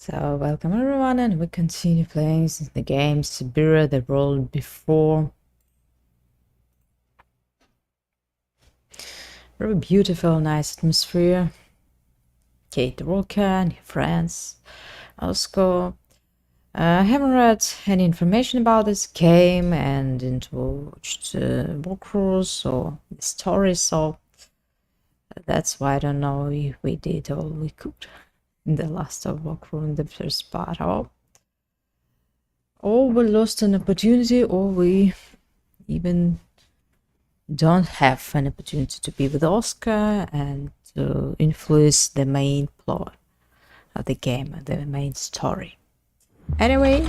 So, welcome everyone, and we continue playing the game Syberia, the world before. Very beautiful, nice atmosphere. Kate Walker and her friends. Oscar. I haven't read any information about this game and didn't watch the walkthroughs or the story, so that's why I don't know if we did all we could in the last walkthrough in the first part. Or we lost an opportunity, or we even don't have an opportunity to be with Oscar and to influence the main plot of the game, the main story. Anyway,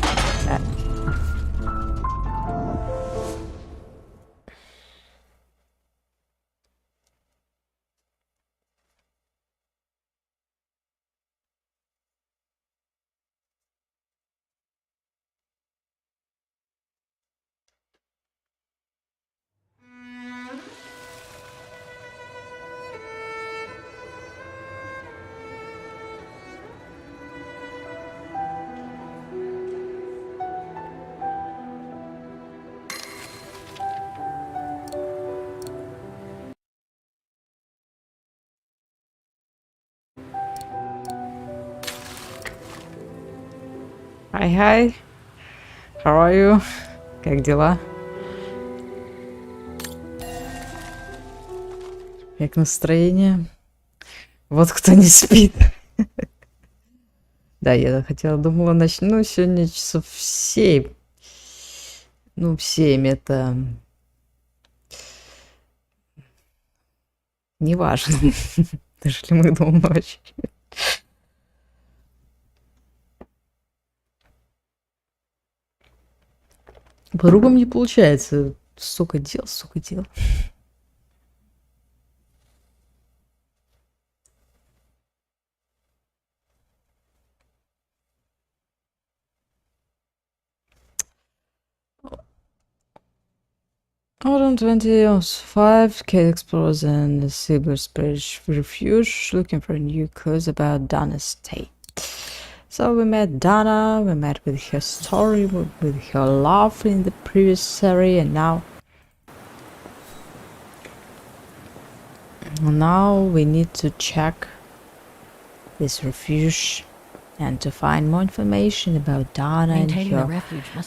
hi, how are you? Как дела? Как настроение? Вот кто не спит. Да, я думала, начну сегодня часов в 7. Ну, в 7 это... Неважно. Дошли мы до ночи. По-другому не получается. Столько дел, столько дел. Autumn 2005, Kate explores in the Syberia Bridge refuge looking for new clues about Dana's state. So we met Dana, we met with her story, with her love in the previous series, and now we need to check this refuge and to find more information about Dana and her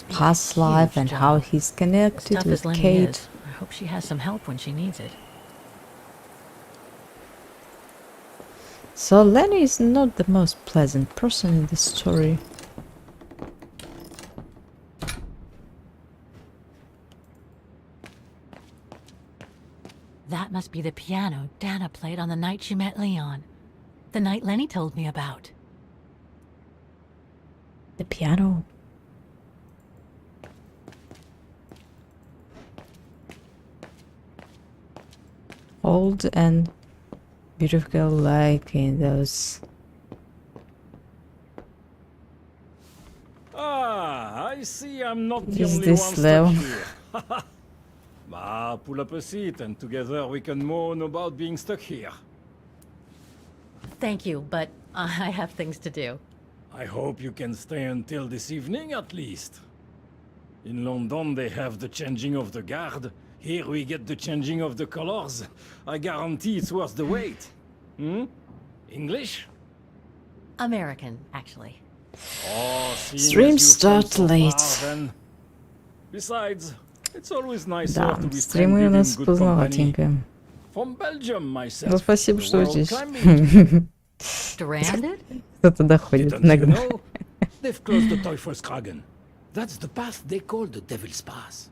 past life and how he's connected with Kate. I hope she has some help when she needs it. So Lenny is not the most pleasant person in the story. That must be the piano Dana played on the night she met Leon. The night Lenny told me about. The piano. Old and beautiful, like in those. I see I'm not the Is only this one Leo? stuck here. Pull up a seat and together we can moan about being stuck here. Thank you, but I have things to do. I hope you can stay until this evening at least. In London they have the changing of the guard. Here we get the changing of the colors. I guarantee it's worth the wait. English? American, actually. Oh, Stream start late. Besides, it's always nicer Да, to be стримы у stranded нас in good company. поздноватенько. From Belgium, myself. Ну, спасибо, The что world здесь. climbing. Stranded? Кто-то доходит Didn't you иногда. know? They've closed the Teufelskragen. That's the path they call the Devil's Pass.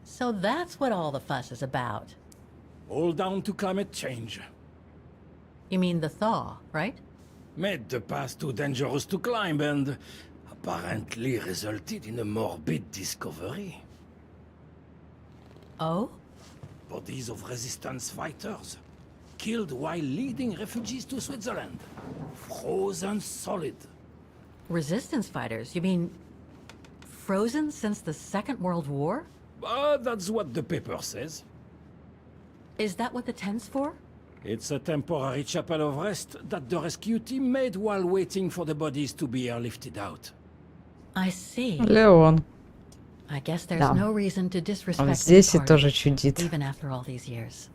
So that's what all the fuss is about. All down to climate change. You mean the thaw, right? Made the path too dangerous to climb and apparently resulted in a morbid discovery. Oh? Bodies of resistance fighters. Killed while leading refugees to Switzerland. Frozen solid. Resistance fighters? You mean frozen since the Second World War? That's what the paper says. Is that what the tent's for? It's a temporary chapel of rest that the rescue team made while waiting for the bodies to be airlifted out. I see. Леон. I guess there's Да. no reason to Он disrespect the здесь и departed, тоже чудит. even after all these years.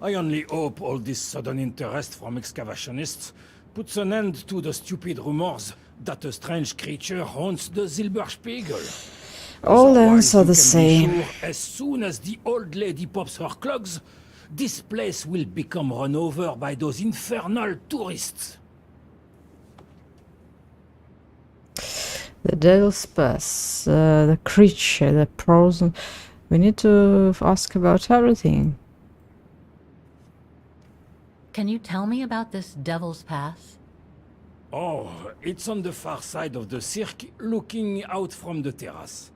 I only hope all this sudden interest from excavationists puts an end to the stupid rumors that a strange creature haunts the Silberspiegel. All Otherwise, ends are you the can be same. sure, as soon as the old lady pops her clogs, this place will become run over by those infernal tourists. The Devil's Pass, the creature, the person. We need to ask about everything. Can you tell me about this Devil's Pass? Oh, it's on the far side of the cirque, looking out from the terrace.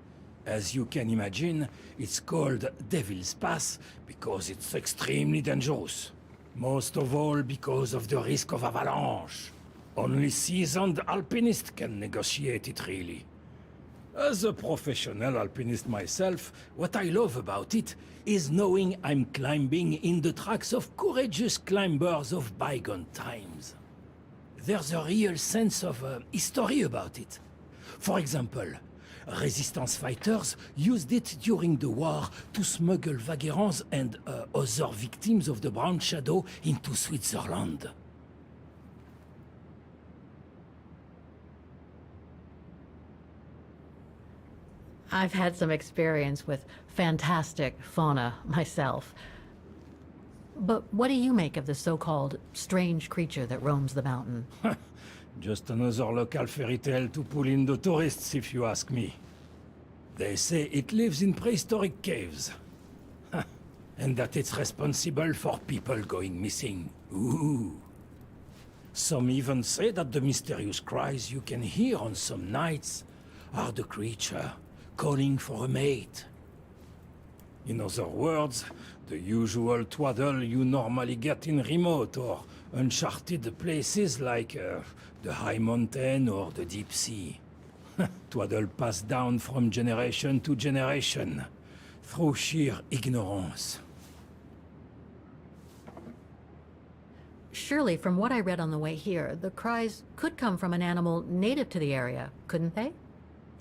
As you can imagine, it's called Devil's Pass because it's extremely dangerous. Most of all because of the risk of avalanche. Only seasoned alpinists can negotiate it, really. As a professional alpinist myself, what I love about it is knowing I'm climbing in the tracks of courageous climbers of bygone times. There's a real sense of history about it. For example, resistance fighters used it during the war to smuggle vagrants and other victims of the Brown Shadow into Switzerland. I've had some experience with fantastic fauna myself. But what do you make of the so-called strange creature that roams the mountain? Just another local fairy tale to pull in the tourists, if you ask me. They say it lives in prehistoric caves. And that it's responsible for people going missing. Ooh. Some even say that the mysterious cries you can hear on some nights are the creature calling for a mate. In other words, the usual twaddle you normally get in remote or uncharted places like the high mountain or the deep sea. Twaddle passed down from generation to generation, through sheer ignorance. Surely, from what I read on the way here, the cries could come from an animal native to the area, couldn't they?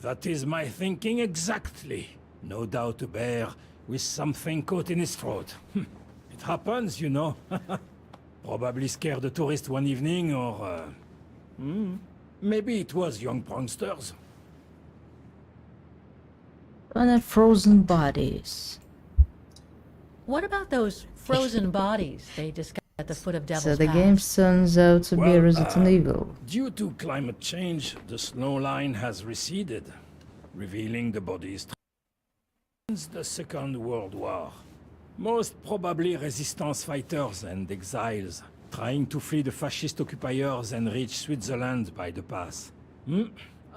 That is my thinking exactly. No doubt a bear with something caught in his throat. It happens, you know. Probably scared a tourist one evening, or... maybe it was young pranksters. And then frozen bodies. What about those frozen bodies they discovered at the foot of Devil's So the Pass? game turns out to be Well, Resident Evil. Due to climate change, the snow line has receded, revealing the bodies since the Second World War. Most probably resistance fighters and exiles, trying to flee the fascist occupiers and reach Switzerland by the pass.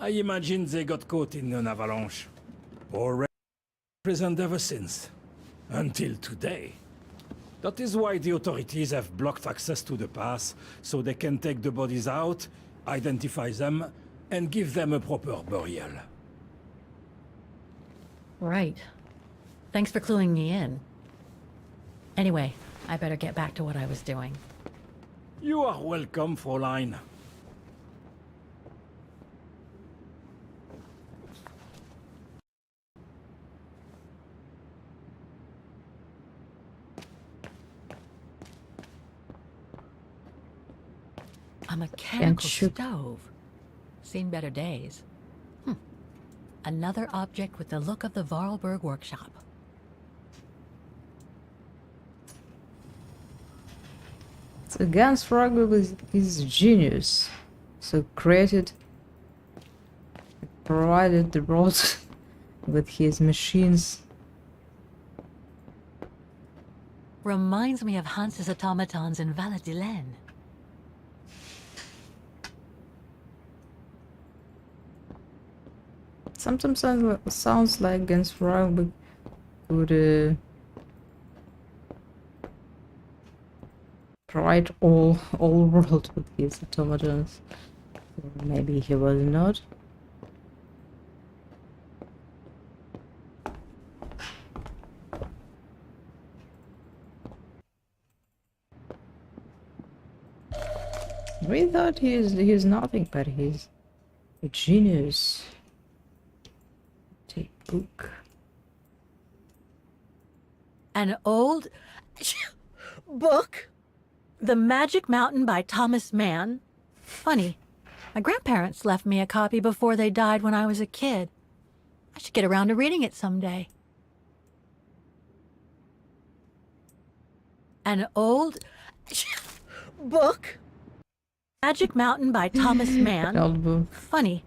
I imagine they got caught in an avalanche. Or imprisoned ever since. Until today. That is why the authorities have blocked access to the pass, so they can take the bodies out, identify them, and give them a proper burial. Right. Thanks for cluing me in. Anyway, I better get back to what I was doing. You are welcome, Fräulein. A mechanical shoot. stove. Seen better days. Another object with the look of the Vorarlberg workshop. So Gans Froggle is genius. So created, provided the world with his machines. Reminds me of Hans's automatons in Valladolid. Sometimes sounds like Gans Froggle would provide all world with his automatons. Maybe he was not. We thought he's nothing, but he's a genius. Take book. An old book? The Magic Mountain by Thomas Mann? Funny. My grandparents left me a copy before they died when I was a kid. I should get around to reading it someday. An old book? Magic Mountain by Thomas Mann? Old book. Funny.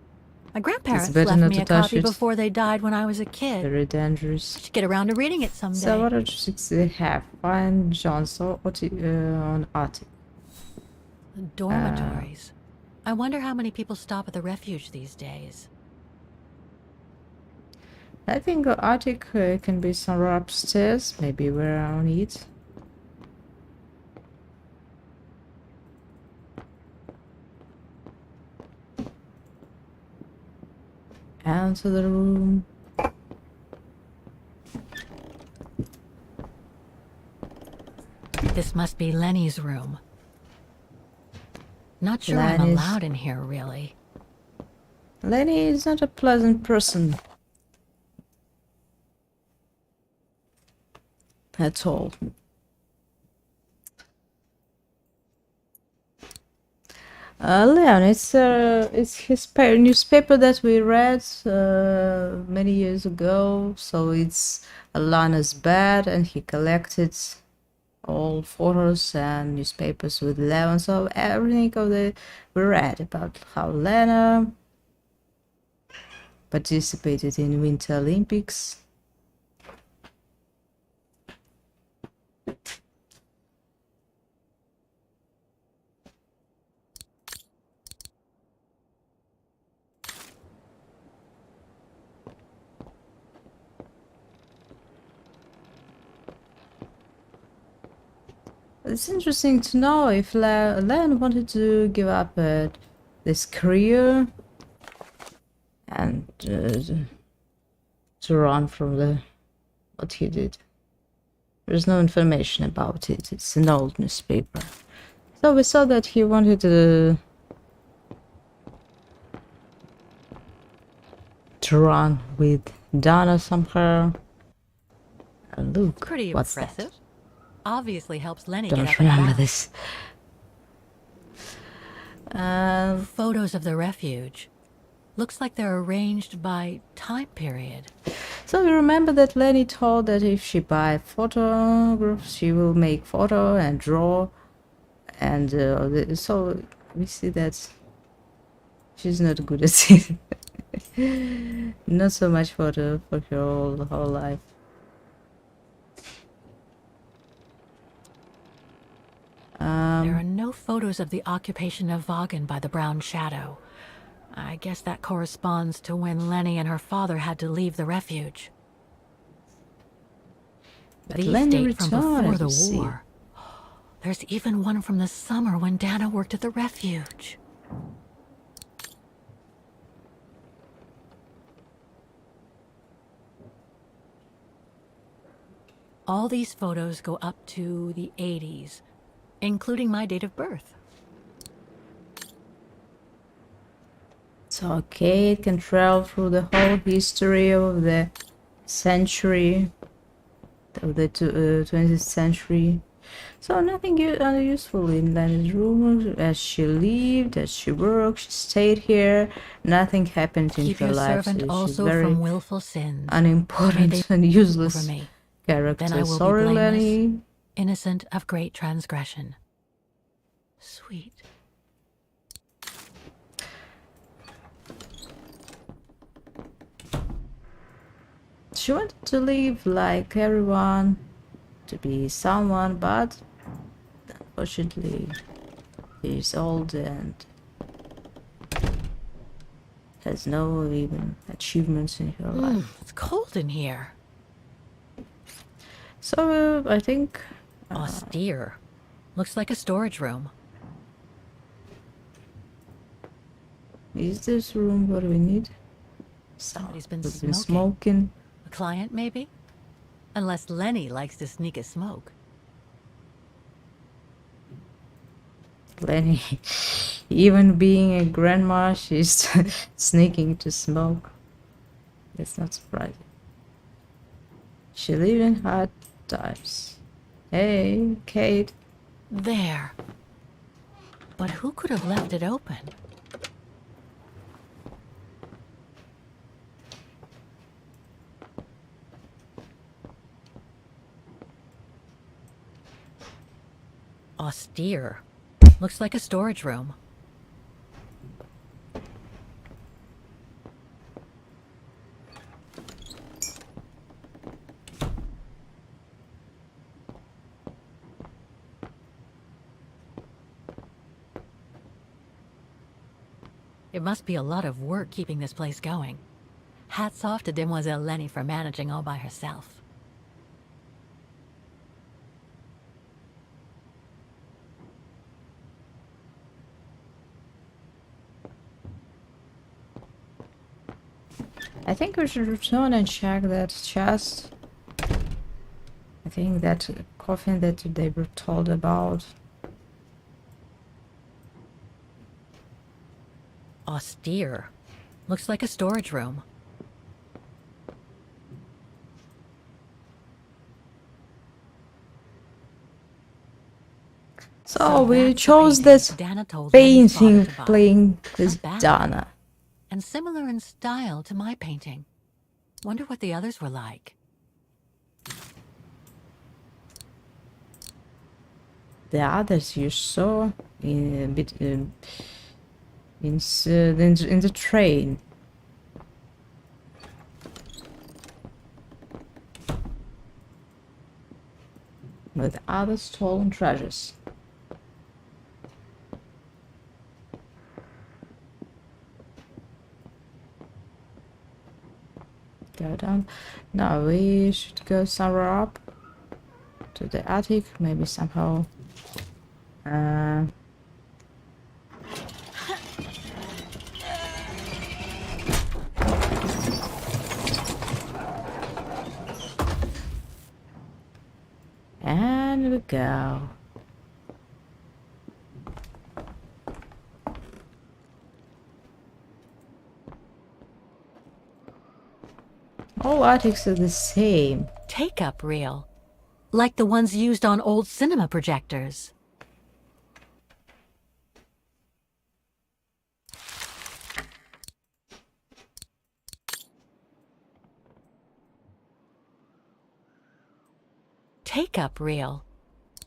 My grandparents better left not me to a touch copy it. before they died when I was a kid. Very dangerous. I should get around to reading it someday. So what objects do they have? Find John's on Attic. Dormitories. I wonder how many people stop at the refuge these days. I think the attic can be somewhere upstairs, maybe where I don't eat. Enter the room. This must be Lenny's room. Not sure I'm Lenny's- allowed in here, really. Lenny is not a pleasant person. At all. Leon, it's his newspaper that we read many years ago. So it's Alana's bed, and he collected all photos and newspapers with Leon. So everything we read about how Lena participated in Winter Olympics. It's interesting to know if Len wanted to give up this career and to run from what he did. There's no information about it. It's an old newspaper. So we saw that he wanted to run with Donna somehow. And look, Pretty what's impressive. that? Obviously helps Lenny get Don't up and remember about. this. Photos of the refuge. Looks like they're arranged by time period. So we remember that Lenny told that if she buy photographs, she will make photo and draw, and so we see that she's not good at it. Not so much for her whole life. There are no photos of the occupation of Vaughan by the Brown Shadow. I guess that corresponds to when Lenny and her father had to leave the refuge. But These Lenny date from returned, before the you see. war. There's even one from the summer when Dana worked at the refuge. All these photos go up to the 80s, including my date of birth. So okay, it can travel through the whole history of the century, of the 20th century. So nothing useful in Lenny's room. As she lived, as she worked, she stayed here. Nothing happened in Keep her your life. servant So she's also very from willful sins. unimportant May and over useless me. character. Then I will Sorry, be blameless, Lenny. innocent of great transgression. Sweet. She wanted to live like everyone, to be someone, but unfortunately she's old and has no even achievements in her life. It's cold in here. So I think Austere. Looks like a storage room. is this room what we need? Somebody's been We've been smoking. smoking. A client, maybe? Unless Lenny likes to sneak a smoke. Lenny. Even being a grandma, she's sneaking to smoke. That's not surprising. She lived in hard times. Hey, Kate. There. But who could have left it open? Austere. Looks like a storage room. It must be a lot of work keeping this place going. Hats off to Demoiselle Lenny for managing all by herself. I think we should return and check that chest. I think that coffin that they were told about. Austere. Looks like a storage room. So we that's the chose painting this Dana told Lenny's father painting to buy. playing this Not bad. Dana. And similar in style to my painting. Wonder what the others were like. The others you saw in a bit in the train. With other stolen treasures. Go down. Now we should go somewhere up to the attic, maybe somehow. And we go. All attics are the same. Take-up reel. Like the ones used on old cinema projectors. Take-up reel.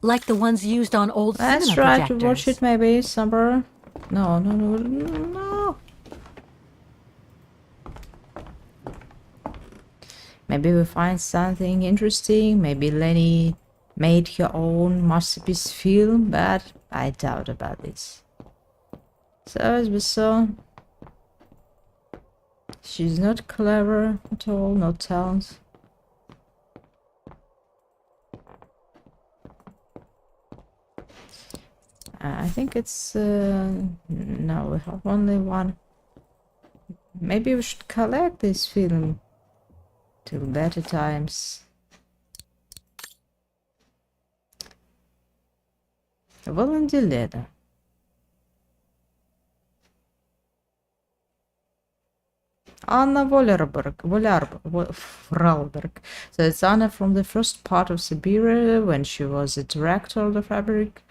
Like the ones used on old Let's cinema try projectors. to watch it maybe somewhere. No, no, no, no. Maybe we find something interesting. Maybe Lenny made her own masterpiece film, but I doubt about this. So as we saw, she's not clever at all, no talent. I think it's no, we have only one. Maybe we should collect this film till better times. Volunteer letter. Anna Vorarlberg. So it's Anna from the first part of Syberia when she was a director of the fabric.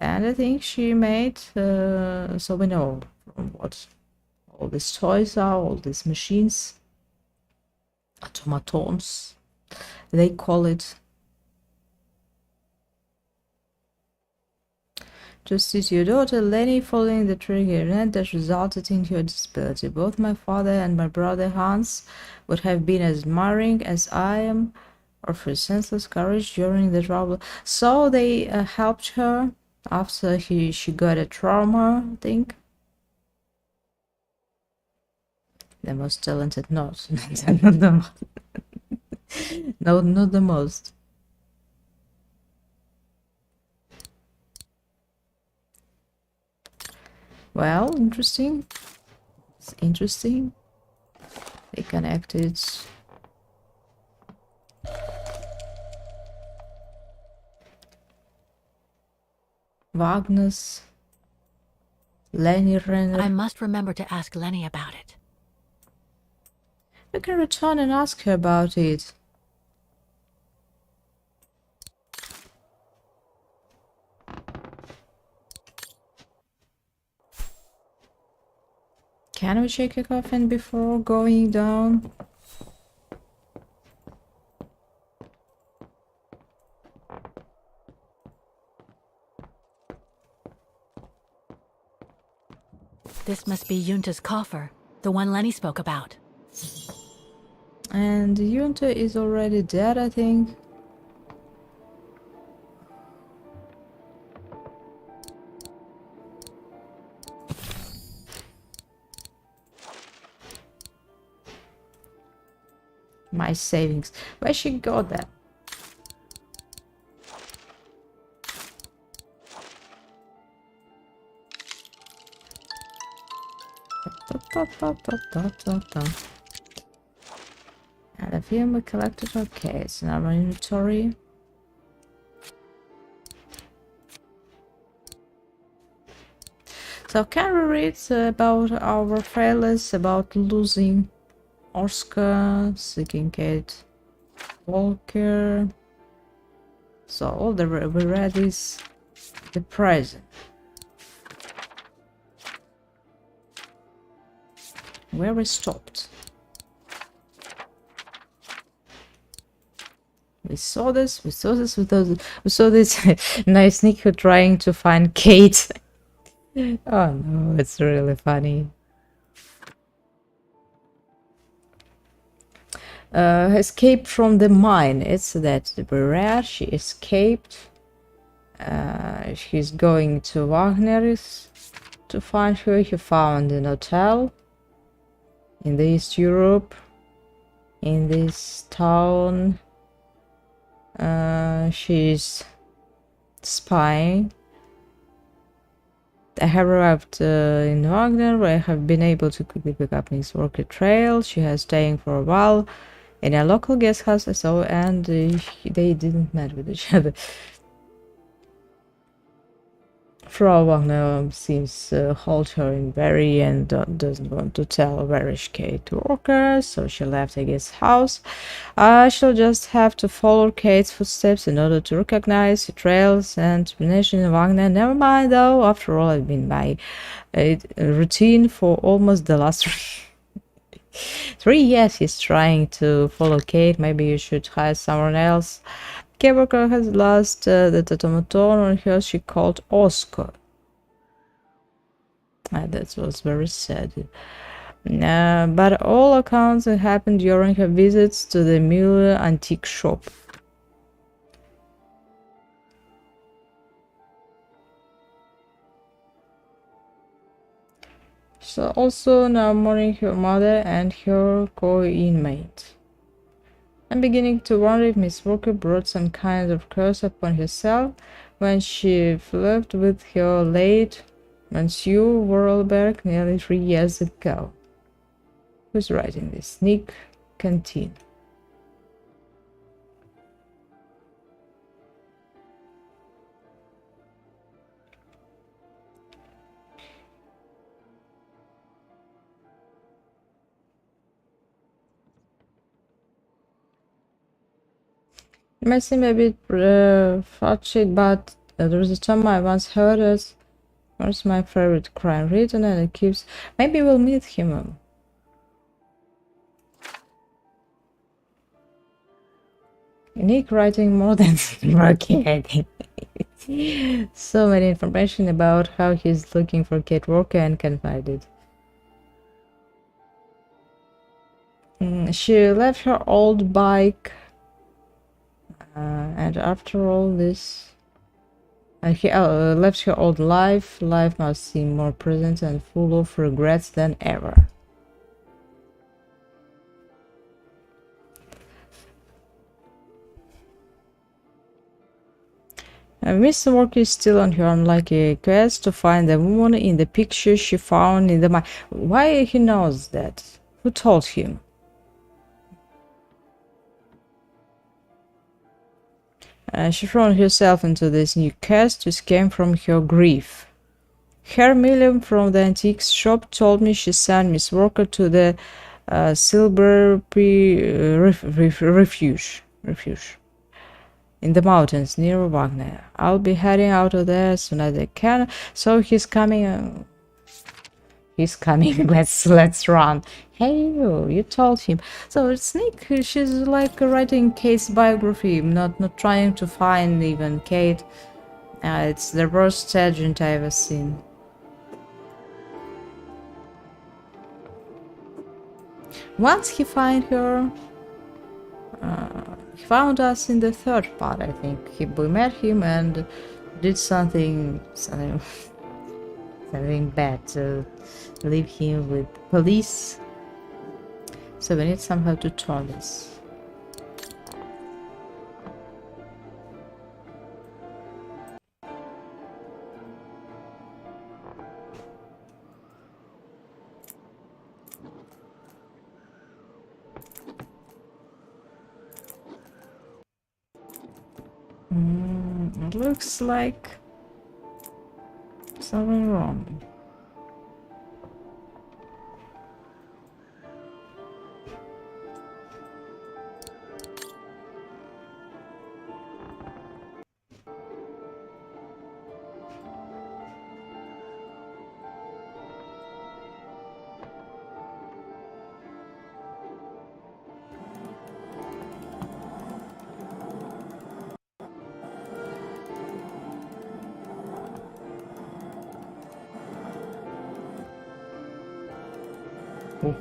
And I think she made, so we know from what all these toys are, all these machines, automatons, they call it. Just as your daughter Lenny following the trigger event that resulted in her disability. Both my father and my brother Hans would have been as admiring as I am of her senseless courage during the trouble. So they helped her after she got a trauma, I think. The most talented, not the most. No, not the most. Well, interesting. It's interesting. They connected. Wagner's Lenny Renner. I must remember to ask Lenny about it. You can return and ask her about it. Can we check a coffin before going down? This must be Yunta's coffer, the one Lenny spoke about. And Yunta is already dead, I think. My savings. Where she got that? And a film we collected. Okay, it's in our inventory. So can we read about our failures, about losing Oscar, seeking Kate Walker? So all the we read is the present. Where we stopped. We saw this, we saw this, we saw this nice Nico trying to find Kate. Oh no, it's really funny. Escape from the mine. It's that Syberia. She escaped. She's going to Wagner's to find her. He found an hotel in the East Europe, in this town. She's spying. I have arrived in Wagner, where I have been able to quickly pick up Nick's worker trail. She has staying for a while in a local guest house, so and they didn't met with each other. Frau Wagner seems hold her in Berry and doesn't want to tell where is Kate to Walker, so she left a guest house. I shall just have to follow Kate's footsteps in order to recognize the trails and explanation of Wagner. Never mind though, after all, it's been my routine for almost the last 3 years. He's trying to follow Kate. Maybe you should hire someone else. Kate Walker has lost the automaton on her she called Oscar. That was very sad. But all accounts happened during her visits to the Müller antique shop. So also now mourning her mother and her co-inmate. I'm beginning to wonder if Miss Walker brought some kind of curse upon herself when she flirted with her late Monsieur Vorarlberg nearly 3 years ago. Who's writing this? Nick Canteen. It might seem a bit fudgy, but there was a time I once heard it. Where's my favorite crime written, and it keeps. Maybe we'll meet him. Nick writing more than working, I think. So many information about how he's looking for Kate Walker and can find it. She left her old bike. And after all this, he left her old life. Life must seem more present and full of regrets than ever. Mr. Walker is still on her unlucky quest to find the woman in the picture she found in the mine. Why he knows that? Who told him? She thrown herself into this new quest to escape from her grief. Hermilium from the antiques shop told me she sent Miss Walker to the Syberia refuge in the mountains near Wagner. I'll be heading out of there as soon as I can. So he's coming. He's coming. Let's run. Hey, you told him. So Snake, she's like writing Kate's biography, not trying to find even Kate. It's the worst agent I've ever seen. Once he find her, he found us in the third part, I think. We met him and did something bad to leave him with police. So we need somehow to turn this. It looks like something wrong. Oh.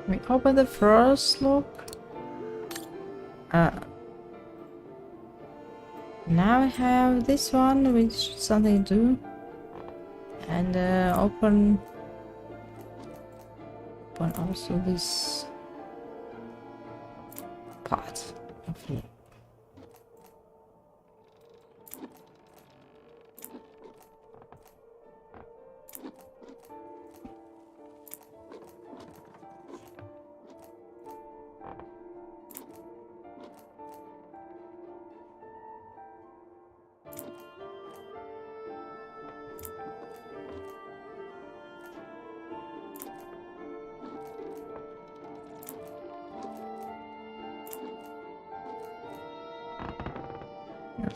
We open the first look. Now I have this one, which something to do, and open also this part of here.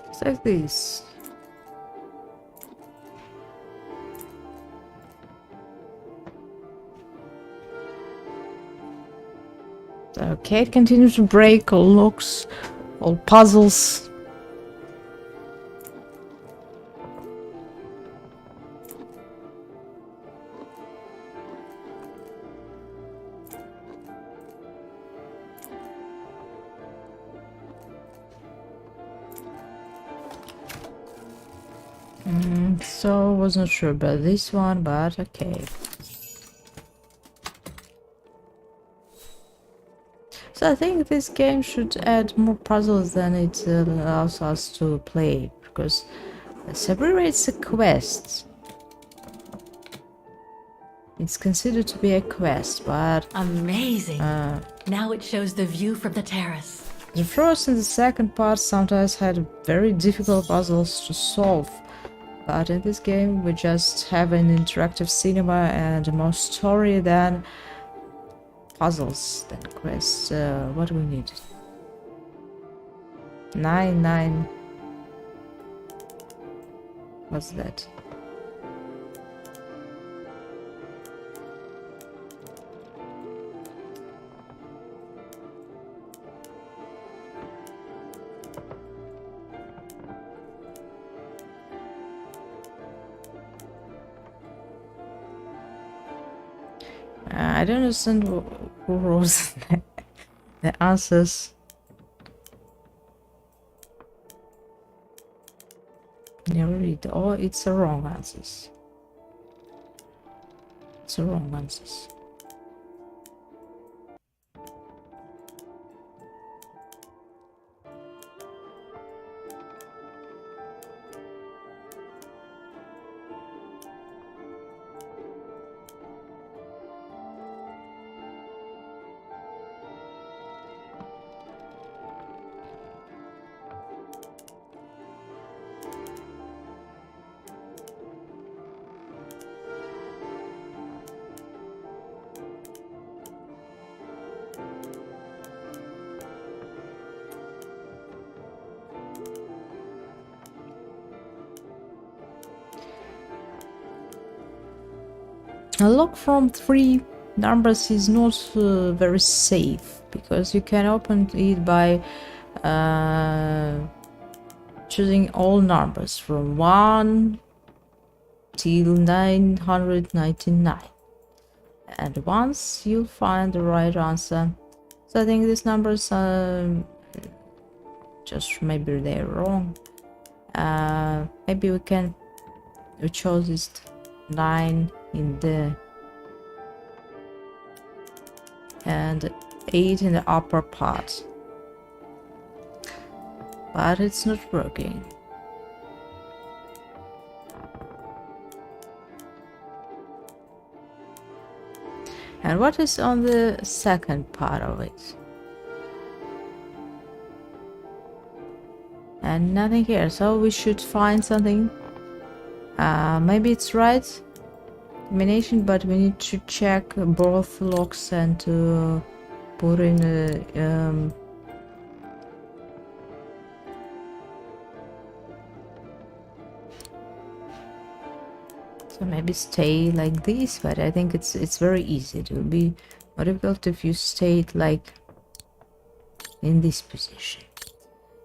It's like this. So Kate continues to break all locks, all puzzles. So wasn't sure about this one, but okay. So I think this game should add more puzzles than it allows us to play, because Syberia is a quest. It's considered to be a quest, but Amazing. Now it shows the view from the terrace. the first and the second part sometimes had very difficult puzzles to solve. But in this game we just have an interactive cinema and more story than puzzles, than quests. What do we need? 9, 9. What's that? I don't understand who wrote the answers. Never read. Oh, it's the wrong answers. It's the wrong answers. A log from 3 numbers is not very safe because you can open it by choosing all numbers from 1 till 999, and once you'll find the right answer. So I think these numbers just maybe they're wrong. Maybe we chose this 9 in the and 8 in the upper part, but it's not working. And what is on the second part of it? And nothing here, so we should find something. Maybe it's right combination, but we need to check both locks and to put in a so maybe stay like this, but I think it's very easy. It will be more difficult if you stayed like in this position.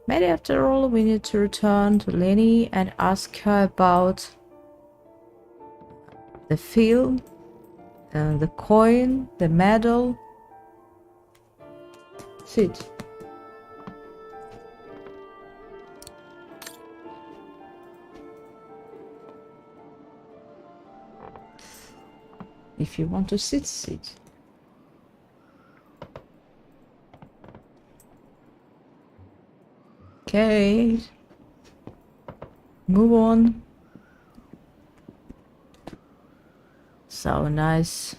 Maybe after all we need to return to Lenny and ask her about the field, the coin, the medal. Sit. If you want to sit, sit. Okay. Move on. So nice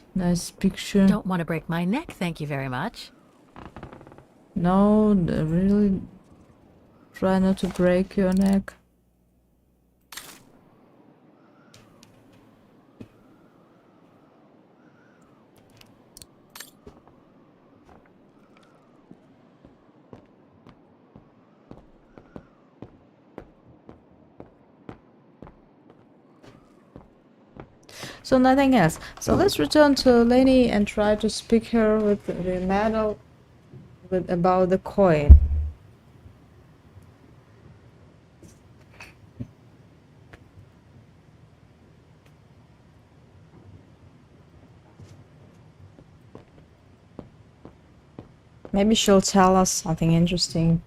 picture. Don't want to break my neck, thank you very much. No, really try not to break your neck. So nothing else. So let's return to Lenny and try to speak her with the medal about the coin. Maybe she'll tell us something interesting.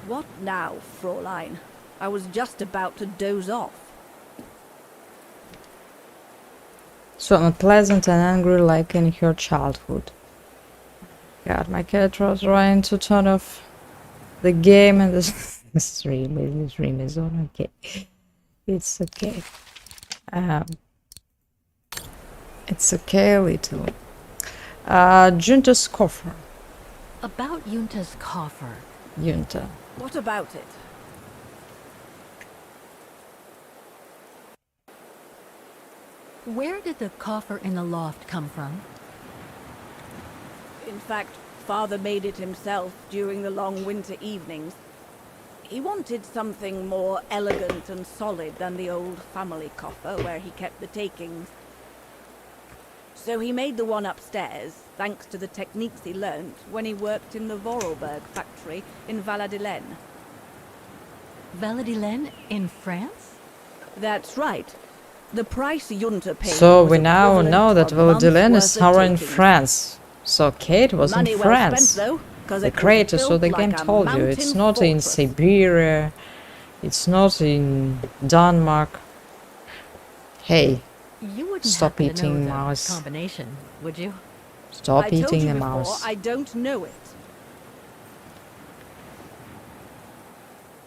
What now, Fräulein? I was just about to doze off. So unpleasant and angry like in her childhood. God, my cat was trying to turn off the game and the stream is on. Okay. It's okay. It's okay, little. Junta's coffer. About Yunta's coffer. Junta. What about it? Where did the coffer in the loft come from? In fact, Father made it himself during the long winter evenings. He wanted something more elegant and solid than the old family coffer where he kept the takings. So he made the one upstairs, thanks to the techniques he learnt when he worked in the Vorarlberg factory in Valladolid. Valladolid in France? That's right. The price Junta paid So was we now equivalent know to that a month's Valladolid worth is of somewhere in takings. France. So Kate was Money in well France. spent, though, 'cause The it was creator, so built the like game a told you. It's mountain not in fortress. Syberia. It's not in Denmark. Hey, You wouldn't stop happen to know eating the mouse. combination, would you? Stop I told eating you the before, mouse. I don't know it.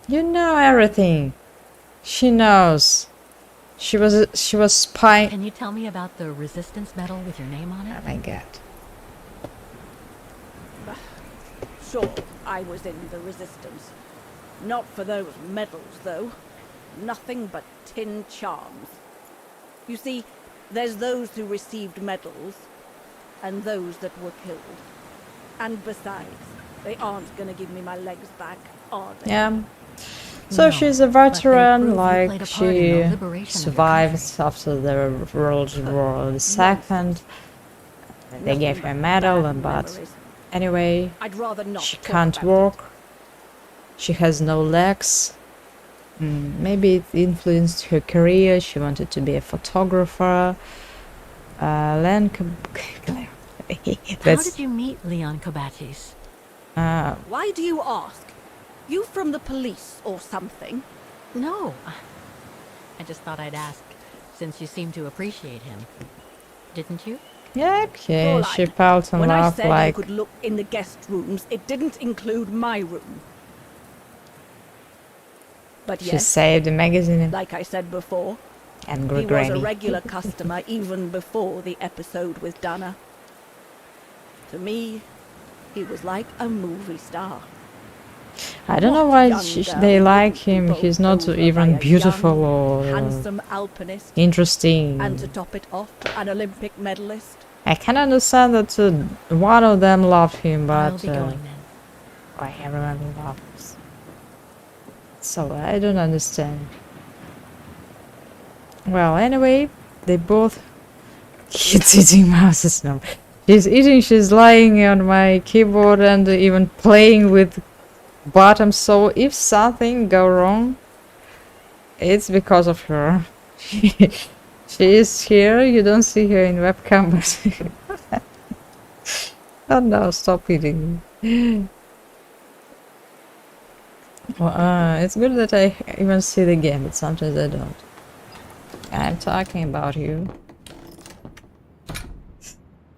You know everything. She knows. She was spying. Can you tell me about the resistance medal with your name on Oh it? my god. Sure, I was in the Resistance. Not for those medals, though. Nothing but tin charms. You see, there's those who received medals, and those that were killed. And besides, they aren't gonna give me my legs back, are they? Yeah. So No, she's a but they veteran, prove you like played a part in the she liberation of your survived after the World War II. They gave her a medal, bad but memories. anyway, I'd rather not she talk can't about walk. She has no legs. Maybe it influenced her career. She wanted to be a photographer. How did you meet Leon Kobatis? Why do you ask? You from the police or something? No. I just thought I'd ask, since you seem to appreciate him. Didn't you? Yep, yeah, she Fräulein, felt and when I laughed said like you could look in the guest rooms, it didn't include my room. But she yes, saved the magazine. like I said before, Angry he was a Granny. regular customer even before the episode with Dana. To me, he was like a movie star. I don't know What why young they girl like wouldn't be him. bowled He's not over by even a beautiful young, or handsome alpinist, interesting. and to top it off, an Olympic medalist. I can understand that one of them loved him, I'll but be going then. why everyone loves. So I don't understand. Well, anyway, they both. Kids eating mouses now. She's eating. She's lying on my keyboard and even playing with buttons. So if something go wrong, it's because of her. She is here. You don't see her in webcam, but oh no! Stop eating. Well, it's good that I even see the game, but sometimes I don't. I'm talking about you.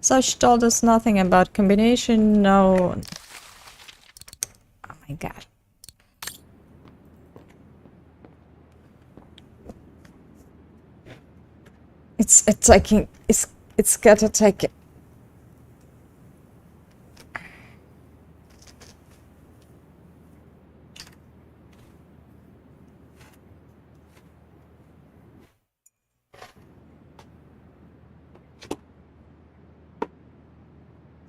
So she told us nothing about combination. No. Oh my god. It's attacking. It's got attacking.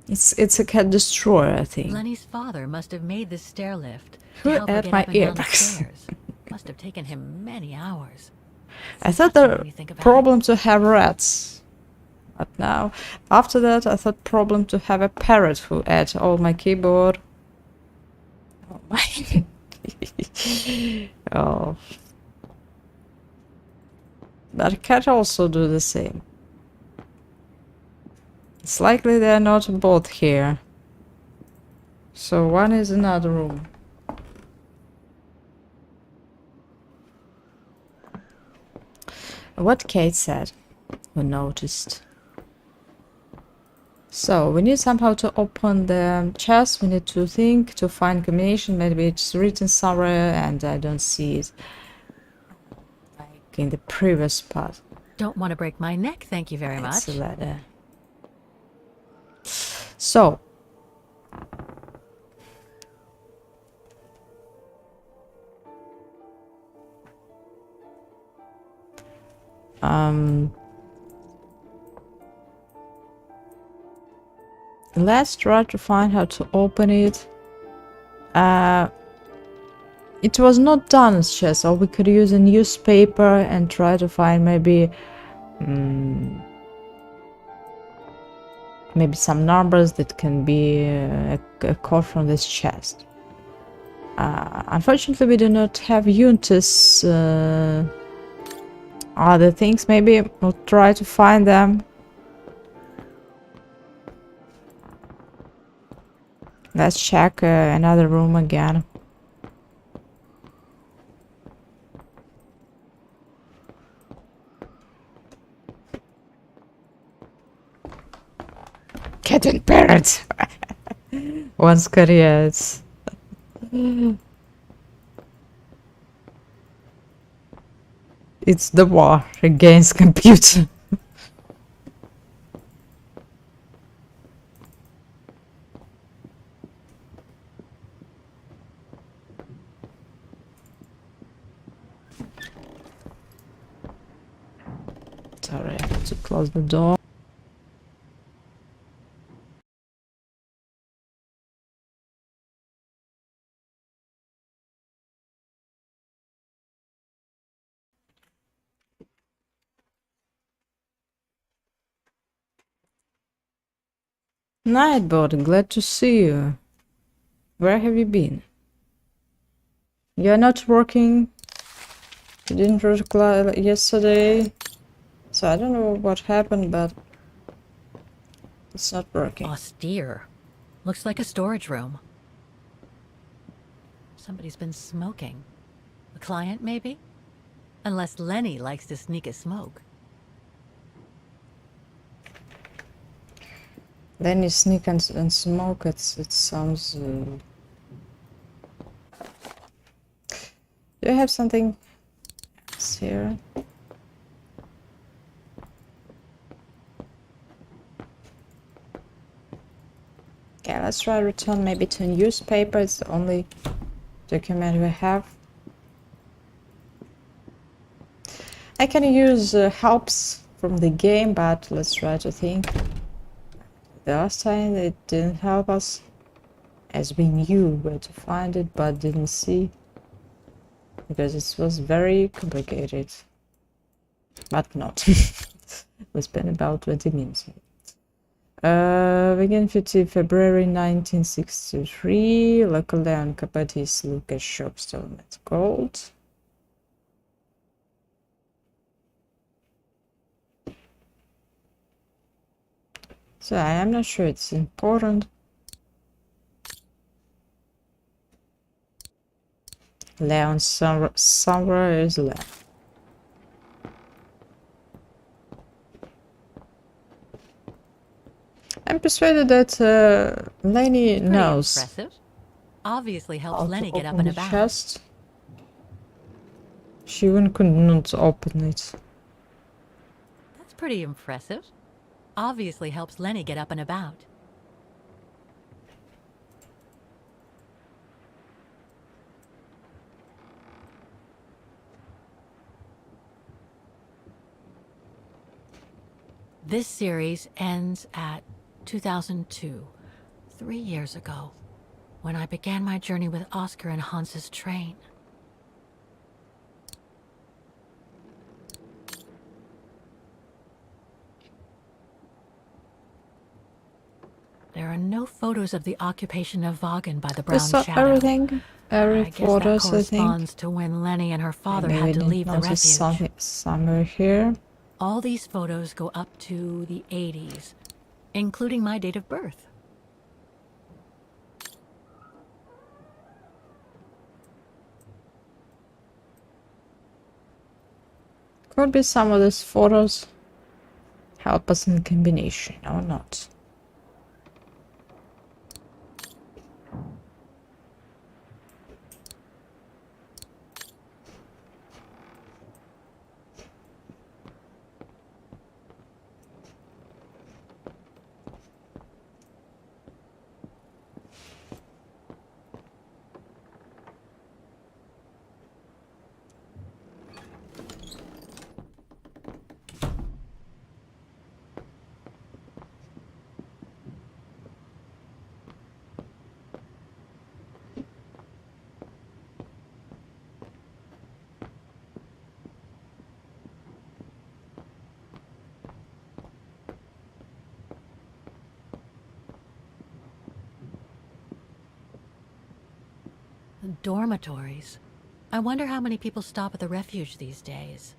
It's a cat destroyer, I think. Lenny's father must have made this stair lift Who to help her ate get my up and down the earbuds? stairs. Must have taken him many hours. I thought Disgusting the when you think about problem to have rats. But now, after that, I thought problem to have a parrot who ate all my keyboard. Oh my. Oh. But cat also do the same. It's likely they're not both here. So one is in another room. What Kate said, who noticed. So we need somehow to open the chest. We need to think, to find combination. Maybe it's written somewhere and I don't see it. Like in the previous part. Don't want to break my neck, thank you very It's much. a letter. So, let's try to find how to open it. It was not done as chess, or we could use a newspaper and try to find maybe maybe some numbers that can be a code from this chest. Unfortunately, we do not have Untis other things. Maybe we'll try to find them. Let's check another room again. Cat and parrot. Once careers. It's the war against computer. Sorry, I have to close the door. Nightbot, glad to see you. Where have you been? You're not working. You didn't work yesterday. So I don't know what happened, but it's not working. Austere. Looks like a storage room. Somebody's been smoking. A client, maybe? Unless Lenny likes to sneak a smoke. Then you sneak and smoke. It sounds. Do you have something else here? Okay, let's try to return maybe to newspaper. It's the only document we have. I can use helps from the game, but let's try to think. The last time it didn't help us, as we knew where to find it, but didn't see, because it was very complicated. But not. We spent about 20 minutes. Begin 15 February 1963. Locally on Capatis Lucas shop stolen at gold. So I am not sure it's important. Leon somewhere is left. I'm persuaded that Lenny knows Impressive. Obviously helps how Lenny to get up open and the about. chest. She even could not open it. That's pretty impressive. Obviously helps Lenny get up and about. This series ends at 2002, 3 years ago, when I began my journey with Oscar and Hans's train. There are no photos of the occupation of Vaughan by the We Brown saw Shadow. everything, every I guess that photos, I think. corresponds to when Lenny and her father Maybe had we to didn't leave the notice refuge. something somewhere here. All these photos go up to the 80s, including my date of birth. Could be some of these photos help us in combination or not. Dormitories. I wonder how many people stop at the refuge these days.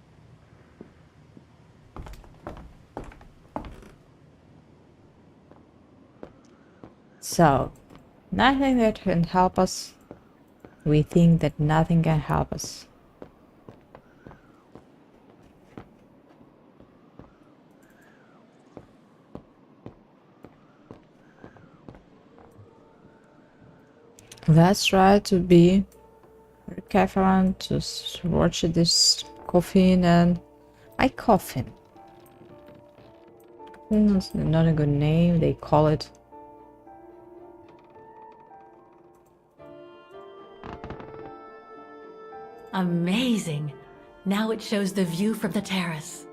So, nothing that can help us. We think that nothing can help us. Let's try to be very careful and just watch this coffin and my coffin. It's not a good name, they call it. Amazing! Now it shows the view from the terrace.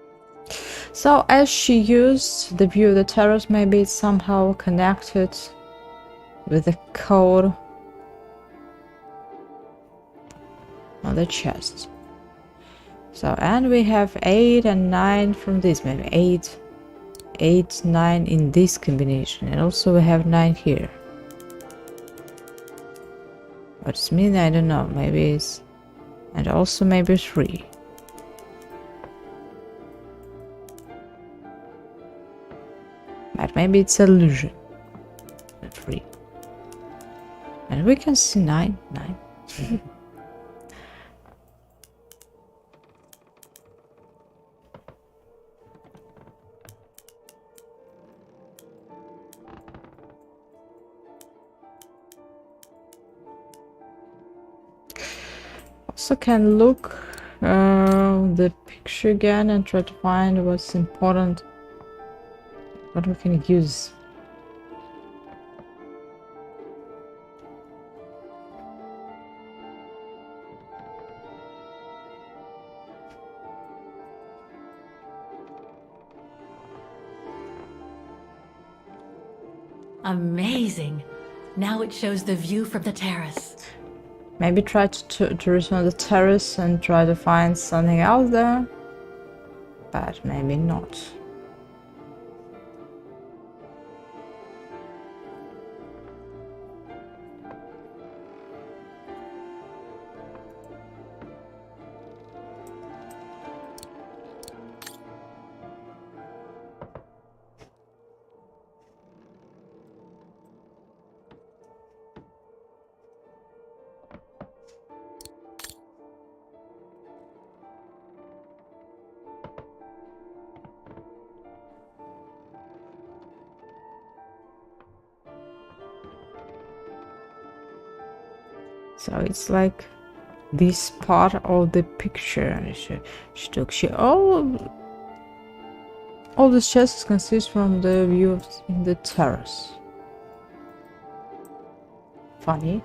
So as she used the view of the terrace, maybe it's somehow connected with the code on the chest. So, and we have 8 and 9 from this, maybe 8, 9 in this combination, and also we have 9 here. What's mean? I don't know, maybe it's, and also maybe 3. But maybe it's illusion. 3. And we can see 9. Also can look the picture again and try to find what's important, what we can use. Amazing! Now it shows the view from the terrace. Maybe try to return on the terrace and try to find something out there, but maybe not. So it's like this part of the picture. All the chests consist from the view of in the terrace. Funny.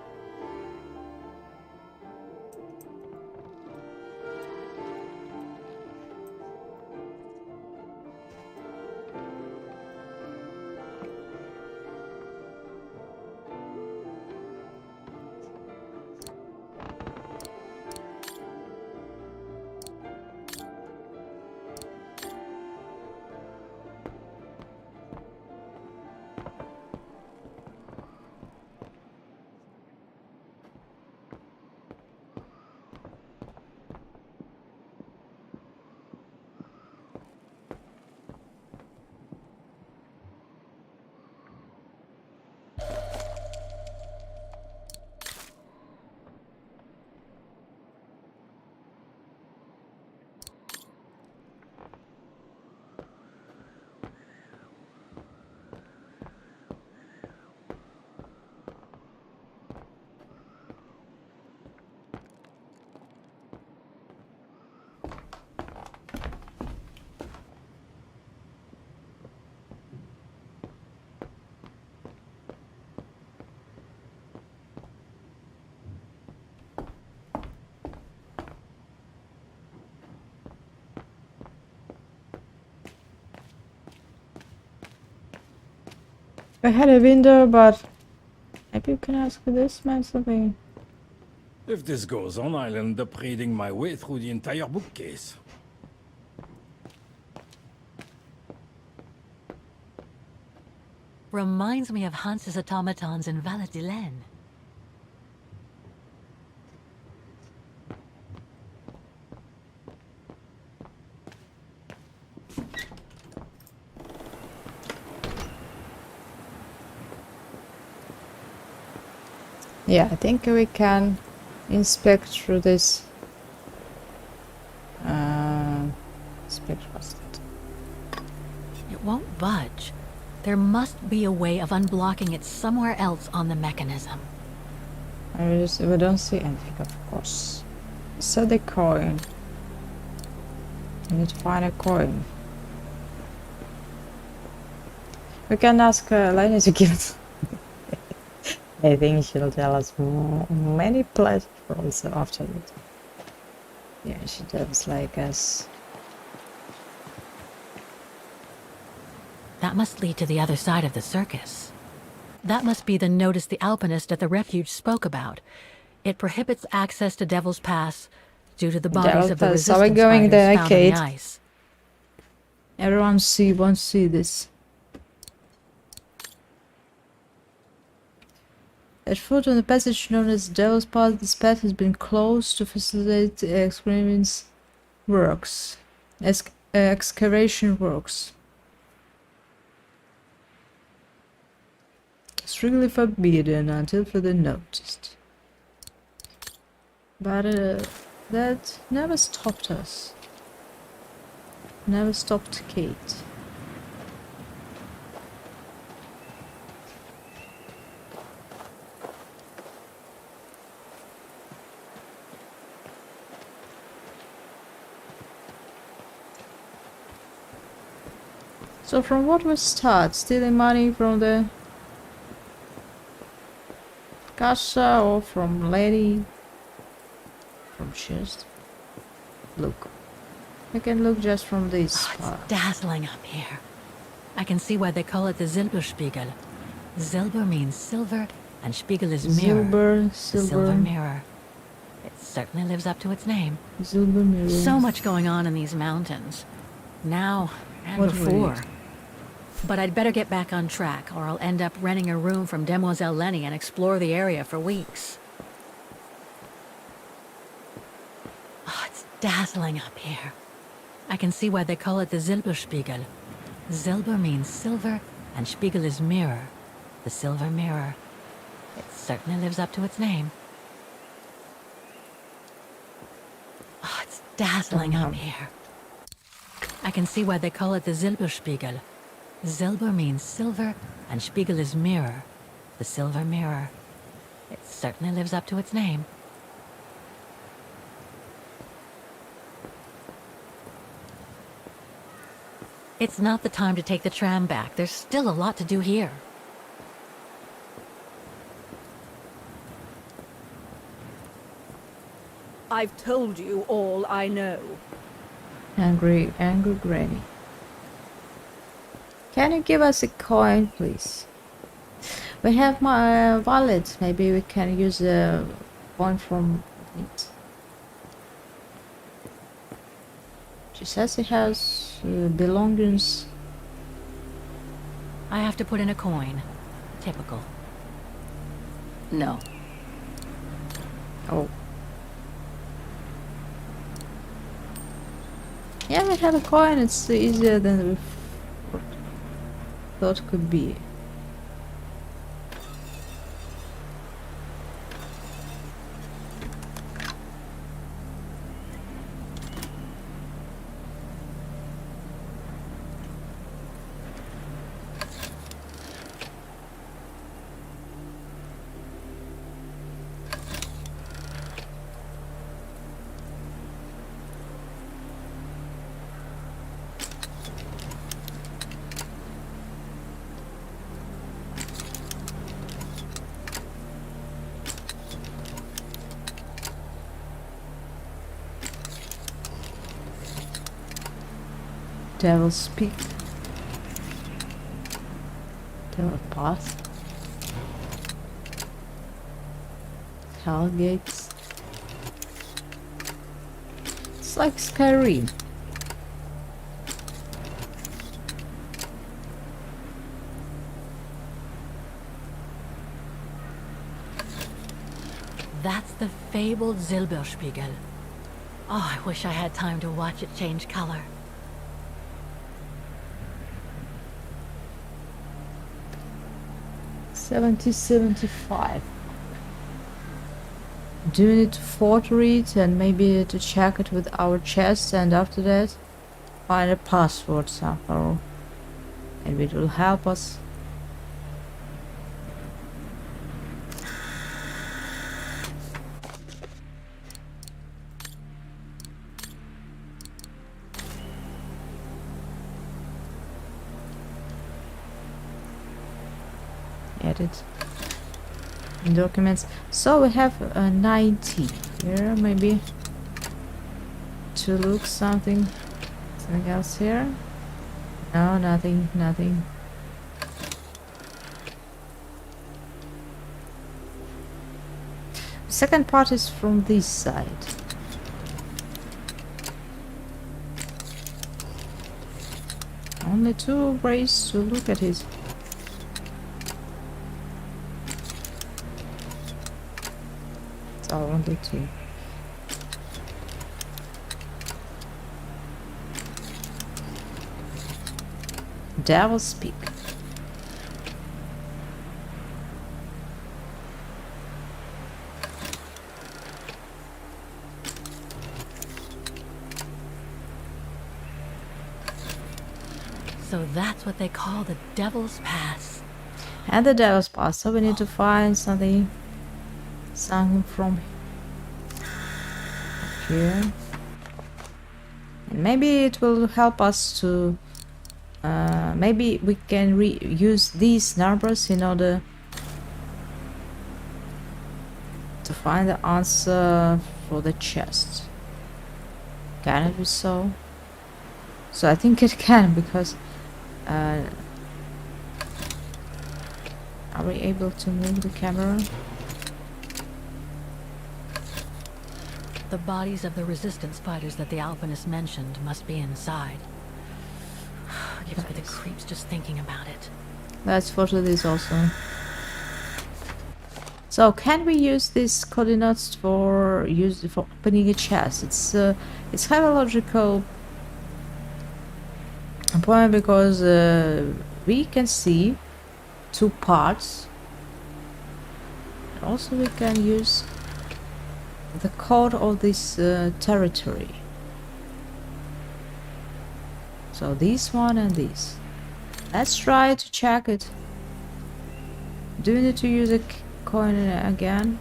I had a window, but maybe you can ask this man something. If this goes on, I'll end up reading my way through the entire bookcase. Reminds me of Hans's automatons in Valladolid. Yeah, I think we can inspect through this. Inspect what's that? It won't budge. There must be a way of unblocking it somewhere else on the mechanism. We don't see anything, of course. So the coin. We need to find a coin. We can ask Lena to give us. I think she'll tell us many platforms after it. Yeah, she does like us. That must lead to the other side of the circus. That must be the notice the alpinist at the refuge spoke about. It prohibits access to Devil's Pass due to the bodies of the Pass. So we're resistance going fighters the found on the arcade. ice. Everyone won't see this. At foot on the passage known as Devil's Path, this path has been closed to facilitate excavation works. Excavation works. Strictly forbidden until further noticed. But that never stopped us. Never stopped Kate. So from what we start? Stealing money from the Casa or from lady? From chest? Look. We can look just from this Oh, spot. it's dazzling up here. I can see why they call it the Silberspiegel. Silber means silver, and Spiegel is mirror. The silver mirror. It certainly lives up to its name. Silver mirror. So much going on in these mountains. Now and What before. wait? But I'd better get back on track, or I'll end up renting a room from Demoiselle Lenny and explore the area for weeks. Oh, it's dazzling up here. I can see why they call it the Silberspiegel. Silber means silver, and Spiegel is mirror. The silver mirror. It certainly lives up to its name. Oh, it's dazzling up here. I can see why they call it the Silberspiegel. Silber means silver, and Spiegel is mirror. The silver mirror. It certainly lives up to its name. It's not the time to take the tram back. There's still a lot to do here. I've told you all I know. Angry granny. Can you give us a coin, please? We have my wallet. Maybe we can use a coin from it. She says it has belongings. I have to put in a coin. Typical. No. Oh. Yeah, we have a coin. It's easier than we thought could be. Devil's Peak. Devil Path. Hell Gates. It's like Skyrim. That's the fabled Silberspiegel. Oh, I wish I had time to watch it change color. 7075. Do we need to photo it and maybe to check it with our chest, and after that find a password somehow, and it will help us. Edit documents. So we have 90 here, maybe to look something else here. No, nothing. Second part is from this side. Only 2 ways to look at it. It's all only 2. Devil speak. So that's what they call the Devil's Pass. And the Devil's Pass. So we need to find something from here. And maybe it will help us to maybe we can use these numbers in order to find the answer for the chest. Can it be so? So I think it can, because are we able to move the camera? The bodies of the resistance fighters that the Alpinist mentioned must be inside. Gives me the creeps just thinking about it. Let's photo this also. So can we use these coordinates for opening a chest? It's have a logical point, because we can see 2 parts. Also we can use the code of this territory. So this one and this. Let's try to check it. Do we need to use a coin again?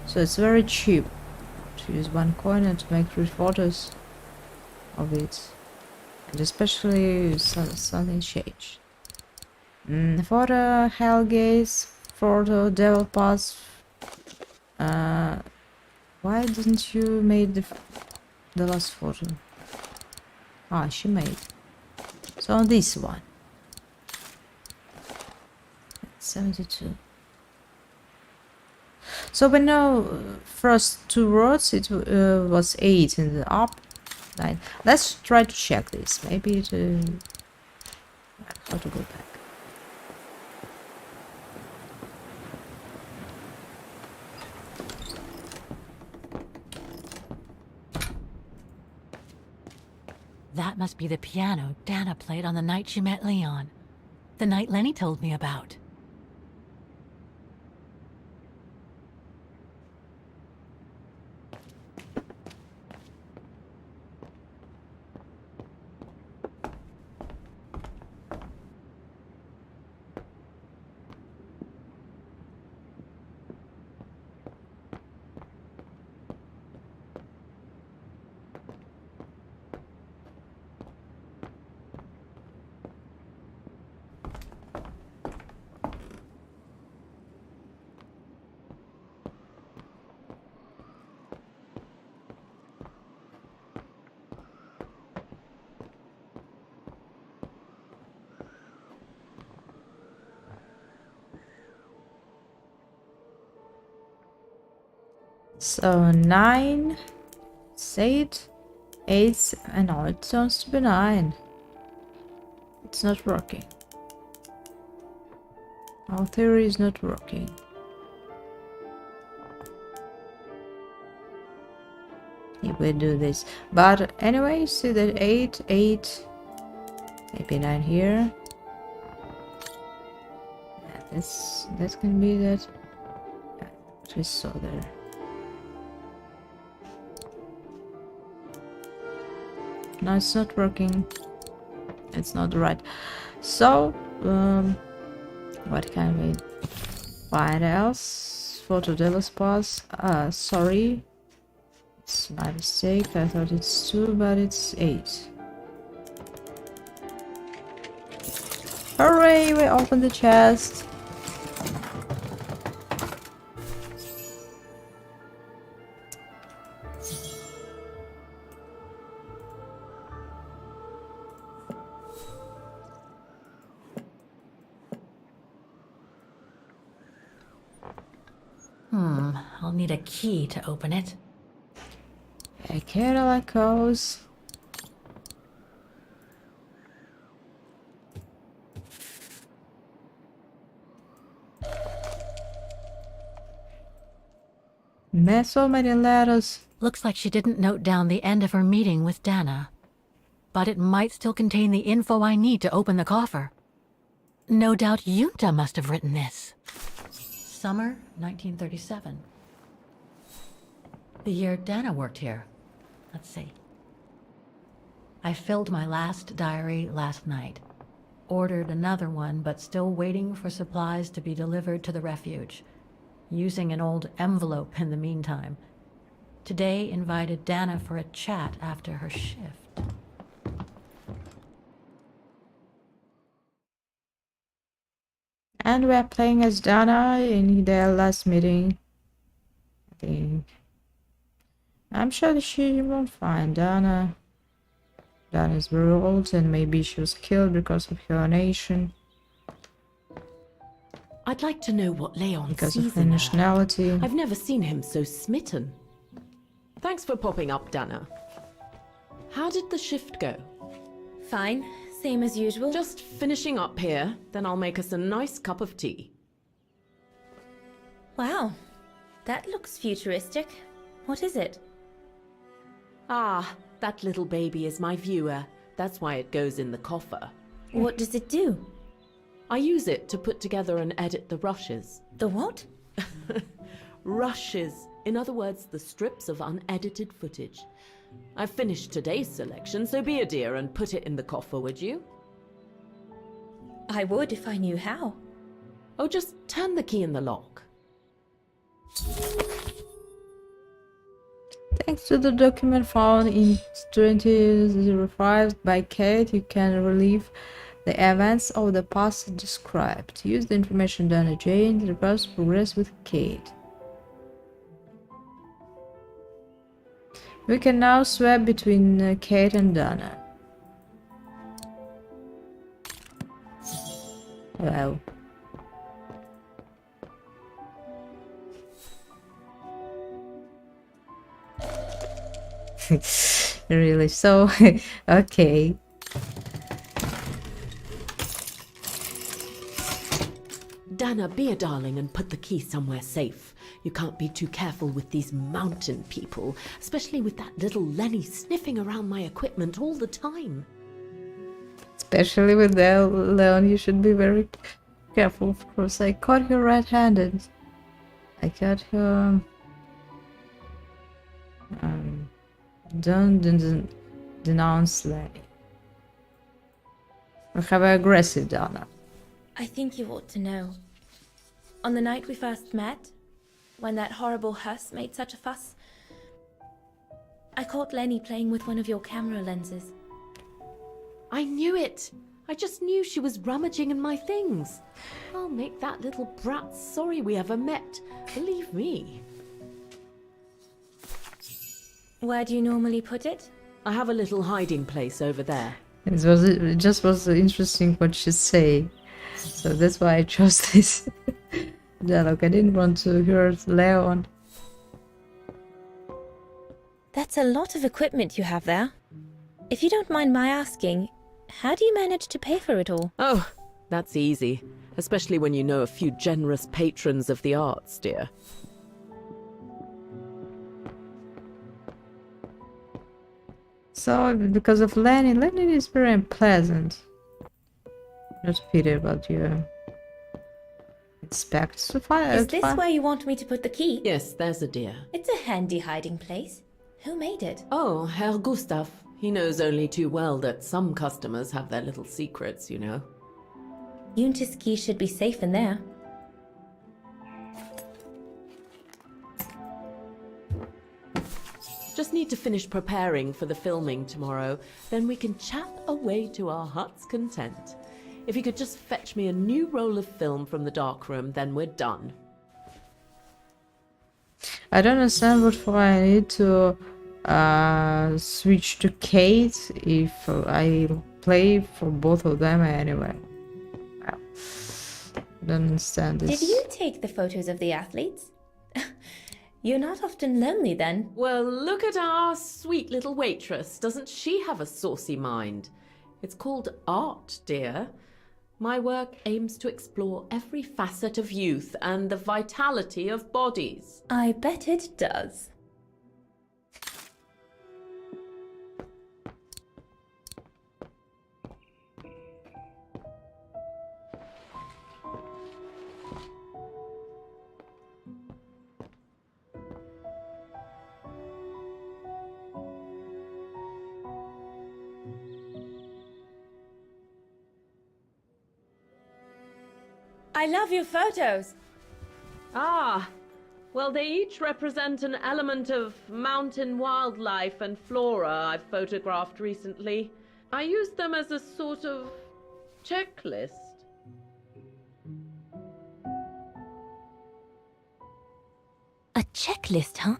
So it's very cheap to use 1 coin and to make 3 photos of it. And especially something changed. Photo Hellgaze, photo Devil Pass. Why didn't you make the last photo? Ah, she made. So on this one. 72. So we know first 2 words it was 8 in the up. 9. Let's try to check this. Maybe to how to go back. That must be the piano Dana played on the night she met Leon. The night Lenny told me about. So 9, 8, 8, and now it turns to be 9. It's not working. Our theory is not working. If we do this. But anyway, see that 8, 8, maybe 9 here. And this can be that. What we saw there. No, it's not working. It's not right. So, what can we find else? Photo Delos Pass. Sorry. It's my mistake. I thought it's 2, but it's 8. Hooray! We opened the chest. I'll need a key to open it. Okay, like goes. So many letters. Looks like she didn't note down the end of her meeting with Dana. But it might still contain the info I need to open the coffer. No doubt Yunta must have written this. Summer 1937. The year Dana worked here. Let's see. I filled my last diary last night. Ordered another one, but still waiting for supplies to be delivered to the refuge. Using an old envelope in the meantime. Today invited Dana for a chat after her shift. And we're playing as Dana in their last meeting. I think. I'm sure that she won't find Dana. Dana is very old and maybe she was killed because of her nation. I'd like to know what Leon Because sees of her in her. nationality. I've never seen him so smitten. Thanks for popping up, Dana. How did the shift go? Fine, same as usual. Just finishing up here, then I'll make us a nice cup of tea. Wow, that looks futuristic. What is it? Ah, that little baby is my viewer. That's why it goes in the coffer. What does it do? I use it to put together and edit the rushes. The what? Rushes. In other words, the strips of unedited footage. I've finished today's selection, so be a dear and put it in the coffer, would you? I would if I knew how. Oh, just turn the key in the lock. Thanks to the document found in 2005 by Kate, you can relive the events of the past described. Use the information Dana Jane to reverse progress with Kate. We can now swap between Kate and Dana. Wow. Really? So, okay. Dana, be a darling and put the key somewhere safe. You can't be too careful with these mountain people, especially with that little Lenny sniffing around my equipment all the time. Especially with Leon, you should be very careful, of course. I caught her red-handed. I caught her... Don't denounce Lenny. Or have an aggressive Dana. I think you ought to know. On the night we first met, when that horrible Huss made such a fuss, I caught Lenny playing with one of your camera lenses. I knew it! I just knew she was rummaging in my things. I'll make that little brat sorry we ever met. Believe me. Where do you normally put it? I have a little hiding place over there. It just was interesting what she said. So that's why I chose this dialogue. I didn't want to hurt Leon. That's a lot of equipment you have there. If you don't mind my asking, how do you manage to pay for it all? Oh, that's easy. Especially when you know a few generous patrons of the arts, dear. So, because of Lenny is very unpleasant. Not Peter, but you expect to find Is this where you want me to put the key? Yes, there's a dear. It's a handy hiding place. Who made it? Oh, Herr Gustav. He knows only too well that some customers have their little secrets, you know. Yunta's key should be safe in there. Just need to finish preparing for the filming tomorrow, then we can chat away to our heart's content. If you could just fetch me a new roll of film from the darkroom, then we're done. I don't understand what for I need to switch to Kate if I play for both of them anyway. Well, don't understand this. Did you take the photos of the athletes? You're not often lonely then. Well, look at our sweet little waitress. Doesn't she have a saucy mind? It's called art, dear. My work aims to explore every facet of youth and the vitality of bodies. I bet it does. I love your photos. Ah, well, they each represent an element of mountain wildlife and flora I've photographed recently. I used them as a sort of checklist. A checklist, huh?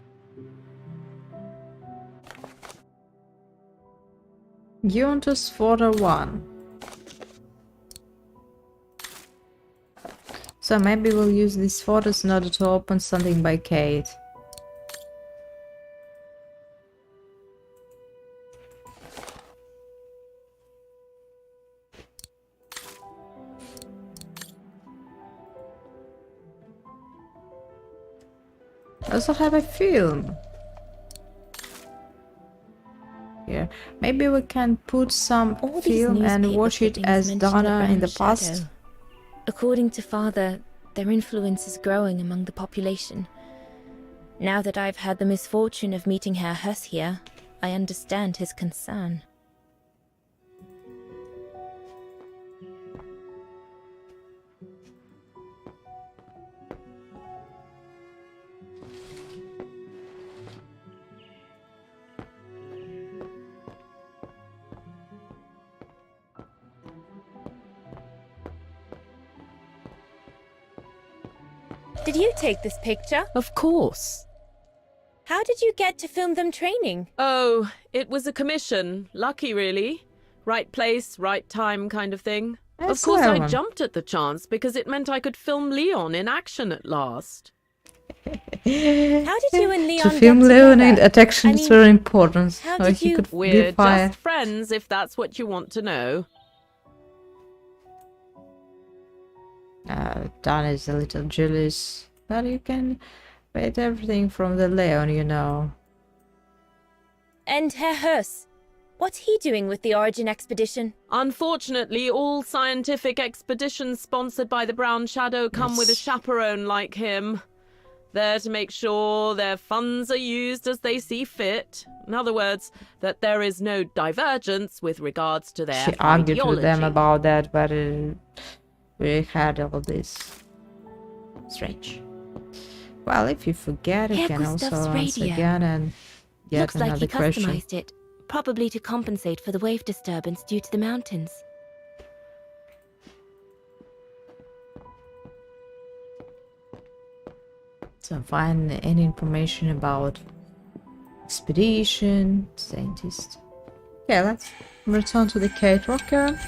Yunta's photo 1. So maybe we'll use these photos in order to open something by Kate. I also have a film. Here. Maybe we can put some All these film and newspaper watch it clippings as mention Donna in the Brown past. Shadow. According to Father, their influence is growing among the population. Now that I've had the misfortune of meeting Herr Huss here, I understand his concern. Did you take this picture? Of course. How did you get to film them training? Oh, it was a commission. Lucky, really. Right place, right time kind of thing. Of course, I jumped at the chance because it meant I could film Leon in action at last. How did you and Leon To film get Leon in together? action I is mean, very important. how So did he you- could We're be fired. just friends, if that's what you want to know. Donna is a little jealous, but you can bet everything from the Leon, you know. And Herr Huss, what's he doing with the Origin expedition? Unfortunately, all scientific expeditions sponsored by the Brown Shadow come with a Yes. chaperone like him. There to make sure their funds are used as they see fit. In other words, that there is no divergence with regards to their She argued with them ideology. about that, but we had all this. Strange. Well, if you forget, you Herr can also Gustav's answer radio. again and get Looks like another he question. customized it, probably to compensate for the wave disturbance due to the mountains. So find any information about expedition, scientist. Okay, let's return to the Kate Rocker.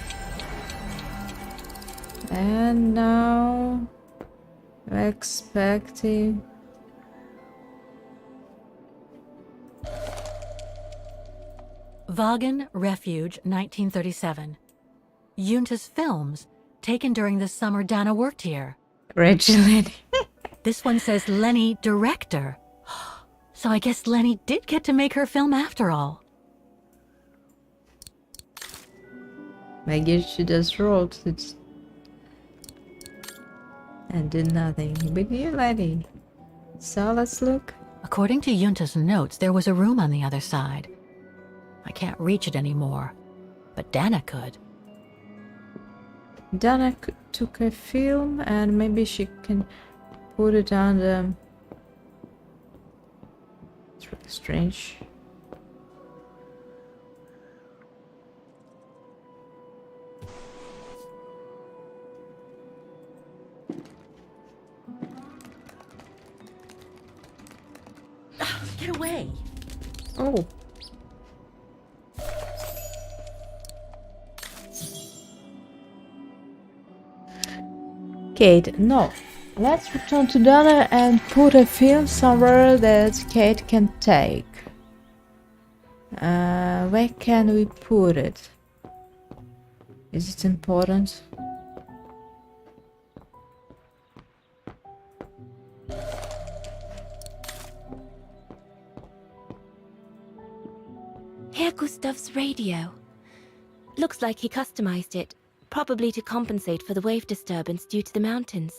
And now we're expecting Vaughan Refuge, 1937. Yunta's films, taken during the summer Dana worked here. Reggie. This one says Lenny, director. So I guess Lenny did get to make her film after all. Maybe she just wrote it and did nothing. But you, Lenny. So let's look. According to Yunta's notes, there was a room on the other side. I can't reach it anymore, but Dana could. Dana took a film and maybe she can put it on the... It's really strange. Get away! Oh. Kate, no. Let's return to Donna and put a film somewhere that Kate can take. Where can we put it? Is it important? Herr Gustav's radio. Looks like he customized it, probably to compensate for the wave disturbance due to the mountains.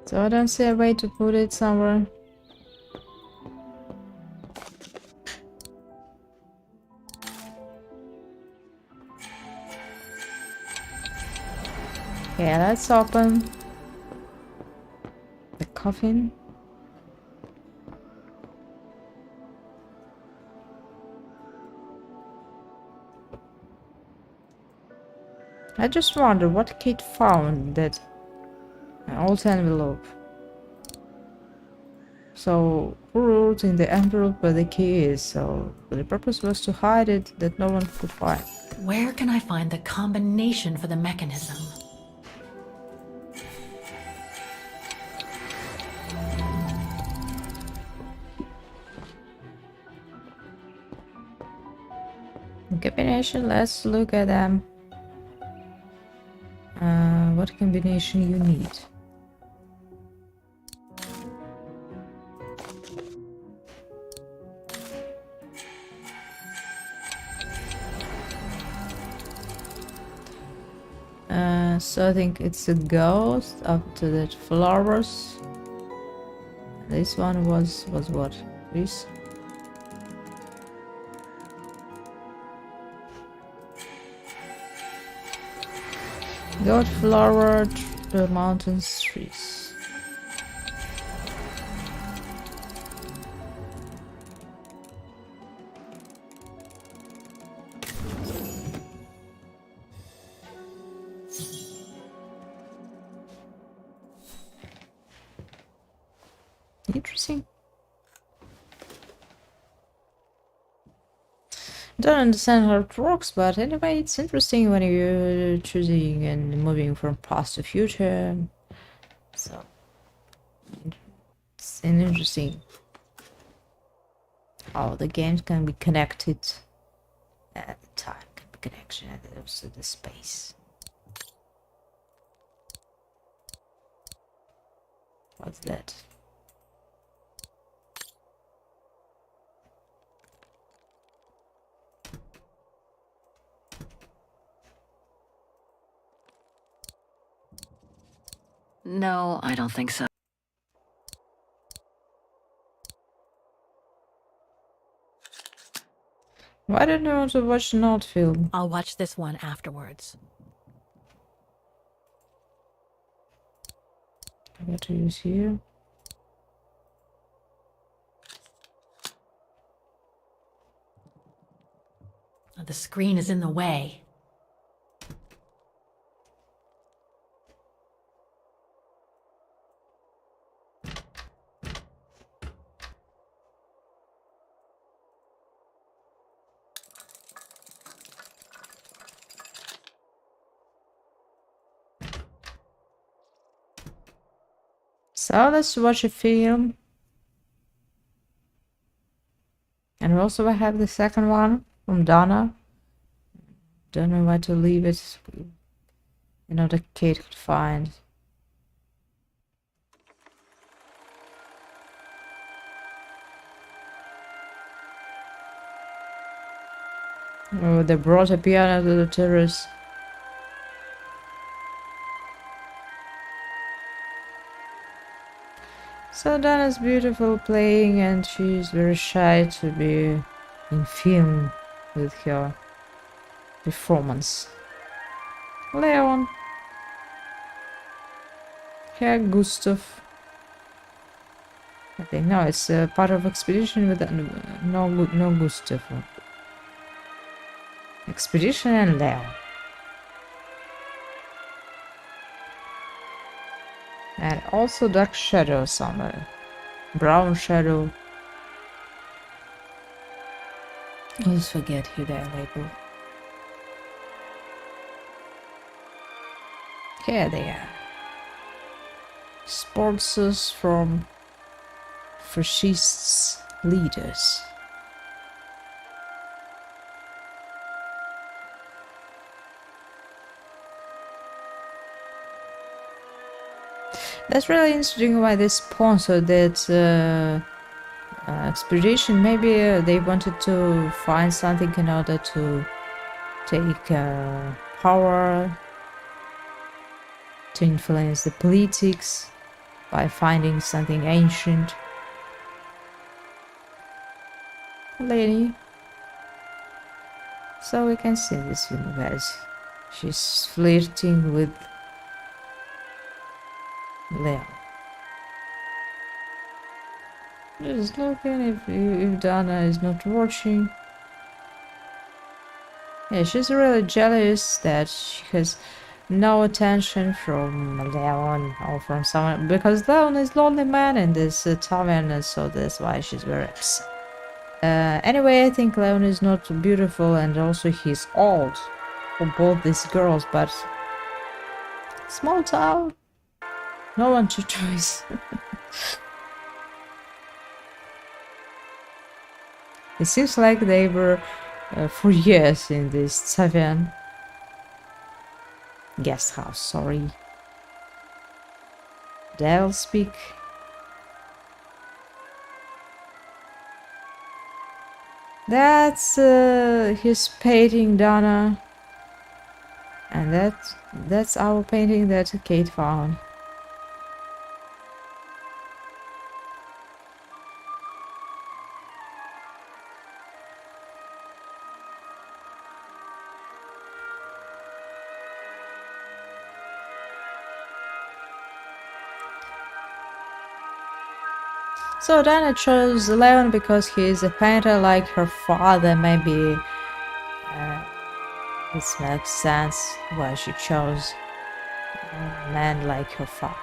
So I don't see a way to put it somewhere. Okay, let's open the coffin. I just wonder what Kate found that old envelope. So who wrote in the envelope where the key is? So the purpose was to hide it that no one could find. Where can I find the combination for the mechanism? Combination, let's look at them. What combination you need? So I think it's a ghost after that flowers. This one was what? This? Goat flower, the mountains trees. Interesting. Don't understand how it works, but anyway, it's interesting when you're choosing and moving from past to future. So it's an interesting how the games can be connected at the time, can be connection and also the space. What's that? No, I don't think so. Why don't you want to watch an old film? I'll watch this one afterwards. What to use here? The screen is in the way. So let's watch a film. And we also have the second one from Donna. Don't know where to leave it. You know, the kid could find. Oh, they brought a piano to the terrace. So Dana's beautiful playing, and she's very shy to be in film with her performance. Leon. Herr Gustav. I think no, it's part of expedition with no Gustav. Expedition and Leon. And also dark shadow somewhere. Brown shadow. Always forget who they label. Here they are. Sponsors from fascists leaders. That's really interesting why they sponsored that expedition. Maybe they wanted to find something in order to take power, to influence the politics by finding something ancient. Lady. So we can see this film, guys. She's flirting with Leon. Just looking if Dana is not watching. Yeah, she's really jealous that she has no attention from Leon or from someone, because Leon is lonely man in this tavern, and so that's why she's very upset. Anyway, I think Leon is not beautiful, and also he's old for both these girls, but small town, no one to choose. It seems like they were for years in this tavern. Guest house, sorry. Devil speak. That's his painting, Donna. And that's our painting that Kate found. So Dana chose Leon because he is a painter like her father. Maybe this makes sense why she chose a man like her father.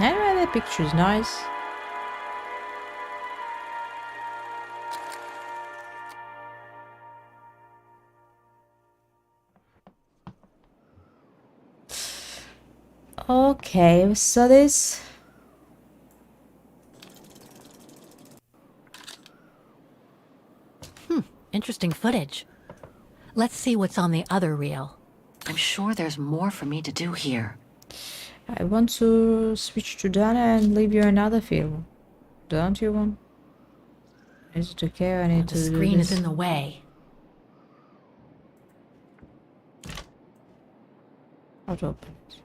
Anyway, the picture is nice. Okay, so this Interesting footage. Let's see what's on the other reel. I'm sure there's more for me to do here. I want to switch to Dana and leave you another film. Don't you want? Is it okay? I need The to do screen this. is in the way. How to open it?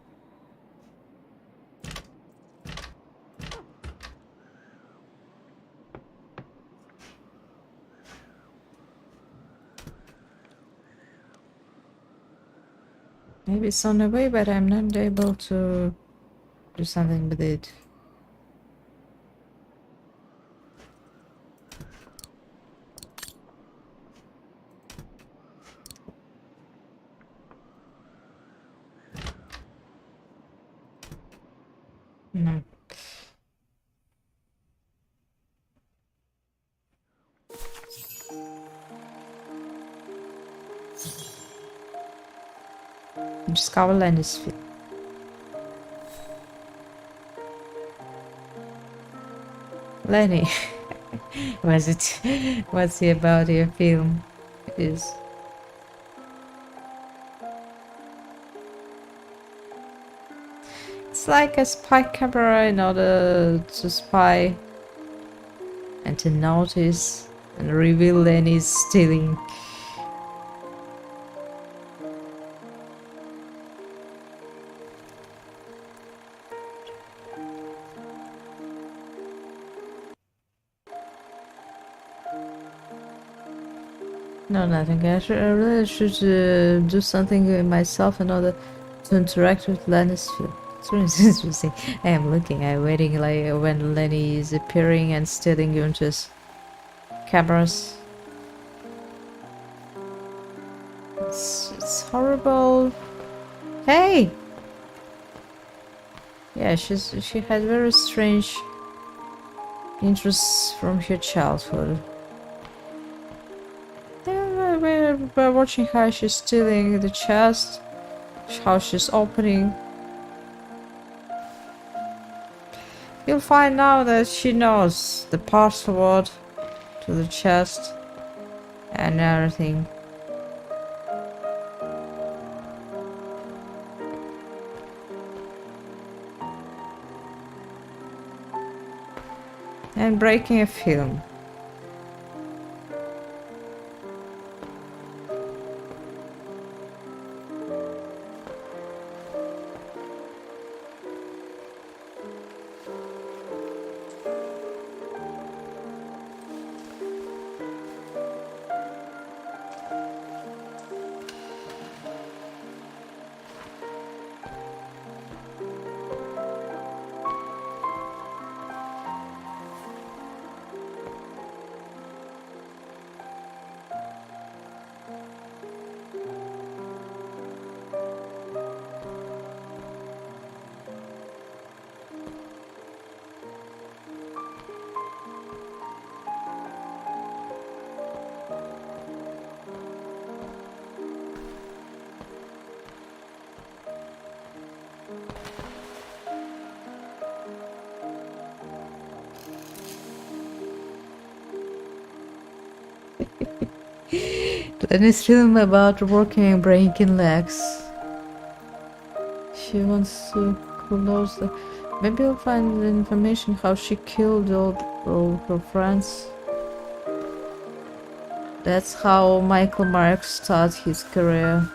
Maybe it's on the way, but I'm not able to do something with it. No. Discover Lenny's film. Lenny, what's it about your film? Is it's like a spy camera in order to spy and to notice and reveal Lenny's stealing. No, nothing. I really should do something myself in order to interact with Lenny's film. It's really interesting. I am looking. I'm waiting like when Lenny is appearing and stealing Yunta's cameras. It's horrible. Hey! Yeah, she had very strange interests from her childhood. Yeah, we're watching how she's stealing the chest, how she's opening. You'll find now that she knows the password to the chest and everything. And breaking a film. Lenny's film about working and breaking legs. She wants to close the... Maybe you'll find the information how she killed all her friends. That's how Michael Marks started his career.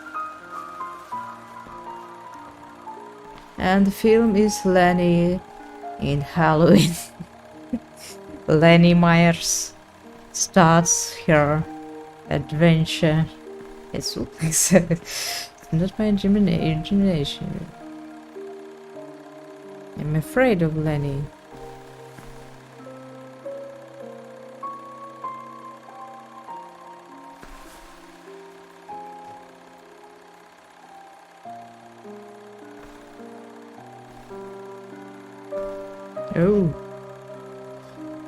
And the film is Lenny in Halloween. Lenny Myers starts her adventure. It's not my imagination. I'm afraid of Lenny. Oh,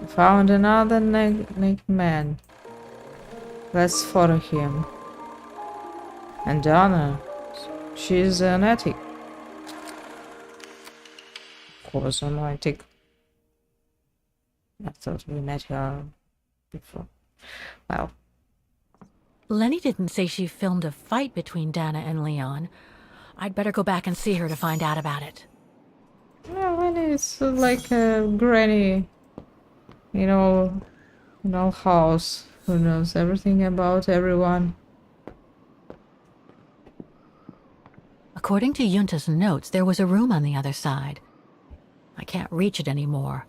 found another naked man. Let's follow him. And Donna, she's an attic. Of course, an attic. I thought we met her before. Well, Lenny didn't say she filmed a fight between Dana and Leon. I'd better go back and see her to find out about it. well, Lenny is like a granny, you know, in our house who knows everything about everyone. According to Yunta's notes, there was a room on the other side. I can't reach it anymore,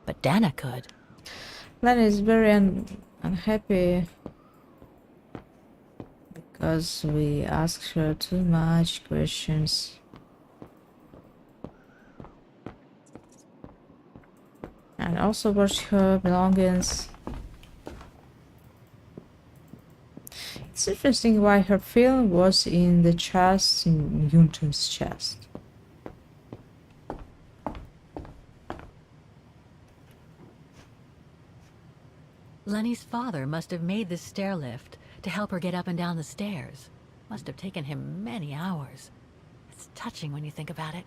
but Dana could. Lenny is very unhappy because we asked her too much questions. And also watch her belongings. It's interesting why her film was in the chest, in Yunta's chest. Lenny's father must have made this stair lift to help her get up and down the stairs. Must have taken him many hours. It's touching when you think about it.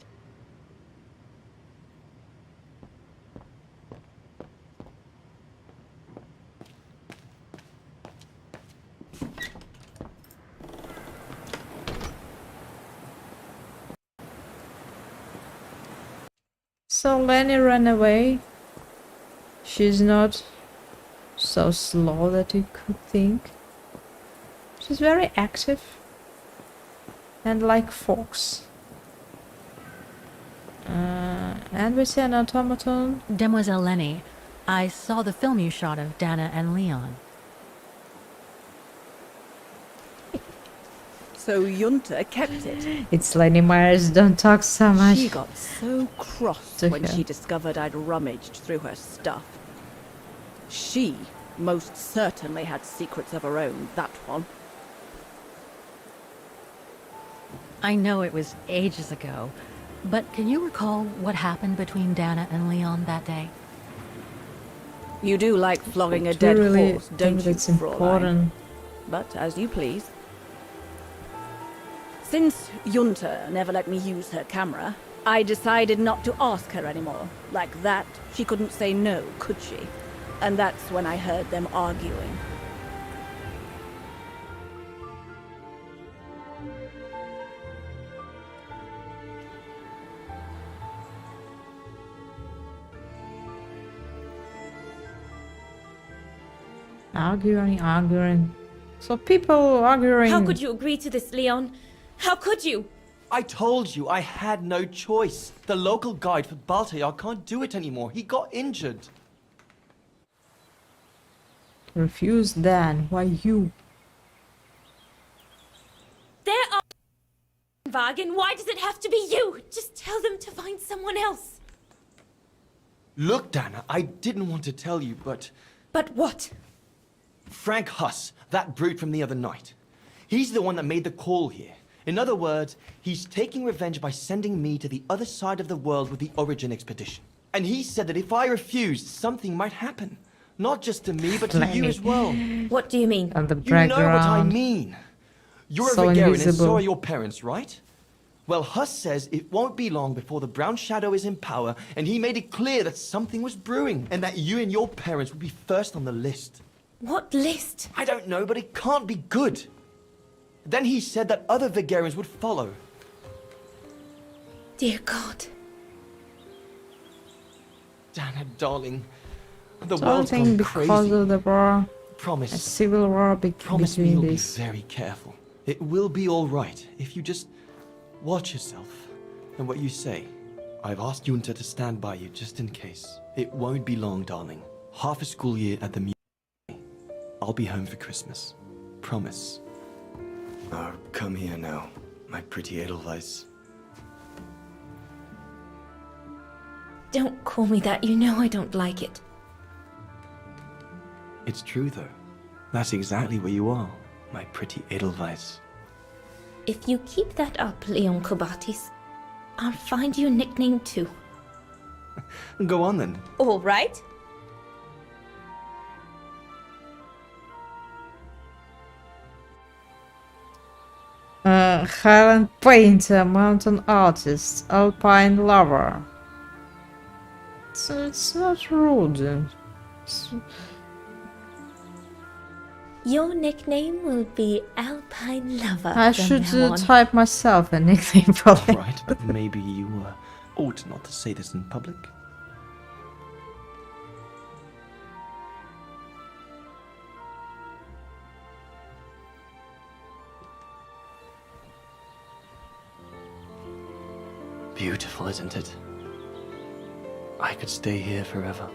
So Lenny ran away. She's not so slow that you could think. She's very active and like Fox. And we see an automaton. Demoiselle Lenny, I saw the film you shot of Dana and Leon. So Junta kept it. It's Lady Myers, don't talk so much. She got so cross To when her. she discovered I'd rummaged through her stuff. She most certainly had secrets of her own, that one. I know it was ages ago, but can you recall what happened between Dana and Leon that day? You do like flogging a Do dead really horse, don't think you, it's Fraulein? important. But as you please. Since Junta never let me use her camera, I decided not to ask her anymore. Like that, she couldn't say no, could she? And that's when I heard them arguing. Arguing. So people arguing. How could you agree to this, Leon? How could you? I told you I had no choice. The local guide for Baltayar can't do it anymore. He got injured. Refuse Dan, why you? There are Wagen. Why does it have to be you? Just tell them to find someone else. Look, Dana, I didn't want to tell you, but But what? Frank Huss, that brute from the other night, he's the one that made the call here. In other words, he's taking revenge by sending me to the other side of the world with the Origin expedition. And he said that if I refused, something might happen. Not just to me, but to you as well. What do you mean? On the You know what I background. mean. You're So a Vegarian and invisible. so are your parents, right? Well, Huss says it won't be long before the Brown Shadow is in power, and he made it clear that something was brewing, and that you and your parents would be first on the list. What list? I don't know, but it can't be good. Then he said that other Vegarians would follow. Dear God. Dana, darling, the world's Something gone because crazy. of the war, a Promise. civil war Promise me between you'll these. be very careful. It will be all right if you just watch yourself and what you say. I've asked Junta to stand by you just in case. It won't be long, darling. Half a school year at the museum. I'll be home for Christmas. Promise. Oh, come here now, my pretty Edelweiss. Don't call me that. You know I don't like it. It's true, though. That's exactly where you are, my pretty Edelweiss. If you keep that up, Leon Kobatis, I'll find you a nickname too. Go on, then. All right? Highland painter, mountain artist, alpine lover. So it's not rude. Your nickname will be Alpine Lover. I from should now on. type myself a nickname for All it. right, but maybe you ought not to say this in public. Beautiful, isn't it? I could stay here forever.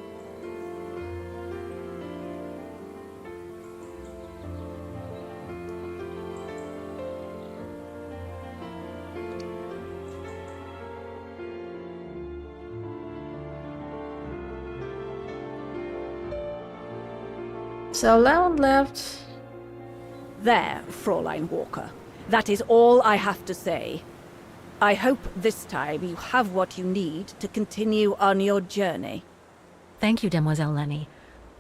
So Leon left. There, Fraulein Walker. That is all I have to say. I hope this time you have what you need to continue on your journey. Thank you, Demoiselle Lenny.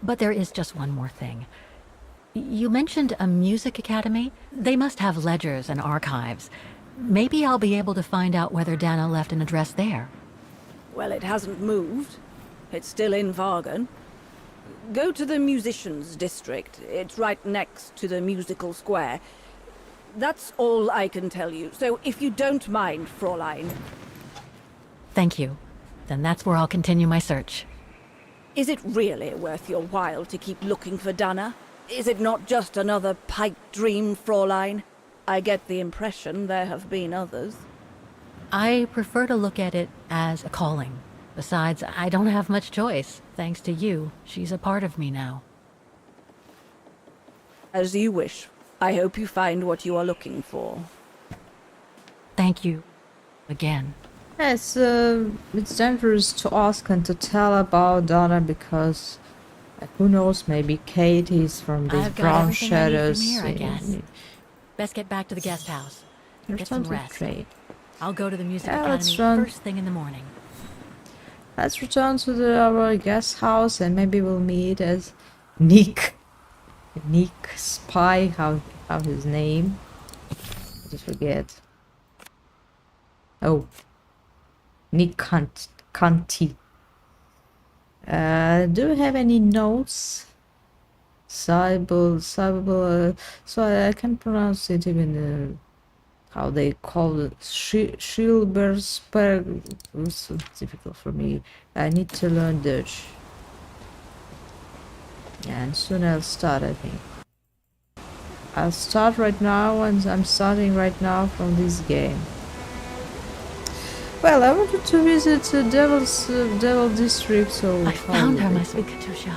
But there is just one more thing. You mentioned a music academy? They must have ledgers and archives. Maybe I'll be able to find out whether Dana left an address there. Well, it hasn't moved. It's still in Wagen. Go to the musicians' district. It's right next to the musical square. That's all I can tell you. So if you don't mind, Fraulein. Thank you. Then that's where I'll continue my search. Is it really worth your while to keep looking for Dana? Is it not just another pipe dream, Fraulein? I get the impression there have been others. I prefer to look at it as a calling. Besides, I don't have much choice. Thanks to you, she's a part of me now. As you wish. I hope you find what you are looking for. Thank you again. Yes, it's dangerous to ask and to tell about Donna because who knows, maybe Kate is from these I've got brown everything I need from shadows. here, I guess. Best get back to the guest house. Get some rest. Great. I'll go to the music Yeah, let's academy run. first thing in the morning. Let's return to our guest house and maybe we'll meet as Nick. Nick Spy, how his name? I just forget. Oh, Nick Conti. Do you have any notes? Syberia, so I can't pronounce it even how they call it. Schilbersberg. It's so difficult for me. I need to learn Dutch. And soon I'll start, I think. I'll start right now, and I'm starting right now from this game. Well, I wanted to visit Devil District, so... I found her, my sweet Katusha.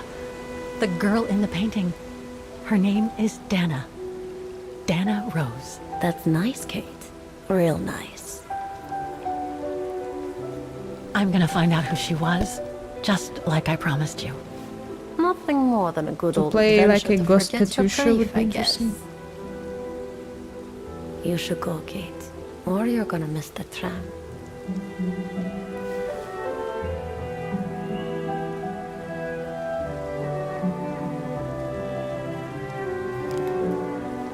The girl in the painting. Her name is Dana. Dana Rose. That's nice, Kate. Real nice. I'm gonna find out who she was, just like I promised you. Nothing more than a good To old play adventure like a to ghost forget your Katusha grief, would be I guess. interesting. You should go, Kate, or you're gonna miss the tram.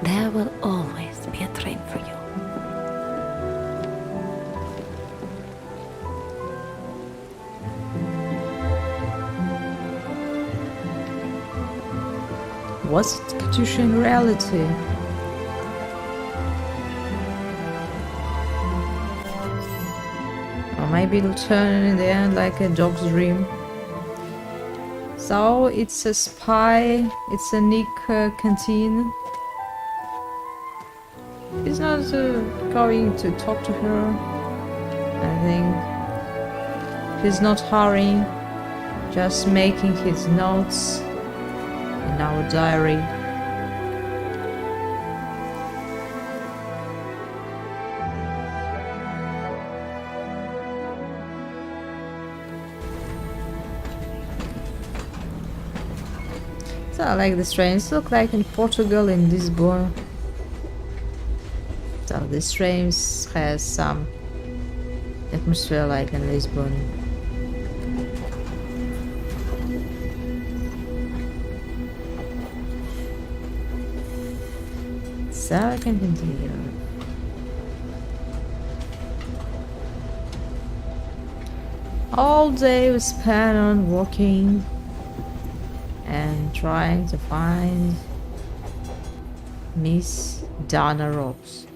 There will always be a train for you. Was it Katusha in reality? Or maybe it'll turn in the end like a dog's dream. So it's a spy, it's a Nick canteen. He's not going to talk to her. I think he's not hurrying, just making his notes in our diary. So I like this train. It looks like in Portugal, in Lisbon. So this train has some atmosphere like in Lisbon. So I can continue. All day we spent on walking and trying to find Miss Dana Rose.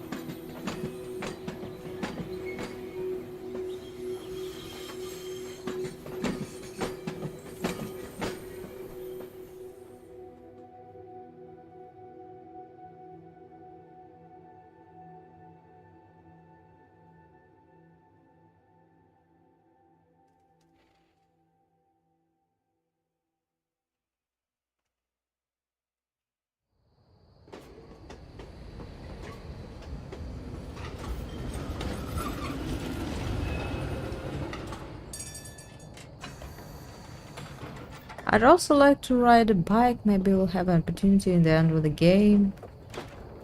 I'd also like to ride a bike. Maybe we'll have an opportunity in the end of the game.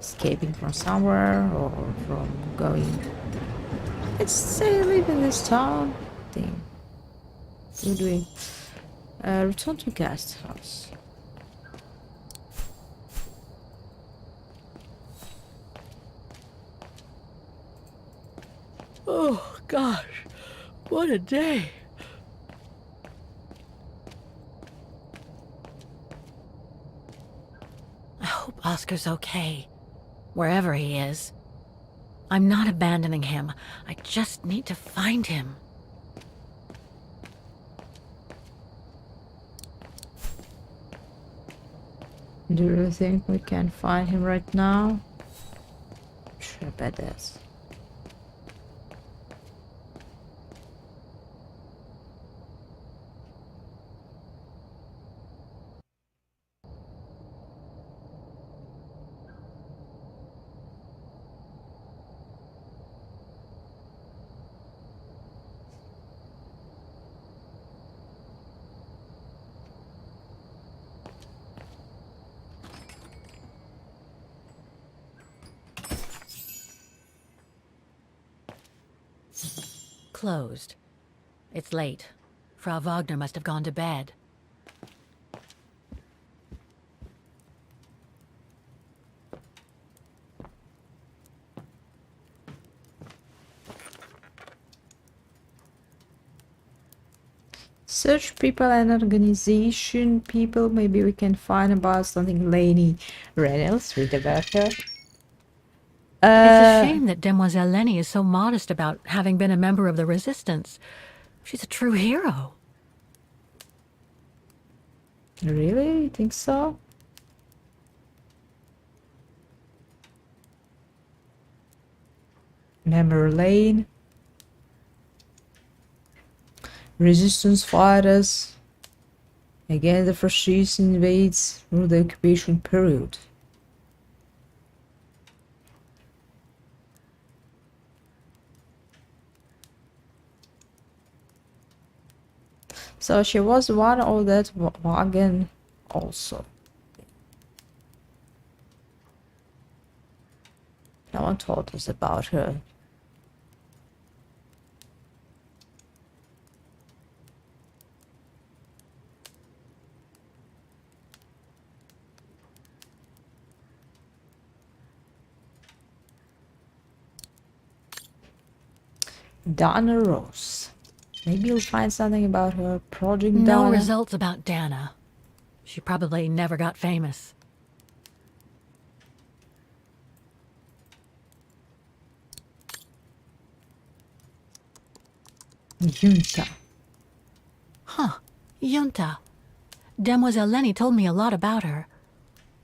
Escaping from somewhere or from going... Let's say live in this town thing. What do we... return to guest house. Oh, gosh. What a day. I hope Oscar's okay, wherever he is. I'm not abandoning him. I just need to find him. Do you think we can find him right now? Sure, bet this. closed. It's late. Frau Wagner must have gone to bed. Search people and organization people. Maybe we can find about something. Lainey Reynolds. Read about her. It's a shame that Demoiselle Lenny is so modest about having been a member of the Resistance. She's a true hero. Really? You think so? Memory Lane. Resistance fighters. Again, the fascists invades through the occupation period. So she was one of that wagon also. No one told us about her. Dana Rose. Maybe you'll find something about her. Project No Dana. results about Dana. She probably never got famous. Junta. Huh. Junta. Demoiselle Lenny told me a lot about her.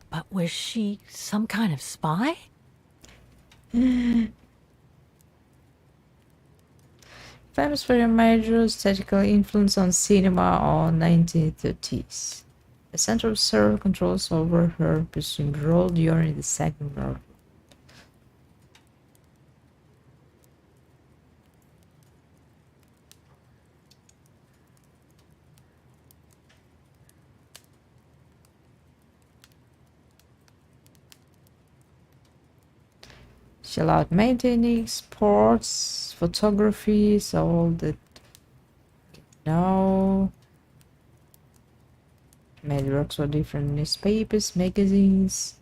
But was she some kind of spy? Famous for a major aesthetical influence on cinema on 1930s. The center of serve controls over her presumed role during the Second World War. She allowed maintaining sports, photography, so all that now made works for different newspapers, magazines.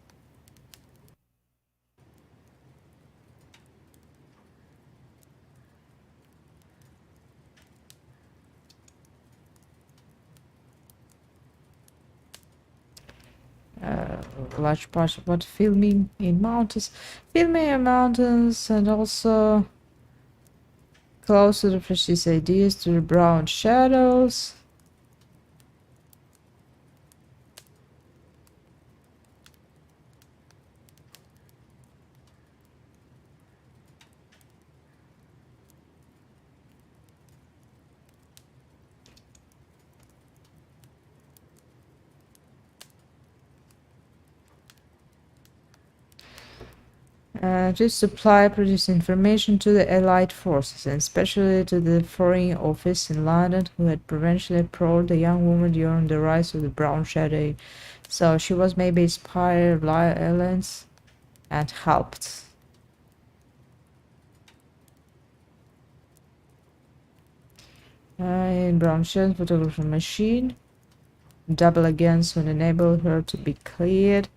Large part about filming in mountains, and also close to the fascist ideas to the brown shadows. To supply produce information to the Allied forces, and especially to the Foreign Office in London, who had provincially probed the young woman during the rise of the Brown Shadow. So she was maybe inspired by aliens and helped. In Brown Shadow photography machine, double against when enabled her to be cleared.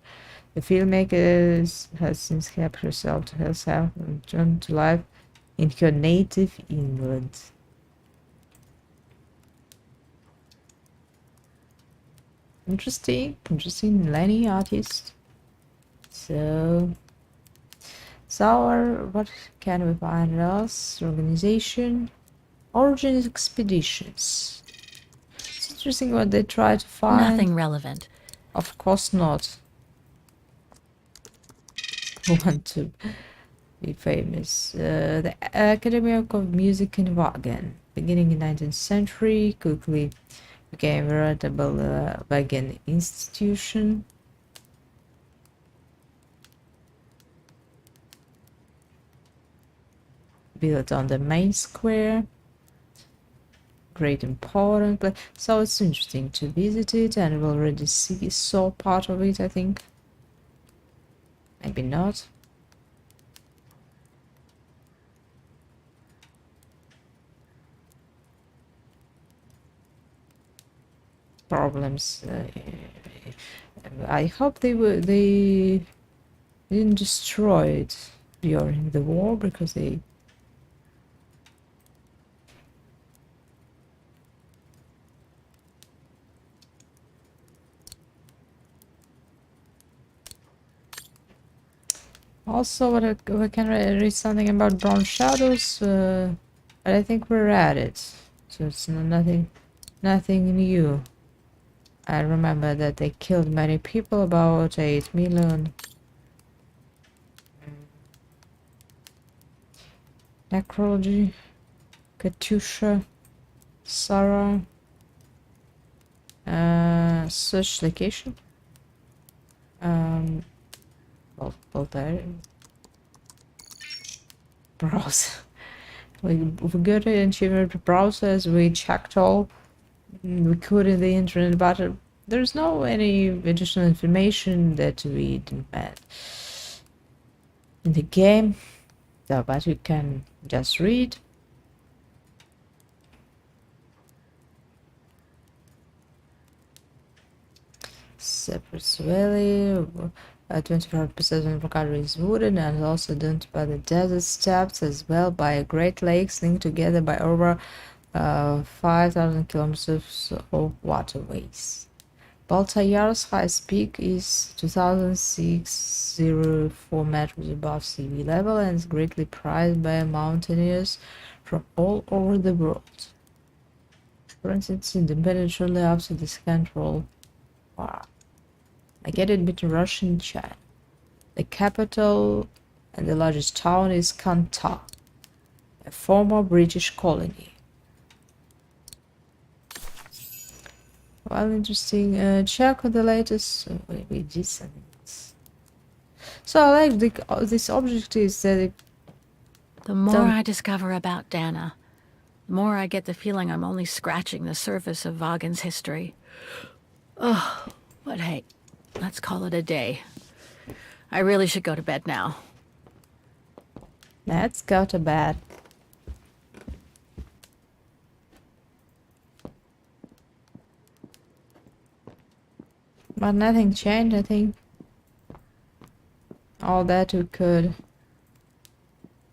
The filmmaker has since kept herself to herself and returned to life in her native England. Interesting Lenny artist. So what can we find else? Organization, origin expeditions. It's interesting what they try to find. Nothing relevant. Of course not. Want to be famous. The Academy of Music in Wagen, beginning in 19th century, quickly became a veritable Wagen institution. Built on the main square. Great important place. So it's interesting to visit it, and we already saw part of it, I think. Maybe not. problems. I hope they didn't destroy it during the war, because they also we can read something about brown shadows, but I think we read it, so it's nothing new. I remember that they killed many people, about 8 million. Necrology, Katusha, Sarah, search location. Well there. Browse. we got to achieve browsers, we checked all we could in the internet, but there's no any additional information that we didn't add in the game, so, but you can just read. Separate Valley, 25% of the country is wooded and also done by the desert steppes, as well by a Great Lakes linked together by over 5,000 kilometers of waterways. Baltayar's highest peak is 2,604 meters above sea level and is greatly prized by mountaineers from all over the world. For instance, independent shortly after this control. Wow. I get it between Russia and China. The capital and the largest town is Kantar, a former British colony. Well, interesting. Check on the latest. We did something else. So I like this object is that The more I discover about Dana, the more I get the feeling I'm only scratching the surface of Vaughan's history. Oh, but hey, let's call it a day. I really should go to bed now. Let's go to bed. But nothing changed, I think. All that we could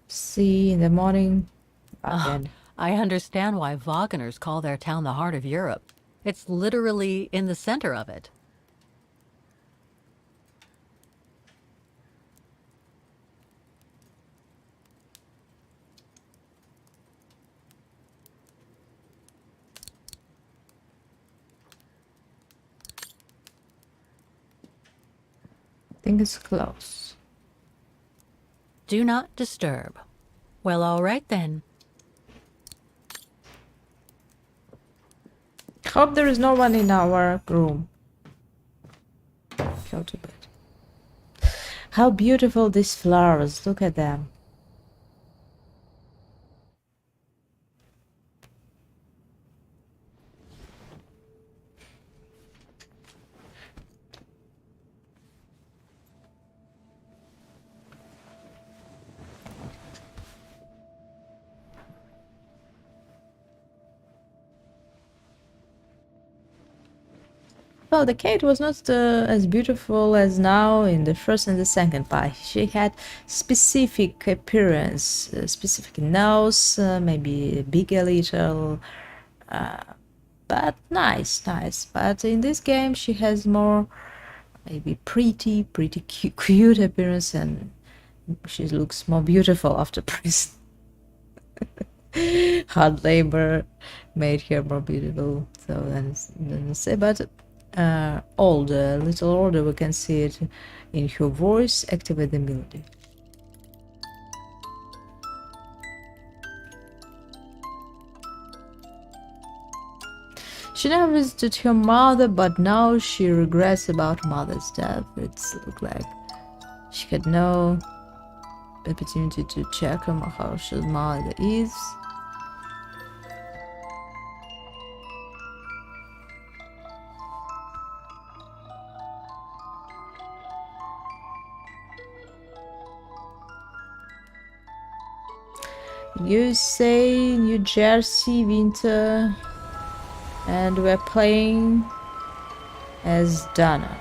see in the morning. Again. I understand why Wagner's call their town the heart of Europe. It's literally in the center of it. I think it's close. Do not disturb. Well, all right then. Hope there is no one in our room. Go to bed. How beautiful these flowers. Look at them. Well, the Kate was not as beautiful as now in the first and the second part. She had specific appearance, specific nose, maybe big a little, but nice. But in this game, she has more maybe pretty cute appearance, and she looks more beautiful after prison. Hard labor made her more beautiful, so then say, but older, little older, we can see it in her voice. Activate the melody. She never visited her mother, but now she regrets about mother's death. It's look like she had no opportunity to check on how her mother is. USA, New Jersey, winter, and we're playing as Donna.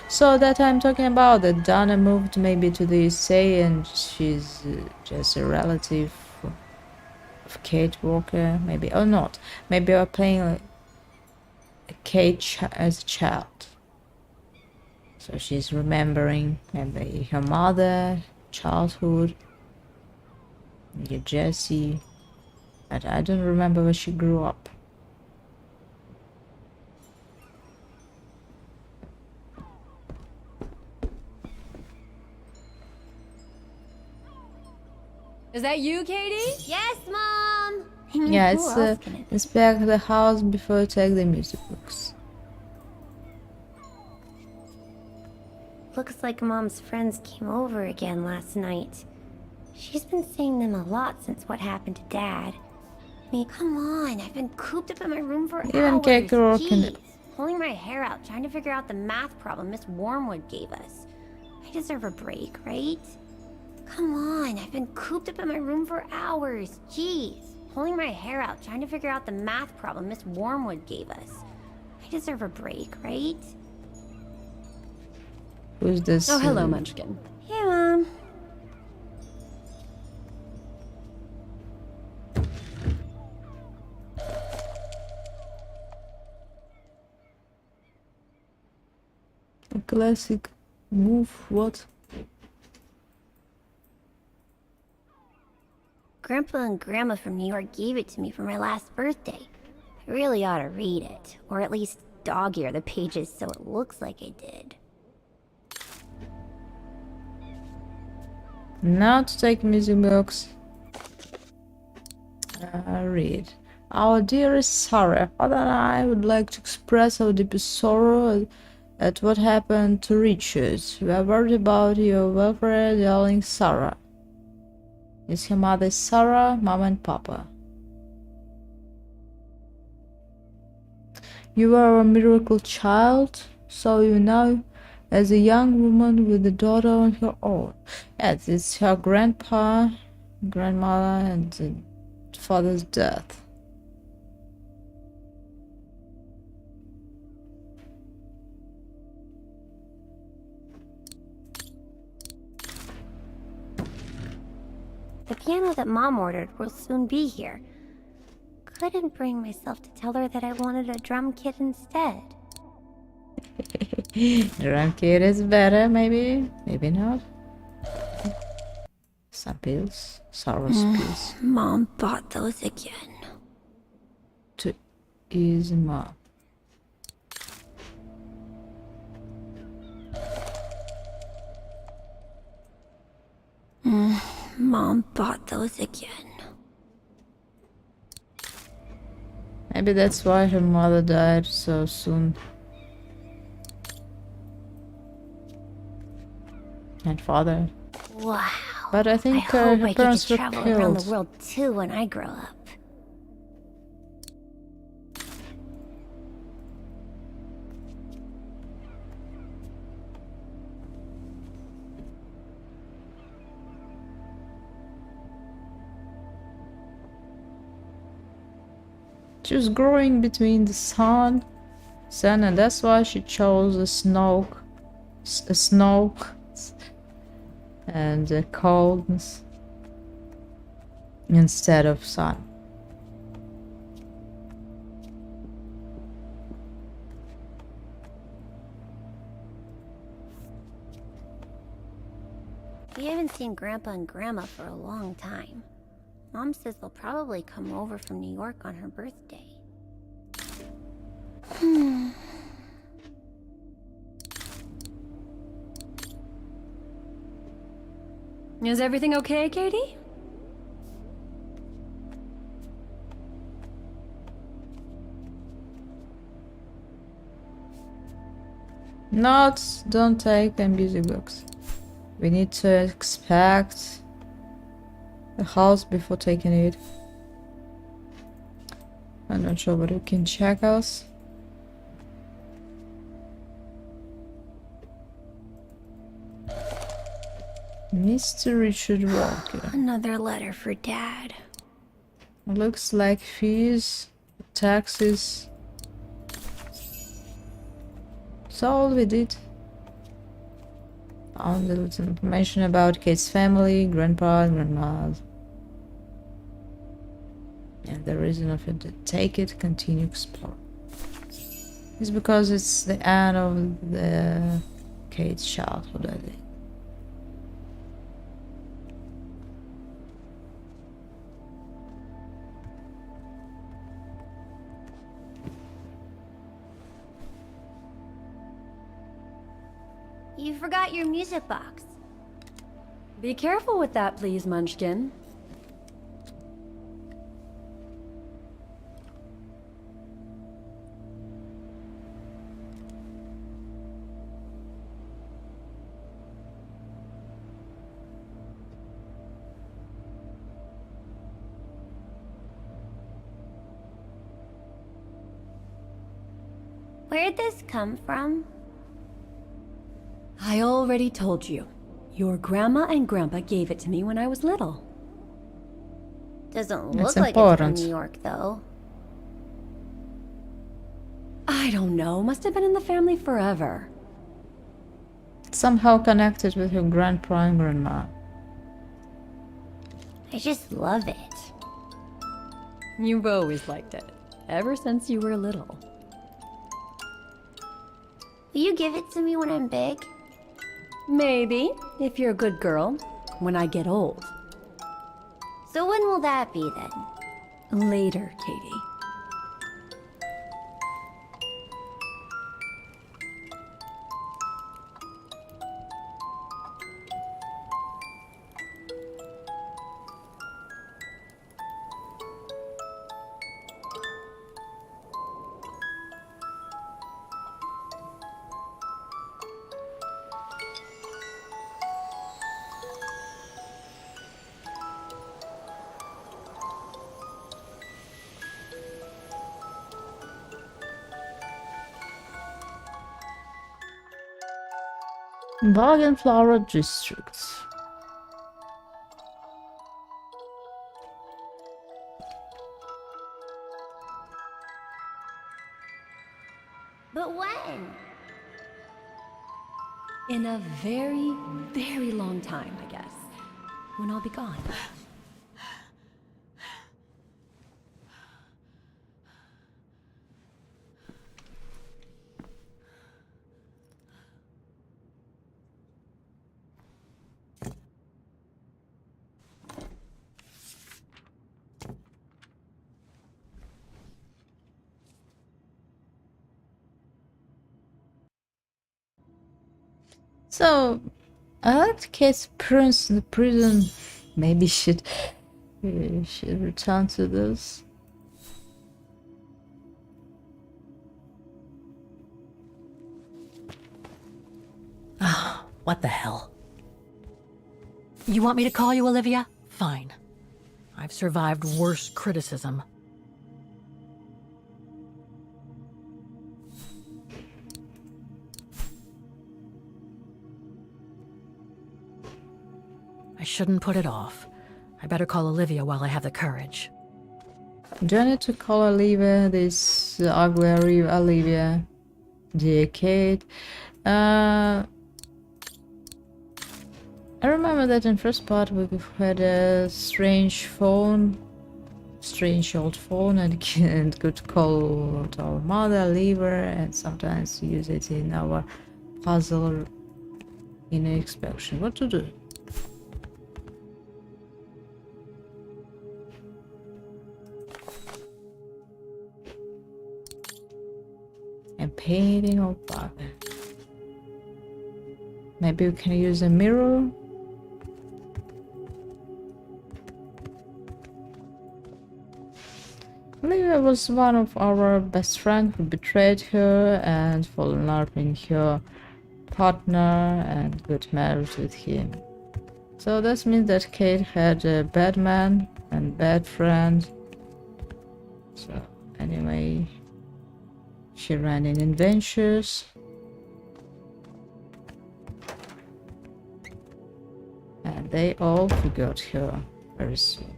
So that I'm talking about, that Donna moved maybe to the USA and she's just a relative of Kate Walker, maybe, or not. Maybe we're playing Kate as a child. So she's remembering maybe her mother, childhood, maybe Jessie, but I don't remember where she grew up. Is that you, Katie? Yes, Mom! Yeah, Who it's else can it be? inspect the house before you take the music books. Looks like Mom's friends came over again last night. She's been seeing them a lot since what happened to Dad. I mean, come on, I've been cooped up in my room for Even hours. Kate Rourke Jeez, pulling my hair out, trying to figure out the math problem Miss Wormwood gave us. I deserve a break, right? Come on, I've been cooped up in my room for hours. Jeez, pulling my hair out, trying to figure out the math problem Miss Wormwood gave us. I deserve a break, right? Who's this? Oh, hello, Munchkin. Hey, Mom. A classic move, what? Grandpa and Grandma from New York gave it to me for my last birthday. I really ought to read it, or at least dog-ear the pages so it looks like I did. Now to take music box. Read. Our dearest Sarah, Father and I would like to express our deepest sorrow at what happened to Richard. We are worried about your welfare, darling Sarah. Is her mother Sarah, Mom and Papa. You are a miracle child, so you know, as a young woman with a daughter on her own. Yes, it's her grandpa, grandmother, and father's death. The piano that Mom ordered will soon be here. Couldn't bring myself to tell her that I wanted a drum kit instead. Drum kit is better, maybe, maybe not. Some pills, Sarah's pills. Mom bought those again. To ease Mom. Mom bought those again. Maybe that's why her mother died so soon. And father. Wow. But I I think hope her I get parents to were travel around the killed. world too when I grow up. She was growing between the sun, and that's why she chose the snow, and the coldness instead of sun. We haven't seen Grandpa and Grandma for a long time. Mom says they'll probably come over from New York on her birthday. Is everything okay, Katie? Notes, don't take the music books. We need to inspect the house before taking it. I'm not sure, but we can check us. Mr. Richard Walker. Another letter for Dad. Looks like fees, taxes. That's all we did. Found a little information about Kate's family, grandpa and grandma. And the reason of it to take it, continue explore. It's because it's the end of the Kate's childhood, I think. You forgot your music box. Be careful with that, please, Munchkin. Where'd this come from? I already told you. Your grandma and grandpa gave it to me when I was little. Doesn't It's look like it's important. from New York, though. I don't know. Must have been in the family forever. Somehow connected with your grandpa and grandma. I just love it. You've always liked it. Ever since you were little. Will you give it to me when I'm big? Maybe, if you're a good girl, when I get old. So when will that be then? Later, Katie. Bargain Flower District. But when? In a very, very long time, I guess. When I'll be gone. So, I like Kate's appearance in the prison. Maybe should return to this. What the hell? You want me to call you Olivia? Fine. I've survived worse criticism. I shouldn't put it off. I better call Olivia while I have the courage. Do I need to call Olivia, this ugly Olivia? Dear Kate. I remember that in first part we had a strange phone, strange old phone, and could call to our mother, leave her, and sometimes use it in our puzzle in inspection. What to do? And painting or bug. Maybe we can use a mirror. Olivia was one of our best friends who betrayed her and fallen in love with her partner and got married with him. So that means that Kate had a bad man and bad friend. So anyway, she ran in adventures. And they all forgot her very soon.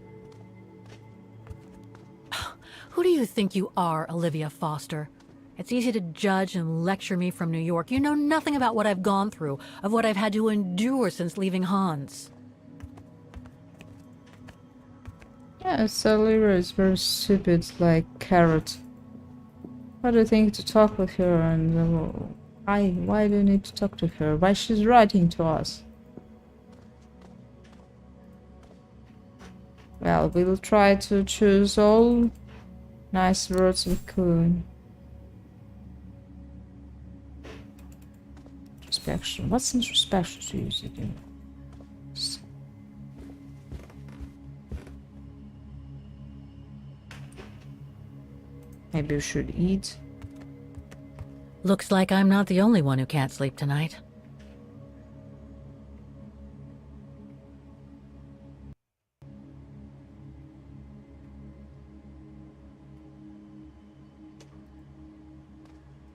Who do you think you are, Olivia Foster? It's easy to judge and lecture me from New York. You know nothing about what I've gone through, of what I've had to endure since leaving Hans. Yeah, Syberia is very stupid, like Carrot. What do you think to talk with her, and why do you need to talk to her? Why she's writing to us? Well, we'll try to choose all nice words we could. Introspection. What's introspection to use again? Maybe we should eat. Looks like I'm not the only one who can't sleep tonight.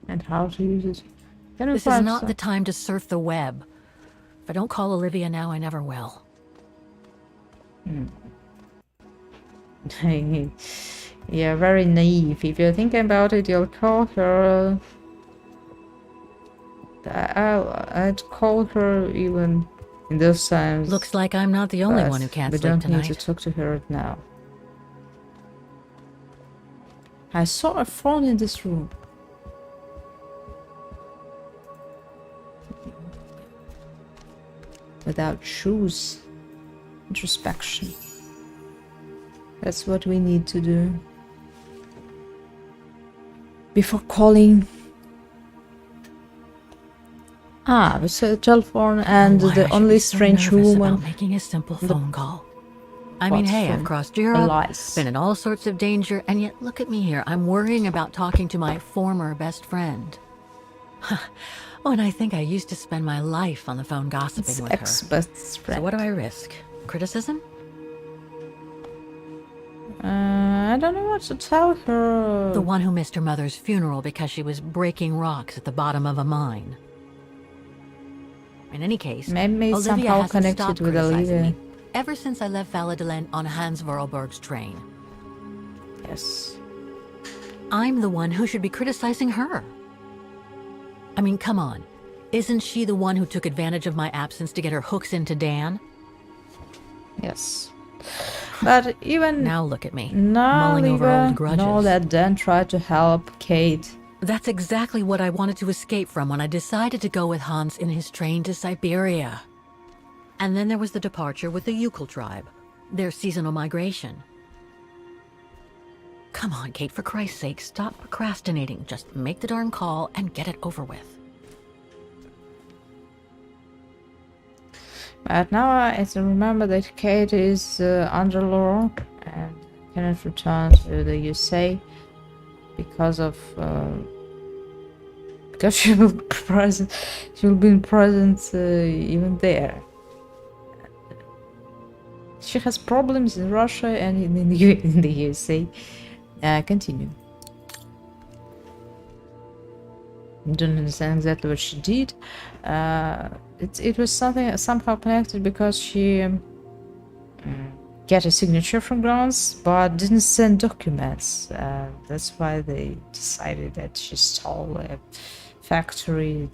And how to use it. This is not the time to surf the web. If I don't call Olivia now, I never will. Yeah, very naive. If you're thinking about it, you'll call her. I'd call her even in those times. Looks like I'm not the only one who can't sleep tonight. We don't need to talk to her now. I saw a phone in this room. Without shoes. Introspection. That's what we need to do. Before calling. It's a telephone and the only strange woman. Making a simple phone call. I mean, hey, I've crossed Europe, been in all sorts of danger, and yet look at me here. I'm worrying about talking to my former best friend. Oh, and I think I used to spend my life on the phone gossiping with her. Ex-best friend. So what do I risk? Criticism? I don't know what to tell her. The one who missed her mother's funeral because she was breaking rocks at the bottom of a mine. In any case, maybe Olivia somehow hasn't connected stopped with criticizing Olivia. me ever since I left Valladolid on Hans Vorarlberg's train. Yes. I'm the one who should be criticizing her. I mean, come on. Isn't she the one who took advantage of my absence to get her hooks into Dan? Yes. But even now look at me, now mulling over old grudges. Know that Dan tried to help Kate. That's exactly what I wanted to escape from when I decided to go with Hans in his train to Syberia. And then there was the departure with the Yukon tribe, their seasonal migration. Come on, Kate, for Christ's sake, stop procrastinating. Just make the darn call and get it over with. But now I remember that Kate is under law and cannot return to the USA because of because she will be present. She will be present even there. She has problems in Russia and in the USA. Continue. I don't understand exactly what she did. It was somehow connected because she get a signature from Grants, but didn't send documents. That's why they decided that she stole a factory.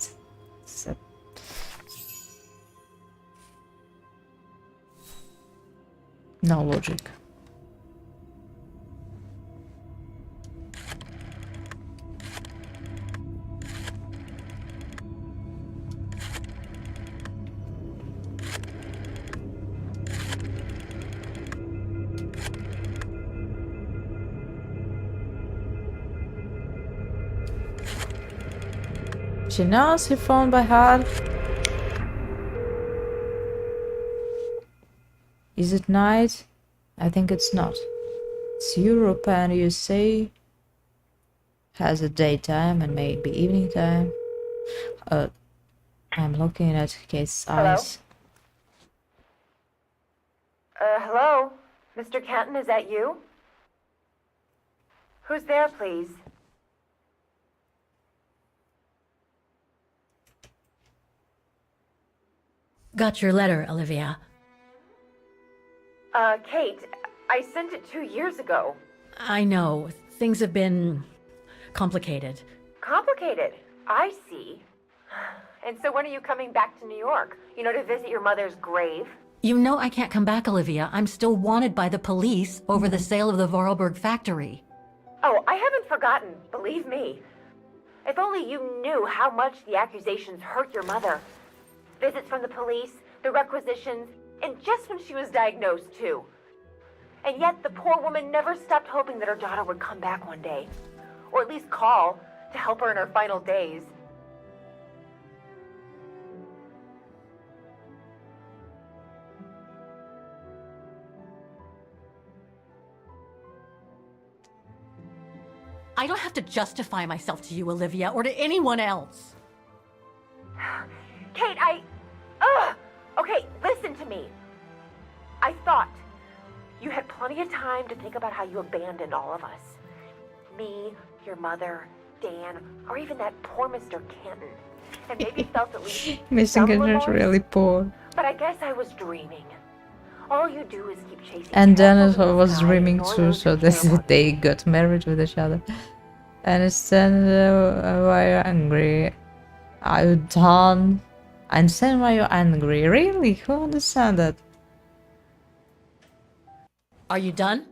No logic. She knows her phone by heart. Is it night? I think it's not. It's Europe and USA has a daytime and maybe evening time. I'm looking at Kate's eyes. Hello? Mr. Canton, is that you? Who's there, please? Got your letter, Olivia. Kate, I sent it 2 years ago. I know. Things have been complicated. relocated. I see. And so when are you coming back to New York? You know, to visit your mother's grave? You know I can't come back, Olivia. I'm still wanted by the police over the sale of the Vorarlberg factory. Oh, I haven't forgotten, believe me. If only you knew how much the accusations hurt your mother. Visits from the police, the requisitions, and just when she was diagnosed, too. And yet the poor woman never stopped hoping that her daughter would come back one day. Or at least call to help her in her final days. I don't have to justify myself to you, Olivia, or to anyone else. Kate, Okay, listen to me. I thought you had plenty of time to think about how you abandoned all of us. Me, your mother, Dan, or even that poor Mr. Kenton. And maybe felt at least Mr. some Kenton is remorse. really poor. But I guess I was dreaming. All you do is keep chasing And castles Dennis in the was sky, dreaming ignore too, those so who care this, about they got married with each other. I understand why you're angry. Are you done? I understand why you're angry. Really? Who understands that? Are you done?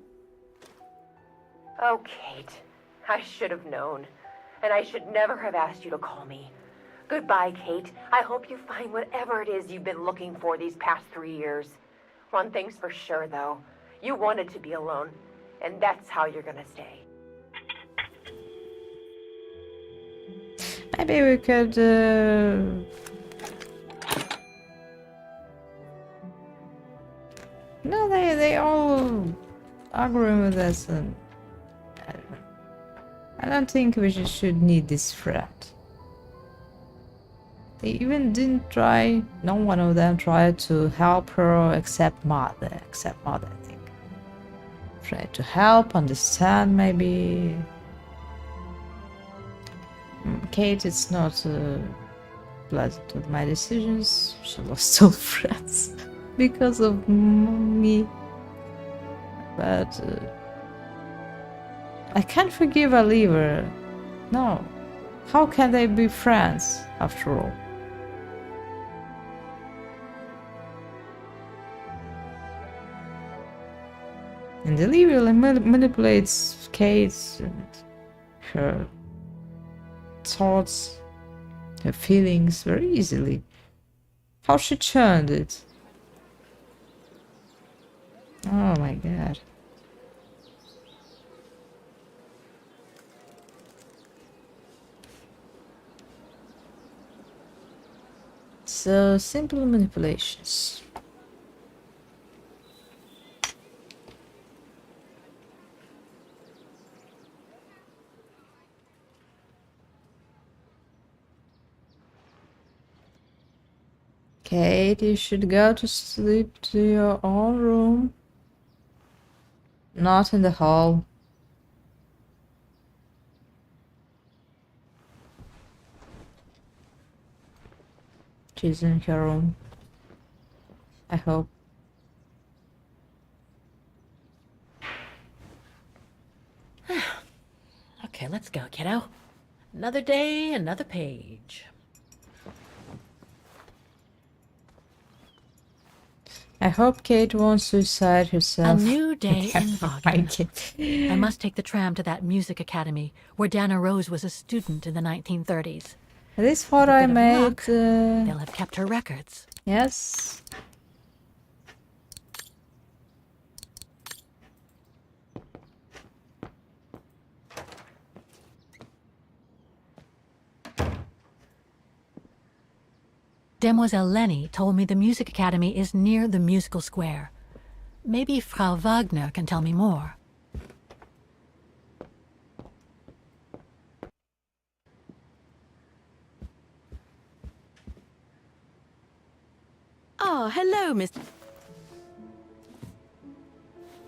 Oh, Kate, I should have known. And I should never have asked you to call me. Goodbye, Kate. I hope you find whatever it is you've been looking for these past 3 years. One thing's for sure, though. You wanted to be alone, and that's how you're gonna stay. Maybe we could... No, they all agree with us, and I don't think we should need this threat. They even didn't try, no one of them tried to help her except Mother, I think. Try to help, understand, maybe. Kate, it's not pleasant with my decisions. She lost all friends because of me. But I can't forgive Oliver. No. How can they be friends, after all? And Olivia manipulates Kate and her thoughts, her feelings very easily. How she turned it. Oh my god. So simple manipulations. Kate, you should go to sleep to your own room. Not in the hall. She's in her room. I hope. Okay, let's go, kiddo. Another day, another page. I hope Kate won't suicide herself. A new day in Vaughan. I I must take the tram to that music academy where Dana Rose was a student in the 1930s. This photo I made. They'll have kept her records. Yes. Demoiselle Lenny told me the music academy is near the musical square. Maybe Frau Wagner can tell me more. Ah, hello, Miss...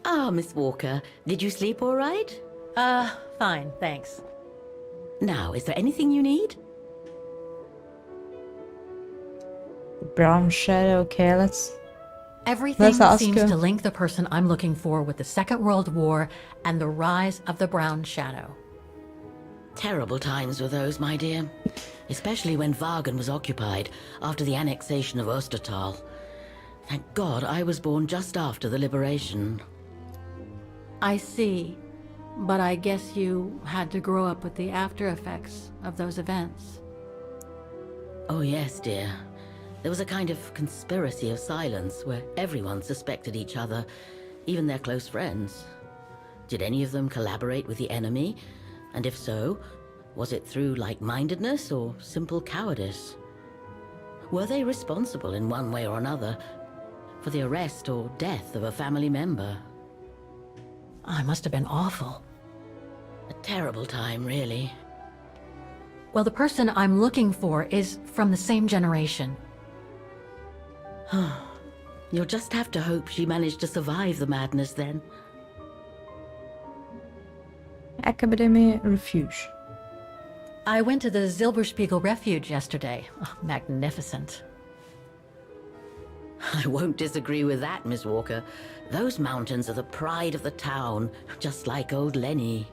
Ah, Miss Walker. Did you sleep all right? Fine, thanks. Now, is there anything you need? Brown shadow. Okay, let's Everything ask seems her. to link the person I'm looking for with the Second World War and the rise of the Brown Shadow. Terrible times were those, my dear. Especially when Vagan was occupied after the annexation of Ostertal. Thank God I was born just after the liberation. I see. But I guess you had to grow up with the after effects of those events. Oh yes, dear. There was a kind of conspiracy of silence where everyone suspected each other, even their close friends. Did any of them collaborate with the enemy? And if so, was it through like-mindedness or simple cowardice? Were they responsible in one way or another for the arrest or death of a family member? I must have been awful. A terrible time, really. Well, the person I'm looking for is from the same generation. You'll just have to hope she managed to survive the madness then. Academy Refuge. I went to the Silberspiegel Refuge yesterday. Oh, magnificent. I won't disagree with that, Miss Walker. Those mountains are the pride of the town, just like old Lenny.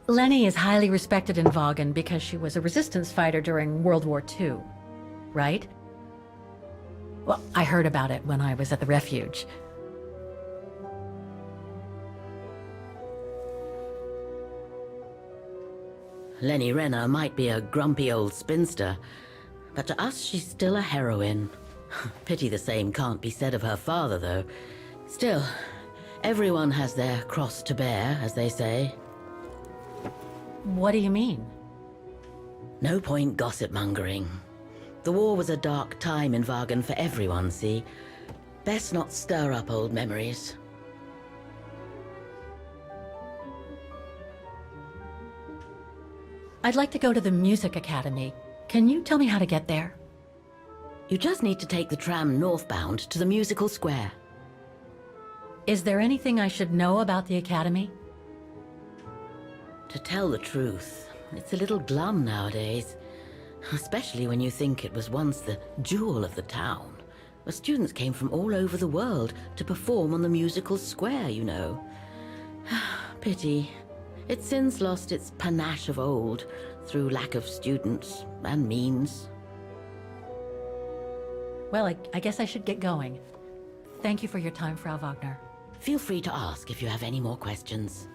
Lenny is highly respected in Vagan because she was a resistance fighter during World War II, right? Well, I heard about it when I was at the refuge. Lenny Renner might be a grumpy old spinster, but to us she's still a heroine. Pity the same can't be said of her father, though. Still, everyone has their cross to bear, as they say. What do you mean? No point gossip-mongering. The war was a dark time in Vagan for everyone, see? Best not stir up old memories. I'd like to go to the Music Academy. Can you tell me how to get there? You just need to take the tram northbound to the musical square. Is there anything I should know about the Academy? To tell the truth, it's a little glum nowadays. Especially when you think it was once the jewel of the town, where students came from all over the world to perform on the musical square, you know. Pity. It's since lost its panache of old through lack of students and means. Well, I guess I should get going. Thank you for your time, Frau Wagner. Feel free to ask if you have any more questions.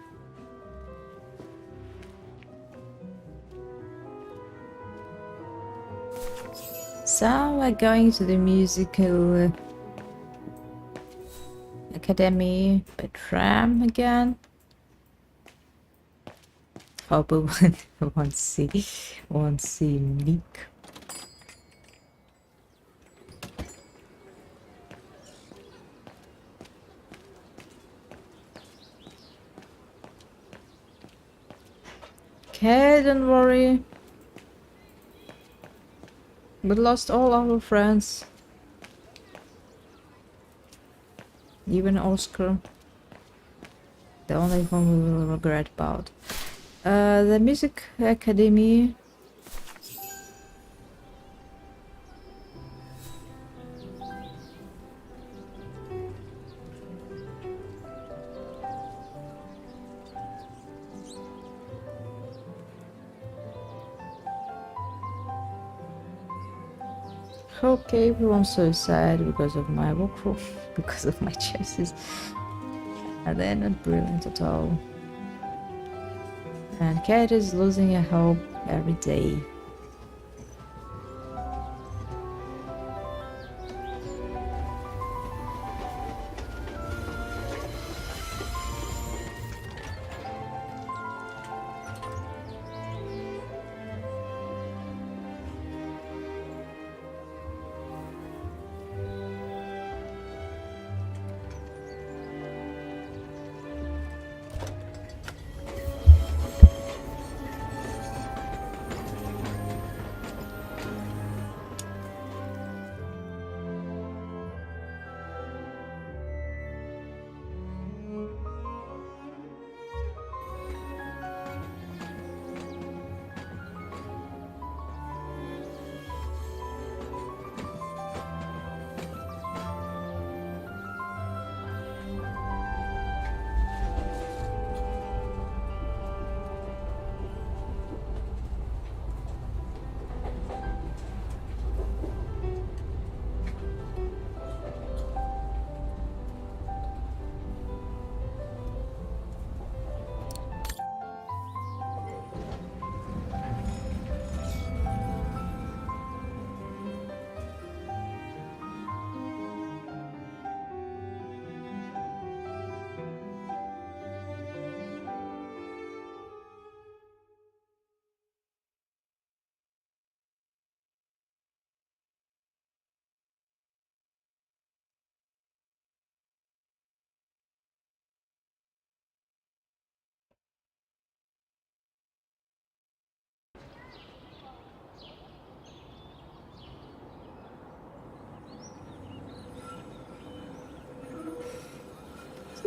So we're going to the musical academy by tram again. Hope we won't see Nick. Okay, don't worry. We lost all our friends. Even Oscar. The only one we will regret about. The Music Academy. Okay, everyone's so sad because of my walkthrough, because of my choices. And they're not brilliant at all. And Kate is losing her hope every day.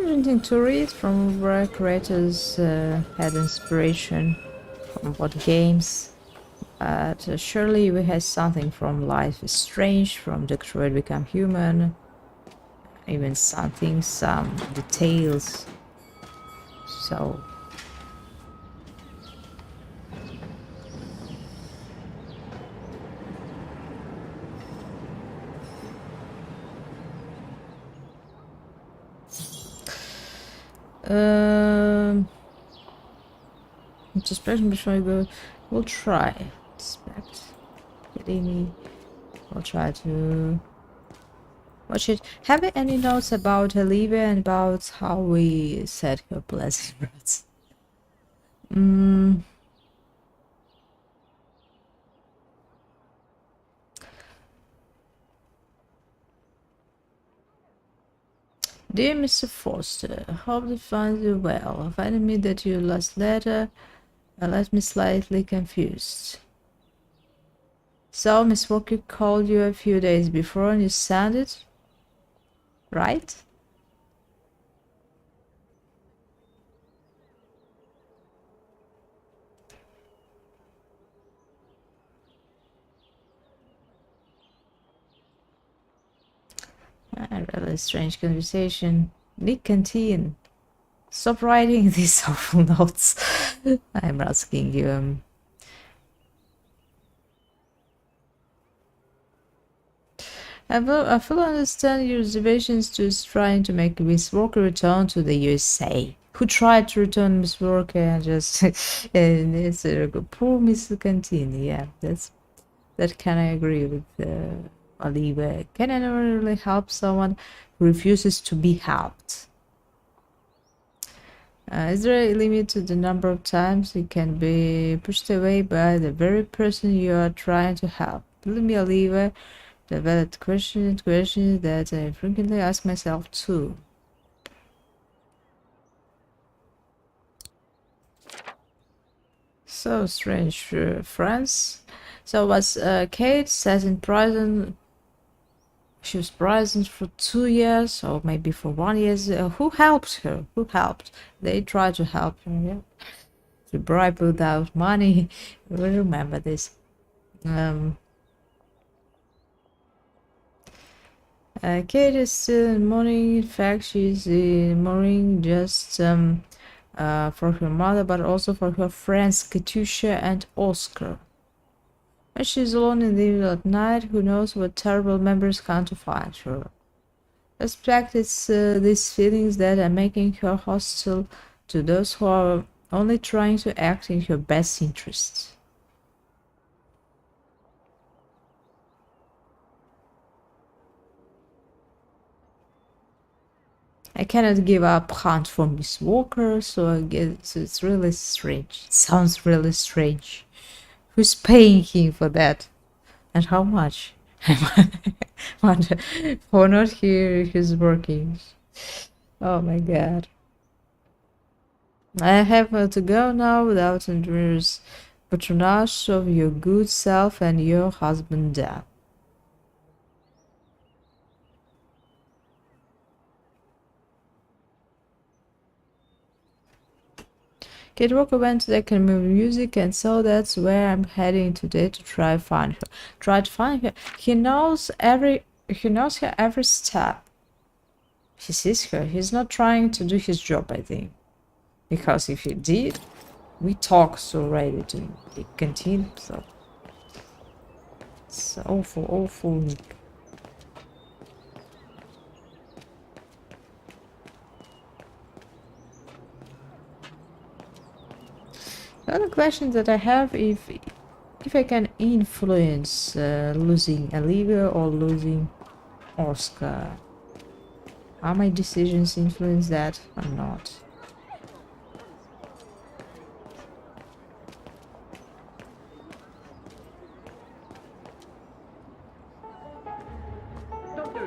challenging to read from where creators had inspiration from what games. But surely we had something from Life is Strange, from Detroit Become Human, even something, some details. So introspection before I go. We'll try. Inspect. We'll try to watch it. Have you any notes about Olivia and about how we said her blessed words? Dear Mr. Foster, hope to find you well. Finding me that your last letter left me slightly confused. So Miss Walker called you a few days before and you sent it, right? A really strange conversation. Nick Canteen. Stop writing these awful notes. I'm asking you. I fully understand your reservations to trying to make Miss Walker return to the USA. Who tried to return Miss Walker and just and it's a poor Miss Canteen. Yeah, that can I agree with Oliver. Can I never really help someone who refuses to be helped? Is there a limit to the number of times you can be pushed away by the very person you are trying to help? Believe me, Oliver, the valid questions that I frequently ask myself too. So strange, friends. So was Kate set in prison? She was present for 2 years, or maybe for 1 year. Who helped her? Who helped? They tried to help her, yeah. To bribe without money. We remember this. Kate is still in mourning. In fact, she's in mourning just for her mother, but also for her friends Katusha and Oscar. When she's alone in the evening at night, who knows what terrible memories come to find her. I suspect it's these feelings that are making her hostile to those who are only trying to act in her best interests. I cannot give up hunt for Miss Walker, so I guess it's really strange. It sounds really strange. Who's paying him for that? And how much? I wonder for not hear his workings. Oh my god. I have to go now without endurance patronage of your good self and your husband Dan. Kate Walker went to the Academy of Music, and so that's where I'm heading today to try to find her. Try to find her. He knows her every step. He sees her. He's not trying to do his job, I think. Because if he did, we talked already to continue, so it's awful. The other question that I have, if I can influence losing Olivia or losing Oscar, are my decisions influence that or not?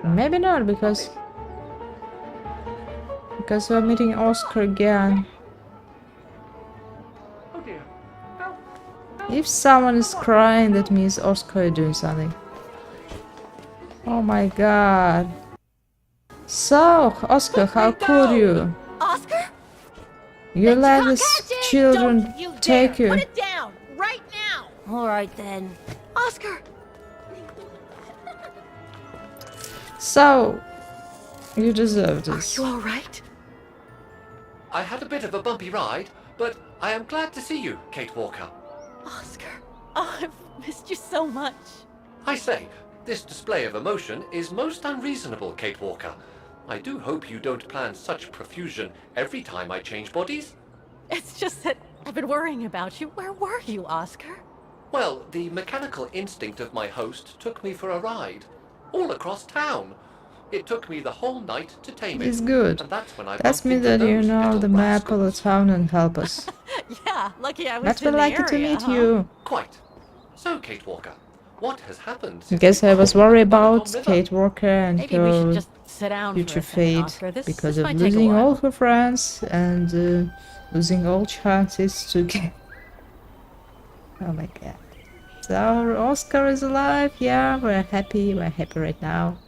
Maybe not, because we're meeting Oscar again. If someone is crying, that means Oscar is doing something. Oh my god. So, Oscar, how could you? Oscar? You let these children Don't you take dare! you. Put it down! Right now! Alright then. Oscar! So, you deserve this. Are you alright? I had a bit of a bumpy ride, but I am glad to see you, Kate Walker. Oscar. Oh, I've missed you so much. I say, this display of emotion is most unreasonable, Kate Walker. I do hope you don't plan such profusion every time I change bodies. It's just that I've been worrying about you. Where were you, Oscar? Well, the mechanical instinct of my host took me for a ride, all across town. It took me the whole night to tame it. It's good. And that's when I That's bumped me into that you those know little the map of the rascals. town and help us. Yeah, lucky I was But in we're the lucky area, to meet huh? you. Quite. So, Kate Walker, what has happened I since guess we I was crossed worried the Bonneton about River? Kate Walker and Maybe we should her just sit down for future a second, fate Oscar. This because of might take a losing all while. her friends and losing all chances to get. Oh my god. So Oscar is alive. Yeah, we're happy. We're happy right now.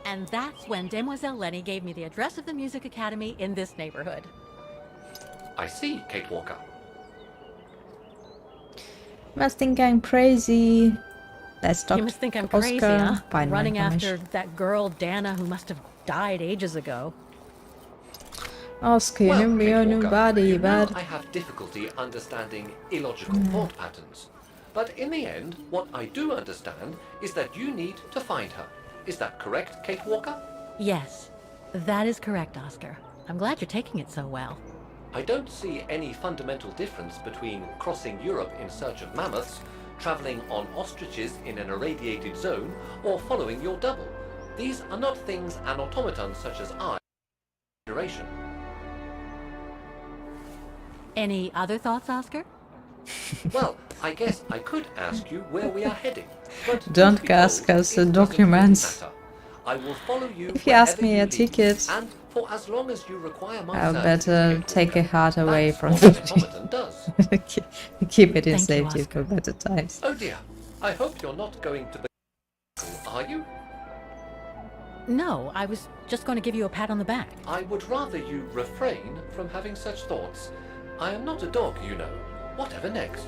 And that's when Demoiselle Lenny gave me the address of the music academy in this neighborhood. I see, Kate Walker. Must think I'm crazy. Let's talk You must think I'm to crazy, Oscar. huh? Find more Running after information. that girl, Dana, who must have died ages ago. Oscar, Well, you know Kate your Walker, new body, you know but I have difficulty understanding illogical thought patterns. But in the end, what I do understand is that you need to find her. Is that correct, Kate Walker? Yes, that is correct, Oscar. I'm glad you're taking it so well. I don't see any fundamental difference between crossing Europe in search of mammoths, traveling on ostriches in an irradiated zone, or following your double. These are not things an automaton such as I duration. Any other thoughts, Oscar? Well, I guess I could ask you where we are heading, but don't truth be ask told, us it doesn't documents. really matter. I will follow you If you ask wherever me you a lead, ticket, and for as long as you require my I'll services, better Kate take a Walker. heart away That's from what the an automaton does. Keep it in Thank you, safety Oscar. for better times. Oh dear, I hope you're not going to be... Are you? No, I was just going to give you a pat on the back. I would rather you refrain from having such thoughts. I am not a dog, you know. Whatever next?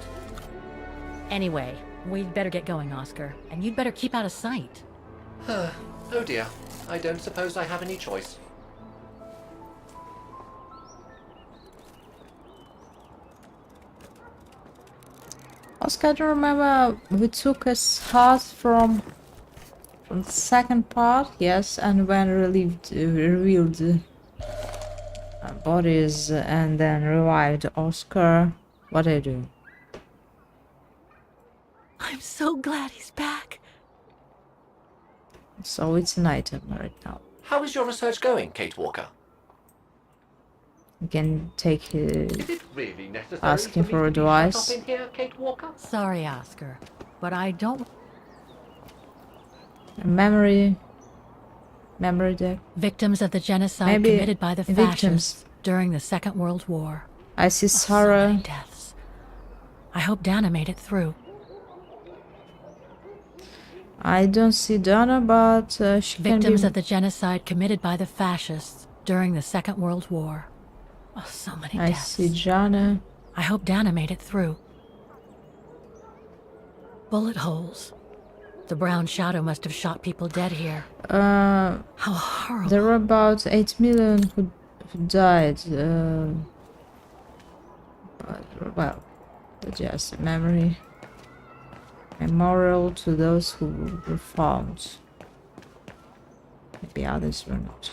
Anyway, we'd better get going, Oscar. And you'd better keep out of sight. Oh dear, I don't suppose I have any choice. Oscar, I don't remember we took a heart from the second part, yes, and when revealed bodies and then revived Oscar. What I do? I'm so glad he's back. So it's an item right now. How is your research going, Kate Walker? You can take Is it really necessary asking for for me a to be shut device. up in here, Kate Walker? Sorry, Oscar, but I don't... a memory deck. Victims of the genocide Maybe committed by the victims. fascists during the Second World War. I see So many Sarah. deaths. I hope Dana made it through. I don't see Donna, but she can Victims be. of the genocide committed by the fascists during the Second World War. Oh, so many I deaths. see Jana. I hope Dana made it through. Bullet holes. The brown shadow must have shot people dead here. How horrible. There were about 8 million who died. But, well, just a memory. Memorial to those who were found. Maybe others were not.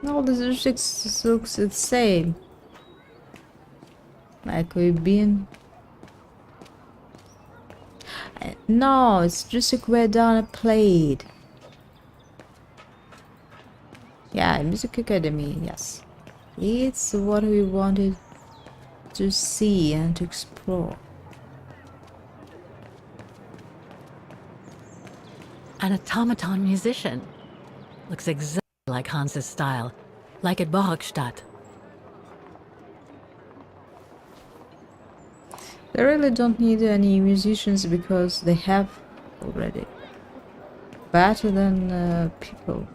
No, this looks the same. Like we've been. No, it's just where Donna played. Yeah, Music Academy, yes. It's what we wanted to see and to explore. An automaton musician. Looks exactly like Hans's style, like at Bohogstadt. They really don't need any musicians because they have already. Better than people.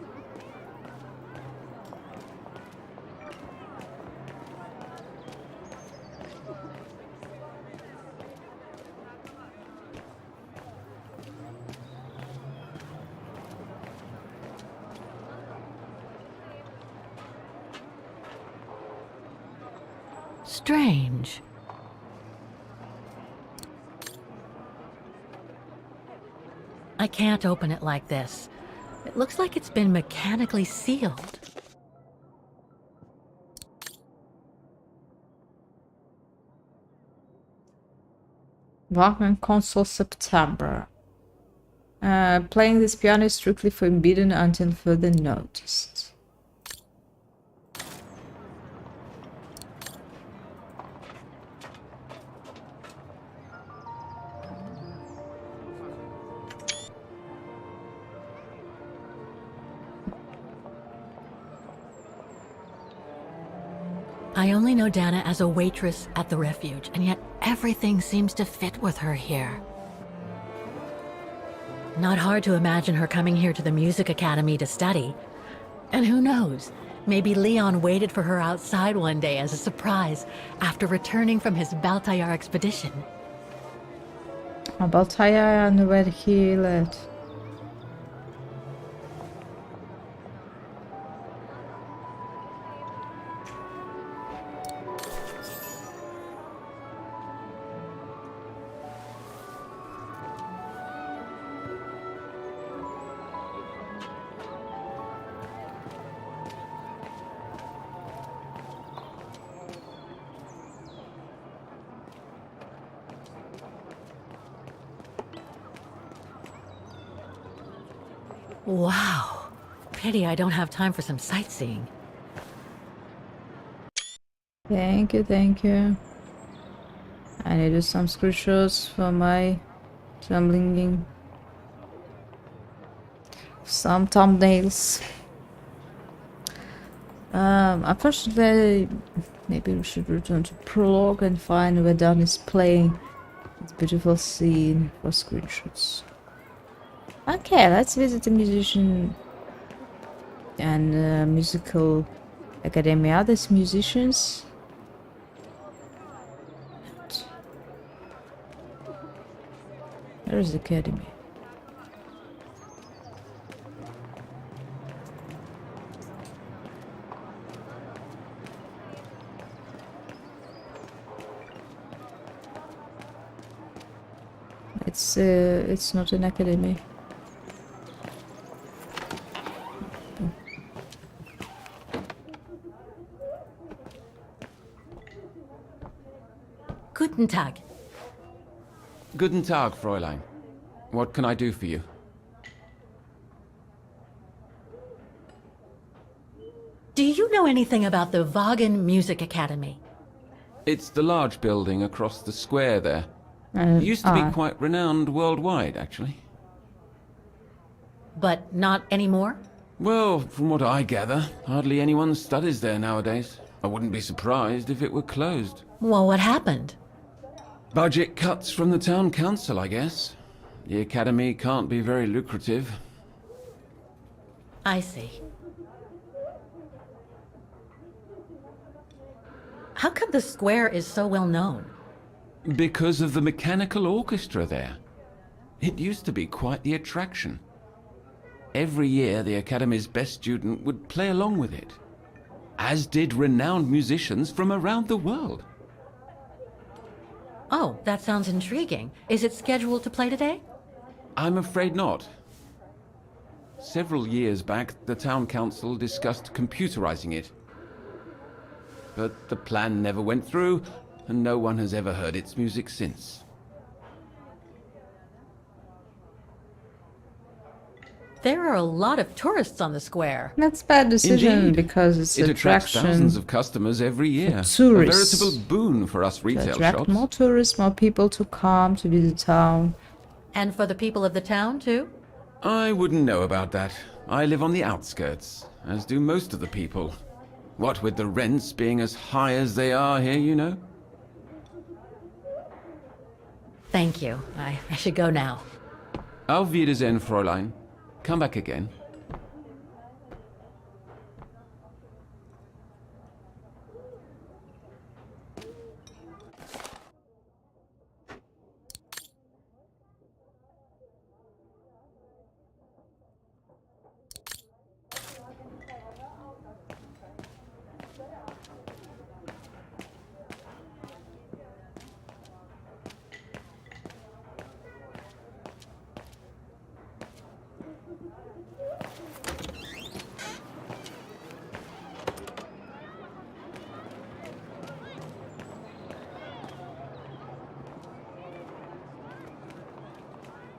Strange. I can't open it like this. It looks like it's been mechanically sealed. Wagner Console September. Playing this piano is strictly forbidden until further notice. I only know Dana as a waitress at the refuge, and yet everything seems to fit with her here. Not hard to imagine her coming here to the Music Academy to study. And who knows, maybe Leon waited for her outside one day as a surprise after returning from his Baltayar expedition. Baltayar and where he led. Wow. Pity I don't have time for some sightseeing. Thank you, thank you. I need to do some screenshots for my tumbling. Some thumbnails. Unfortunately, maybe we should return to prologue and find where Don is playing. It's a beautiful scene for screenshots. Okay, let's visit the musician and musical academy. Are these musicians? Where is the academy? It's not an academy. Guten Tag. Guten Tag, Fräulein. What can I do for you? Do you know anything about the Wagen Music Academy? It's the large building across the square there. It used to be quite renowned worldwide, actually. But not anymore? Well, from what I gather, hardly anyone studies there nowadays. I wouldn't be surprised if it were closed. Well, what happened? Budget cuts from the town council, I guess. The academy can't be very lucrative. I see. How come the square is so well known? Because of the mechanical orchestra there. It used to be quite the attraction. Every year, the Academy's best student would play along with it, as did renowned musicians from around the world. Oh, that sounds intriguing. Is it scheduled to play today? I'm afraid not. Several years back, the town council discussed computerizing it. But the plan never went through, and no one has ever heard its music since. There are a lot of tourists on the square. That's bad decision Indeed. because it's It attracts attraction thousands of customers every year. tourists. A veritable boon for us To retail attract shops. more tourists, more people to come to visit town. And for the people of the town, too? I wouldn't know about that. I live on the outskirts, as do most of the people. What with the rents being as high as they are here, you know? Thank you. I should go now. Auf Wiedersehen, Fräulein. Come back again.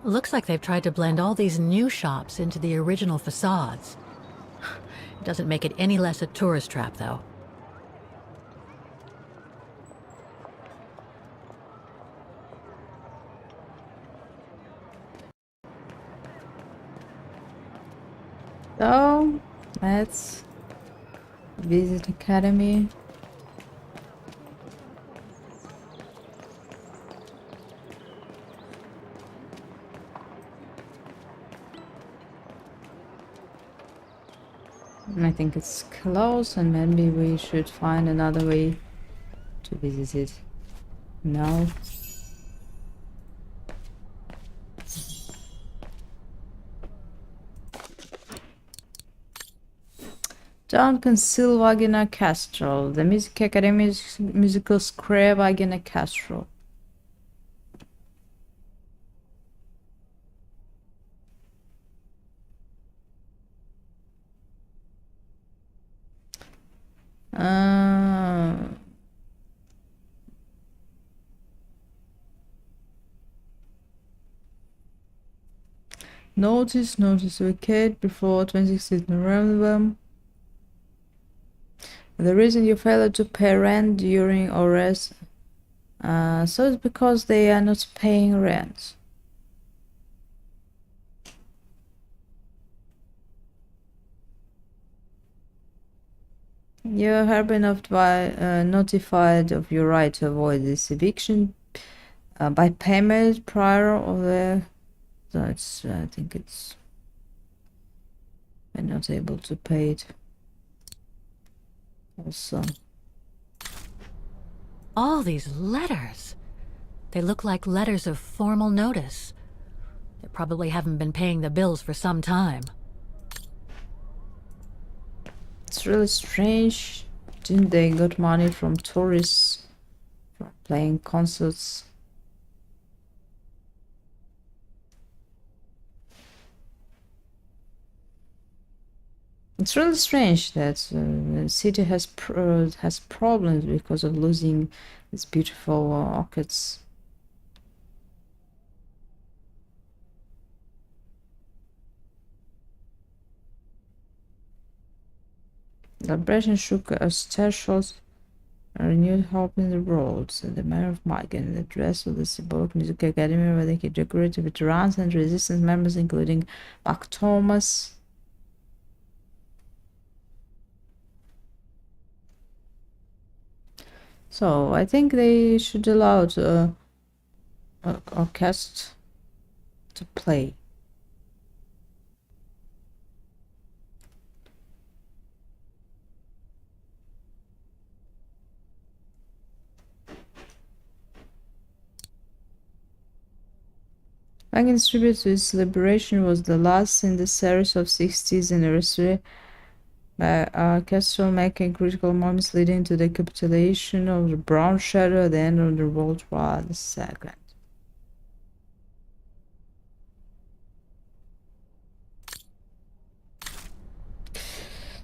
Looks like they've tried to blend all these new shops into the original facades. It doesn't make it any less a tourist trap, though. So, let's visit Academy. I think it's close and maybe we should find another way to visit it. No. Duncan Wagner Castro, the Music Academy's musical square Wagner Castro. Notice vacate before 26th November. The reason you failed to pay rent during arrest, so it's because they are not paying rent. You have been notified of your right to avoid this eviction by payment prior of the. That's I think it's. I'm not able to pay it. Also. All these letters. They look like letters of formal notice. They probably haven't been paying the bills for some time. It's really strange. Didn't they got money from tourists for playing concerts? It's really strange that the city has problems because of losing these beautiful orchids. The operation shook a starshots and renewed hope in the world, said the mayor of Magen, the address of the Syberia Music Academy, where they decorated veterans and resistance members, including Buck Thomas. So I think they should allow the orchestra to play. Wagon's tribute to its liberation was the last in the series of 60th anniversary by orchestral making critical moments leading to the capitulation of the Brown Shadow at the end of the World War II.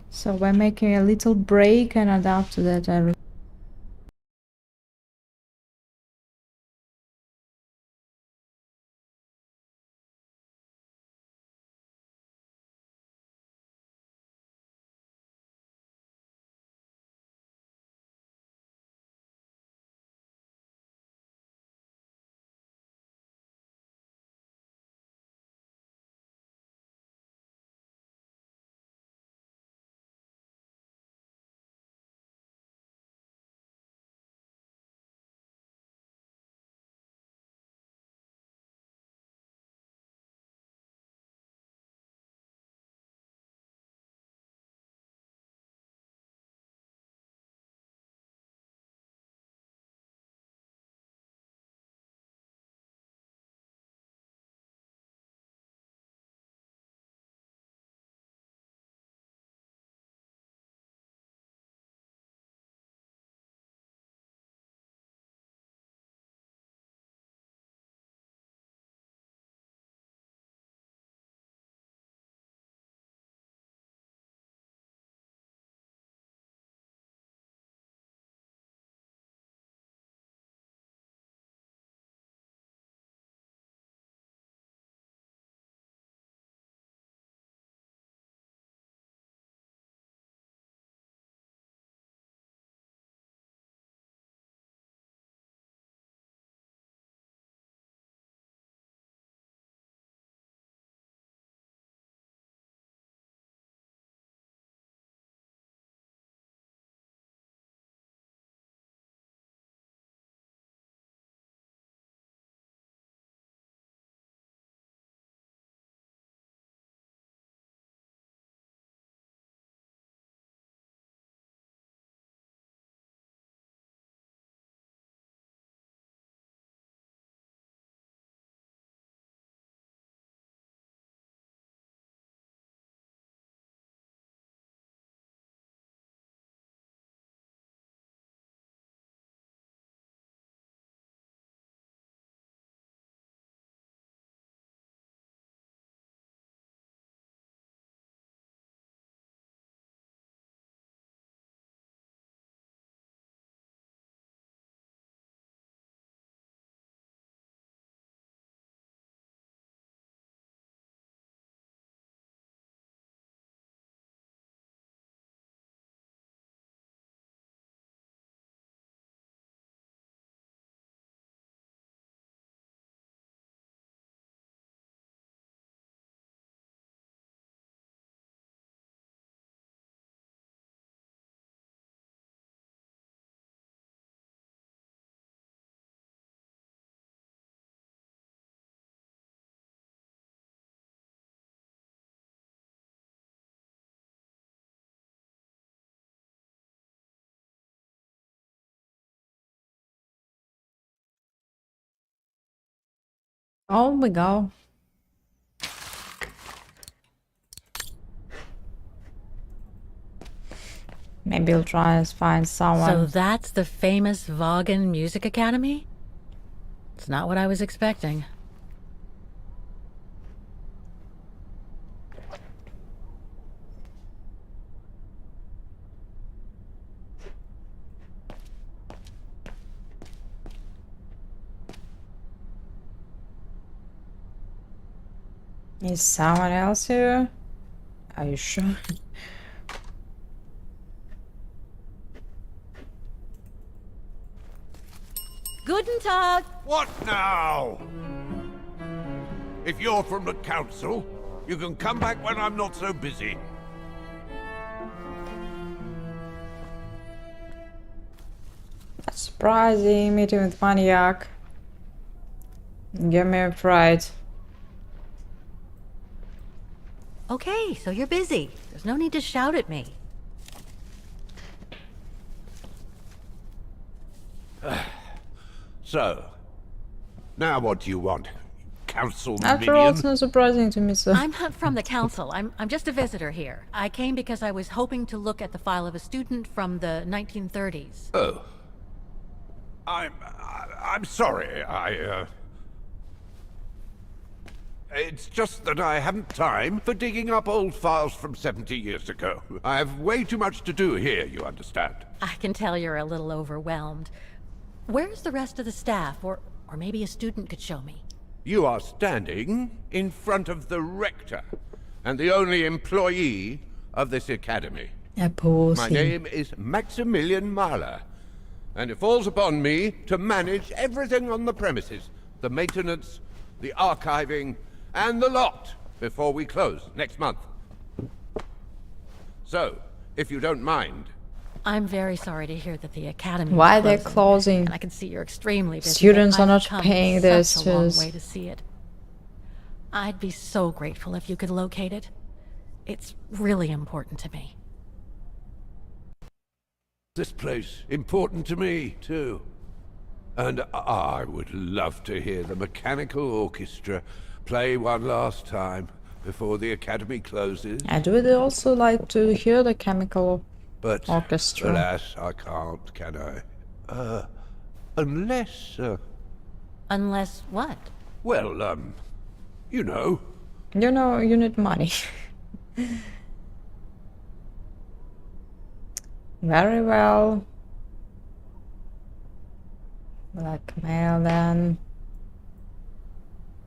So we're making a little break, and after that I Oh my god. Maybe I'll try and find someone. So that's the famous Vaughan Music Academy? It's not what I was expecting. Is someone else here? Are you sure? Guten Tag! What now? If you're from the council, you can come back when I'm not so busy. That's surprising. Meeting with Maniac. Give me a fright. Okay, so you're busy. There's no need to shout at me. So, now what do you want? Council After all, minion? it's not surprising to me, so. I'm not from the council. I'm just a visitor here. I came because I was hoping to look at the file of a student from the 1930s. Oh. I'm sorry, It's just that I haven't time for digging up old files from 70 years ago. I have way too much to do here, you understand. I can tell you're a little overwhelmed. Where's the rest of the staff? Or maybe a student could show me. You are standing in front of the rector, and the only employee of this academy. My name is Maximilian Mahler, and it falls upon me to manage everything on the premises. The maintenance, the archiving, and the lot before we close next month. So, if you don't mind. I'm very sorry to hear that the academy Why is they're closing, closing? And I can see you're extremely busy. Students but are I've not come paying their such a long dues. way to see it. I'd be so grateful if you could locate it. It's really important to me. This place important to me, too. And I would love to hear the mechanical orchestra play one last time before the academy closes. And would also like to hear the chemical But orchestra. alas, I can't, can I? Unless, Unless what? well, you know. You know, you need money. Very well. Blackmail then.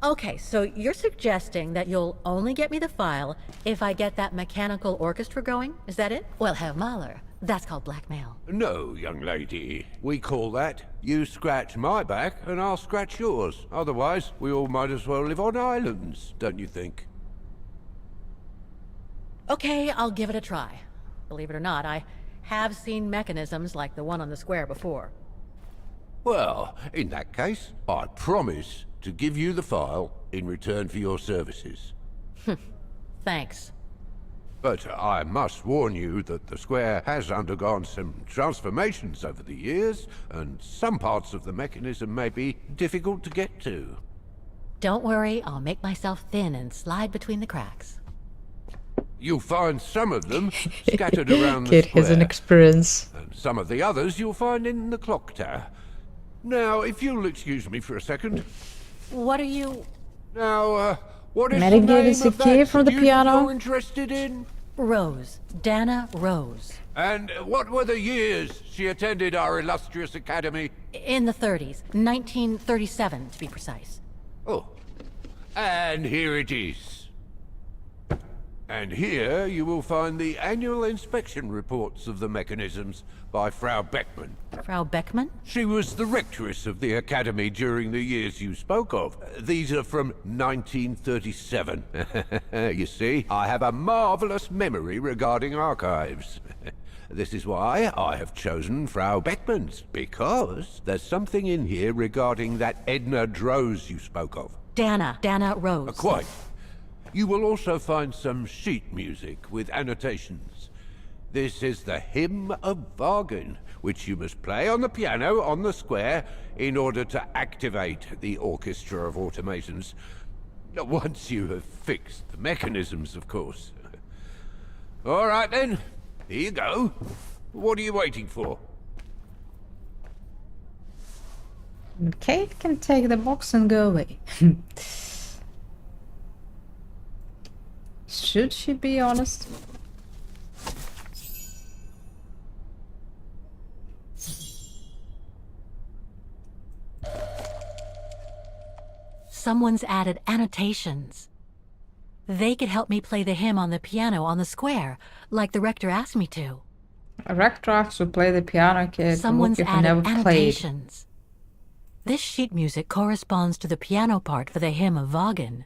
Okay, so you're suggesting that you'll only get me the file if I get that mechanical orchestra going? Is that it? Well, Herr Mahler, that's called blackmail. No, young lady. We call that you scratch my back and I'll scratch yours. Otherwise, we all might as well live on islands, don't you think? Okay, I'll give it a try. Believe it or not, I have seen mechanisms like the one on the square before. Well, in that case, I promise to give you the file in return for your services. Thanks. But I must warn you that the square has undergone some transformations over the years, and some parts of the mechanism may be difficult to get to. Don't worry, I'll make myself thin and slide between the cracks. You'll find some of them scattered around the Kid square. has an experience. And some of the others you'll find in the clock tower. Now, if you'll excuse me for a second. What are you... Now, what is Mary the gave name us a of key that from the student piano. you're interested in? Rose. Dana Rose. And what were the years she attended our illustrious academy? In the 30s. 1937, to be precise. Oh. And here it is. And here you will find the annual inspection reports of the mechanisms by Frau Beckmann. Frau Beckmann? She was the rectress of the academy during the years you spoke of. These are from 1937. You see, I have a marvelous memory regarding archives. This is why I have chosen Frau Beckmann's, because there's something in here regarding that Edna Droz you spoke of. Dana Rose. Quite. You will also find some sheet music with annotations. This is the Hymn of Wagen, which you must play on the piano on the square in order to activate the Orchestra of Automatons. Once you have fixed the mechanisms, of course. All right then, here you go. What are you waiting for? Kate can take the box and go away. Should she be honest? Someone's added annotations. They could help me play the hymn on the piano on the square, like the rector asked me to. A rector asked to play the piano, Kate. Someone's you've added never played. annotations. This sheet music corresponds to the piano part for the hymn of Wagen.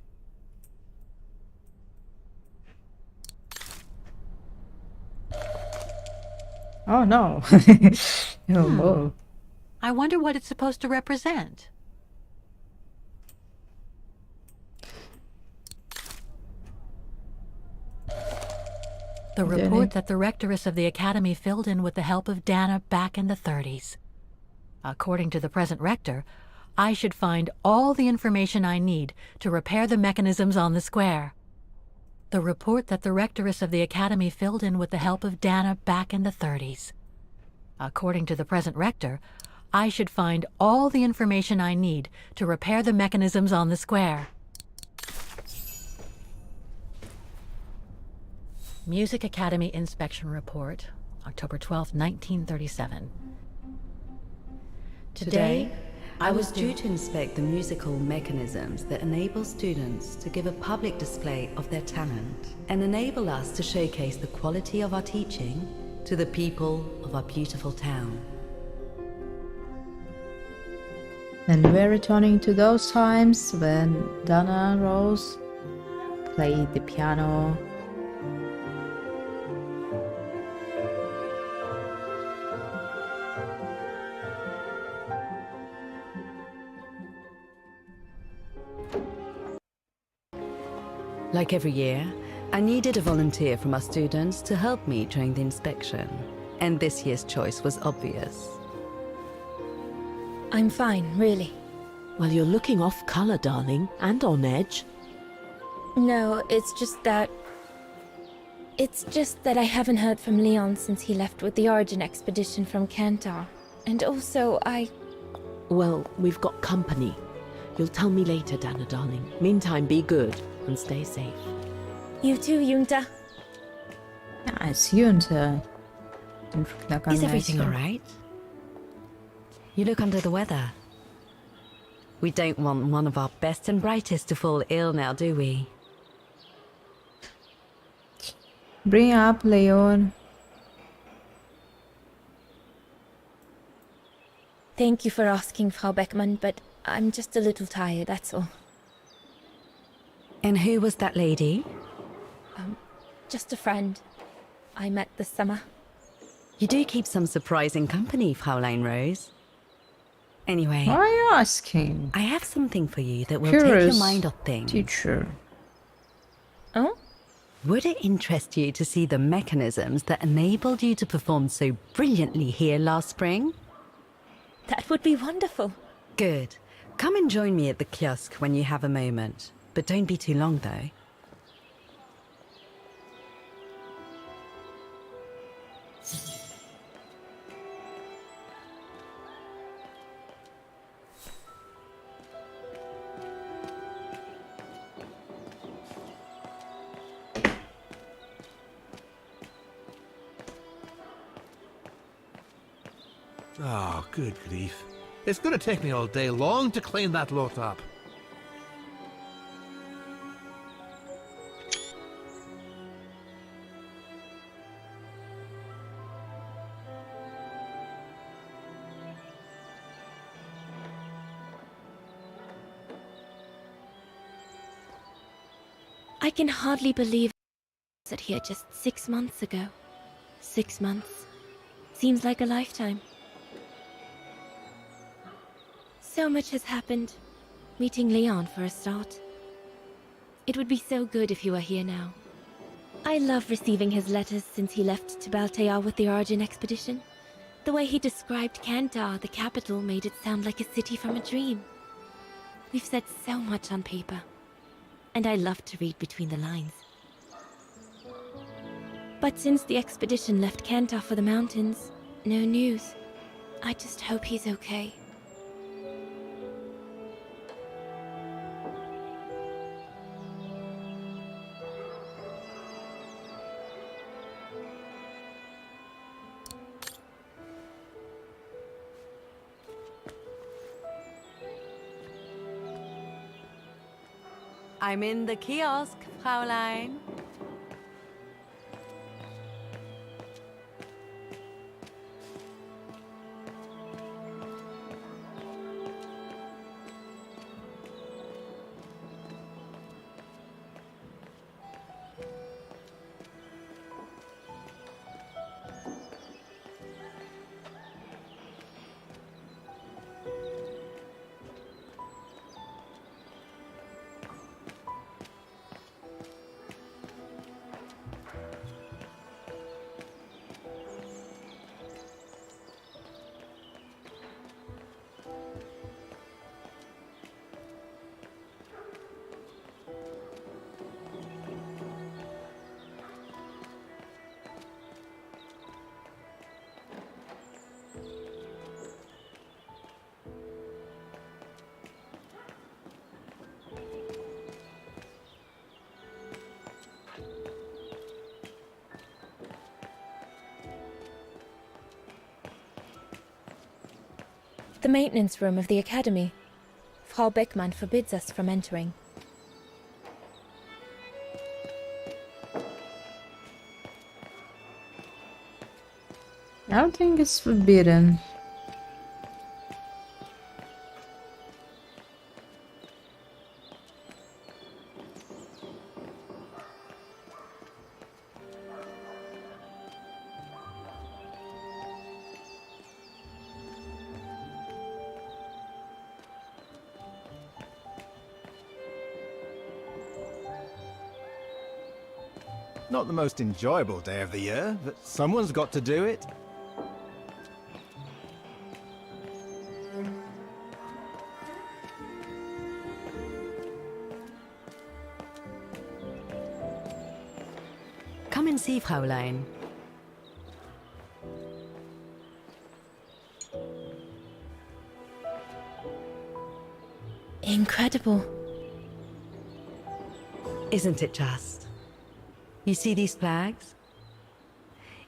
Oh no. Oh, whoa. I wonder what it's supposed to represent. The report that the rectoress of the academy filled in with the help of Dana back in the 30s. According to the present rector, I should find all the information I need to repair the mechanisms on the square. The report that the rectoress of the academy filled in with the help of Dana back in the 30s. According to the present rector, I should find all the information I need to repair the mechanisms on the square. Music Academy Inspection Report, October 12, 1937. Today, I was due to inspect the musical mechanisms that enable students to give a public display of their talent and enable us to showcase the quality of our teaching to the people of our beautiful town. And we're returning to those times when Dana Rose played the piano. Like every year, I needed a volunteer from our students to help me during the inspection, and this year's choice was obvious. I'm fine, really. Well, you're looking off color, darling, and on edge. No, it's just that I haven't heard from Leon since he left with the Origin expedition from Kantar. And also, Well, we've got company. You'll tell me later, Dana, darling. Meantime, be good and stay safe. You too, Junta. Ja, it's Junta. Is everything alright? You look under the weather. We don't want one of our best and brightest to fall ill now, do we? Bring up Leon. Thank you for asking, Frau Beckmann, but I'm just a little tired, that's all. And who was that lady? Just a friend I met this summer. You do keep some surprising company, Fraulein Rose. Anyway, Why are you asking? I have something for you that will take your mind off things. Teacher. Oh? Would it interest you to see the mechanisms that enabled you to perform so brilliantly here last spring? That would be wonderful. Good. Come and join me at the kiosk when you have a moment. But don't be too long, though. Oh, good grief. It's going to take me all day long to clean that lot up. I can hardly believe I was here just 6 months ago. 6 months. Seems like a lifetime. So much has happened. Meeting Leon for a start. It would be so good if you were here now. I love receiving his letters since he left to Baltea with the Origin expedition. The way he described Kantar, the capital, made it sound like a city from a dream. We've said so much on paper, and I love to read between the lines. But since the expedition left Kantar for the mountains, no news. I just hope he's okay. I'm in the kiosk, Fräulein. The maintenance room of the Academy. Frau Beckmann forbids us from entering. I don't think it's forbidden. Not the most enjoyable day of the year, but someone's got to do it. Come and see, Fräulein. Incredible. Isn't it just? You see these flags?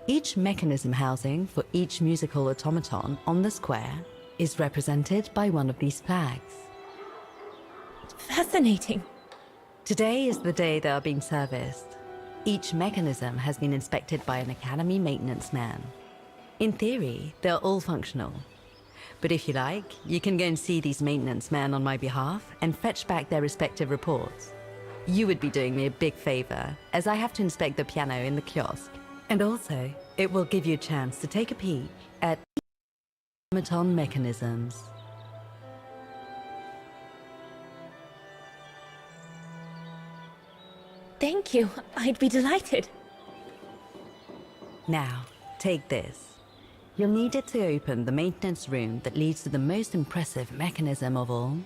Each mechanism housing for each musical automaton on the square is represented by one of these flags. Fascinating. Today is the day they are being serviced. Each mechanism has been inspected by an Academy maintenance man. In theory, they're all functional. But if you like, you can go and see these maintenance men on my behalf and fetch back their respective reports. You would be doing me a big favor, as I have to inspect the piano in the kiosk. And also, it will give you a chance to take a peek at automaton mechanisms. Thank you. I'd be delighted. Now, take this. You'll need it to open the maintenance room that leads to the most impressive mechanism of all,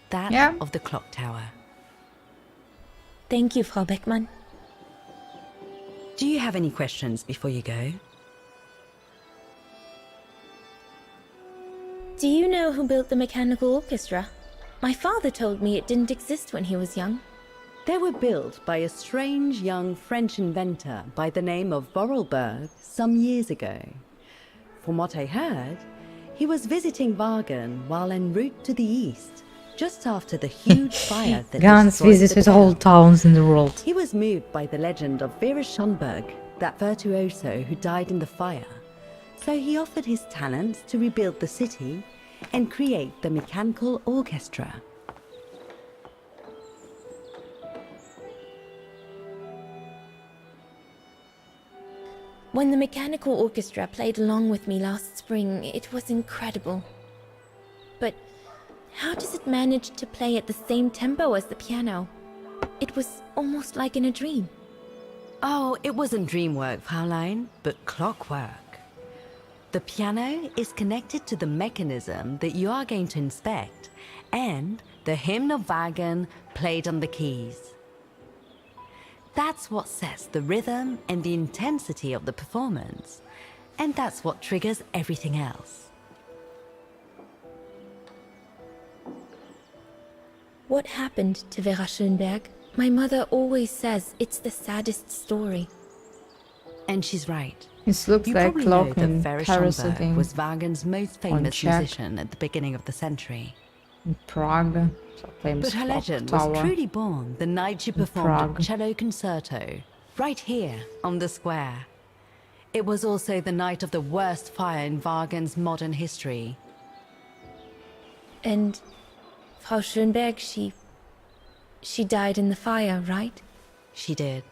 that of the clock tower. Thank you, Frau Beckmann. Do you have any questions before you go? Do you know who built the mechanical orchestra? My father told me it didn't exist when he was young. They were built by a strange young French inventor by the name of Vorarlberg some years ago. From what I heard, he was visiting Wagen while en route to the east, just after the huge fire that Gans destroyed the visited town. all towns in the world. He was moved by the legend of Vera Schönberg, that virtuoso who died in the fire. So he offered his talents to rebuild the city and create the mechanical orchestra. When the mechanical orchestra played along with me last spring, it was incredible. But how does it manage to play at the same tempo as the piano? It was almost like in a dream. Oh, it wasn't dream work, Fraulein, but clockwork. The piano is connected to the mechanism that you are going to inspect, and the hymn of Wagen played on the keys. That's what sets the rhythm and the intensity of the performance, and that's what triggers everything else. What happened to Vera Schönberg? My mother always says it's the saddest story. And she's right. This looks You like probably know clock that in Vera Paris, I Schönberg think. was Wagen's most On famous Czech. musician at the beginning of the century. In Prague. So famous But her clock legend tower. was truly born the night she performed Prague. a cello concerto, right here on the square. It was also the night of the worst fire in Wagen's modern history. And Frau Schönberg, she died in the fire, right? She did.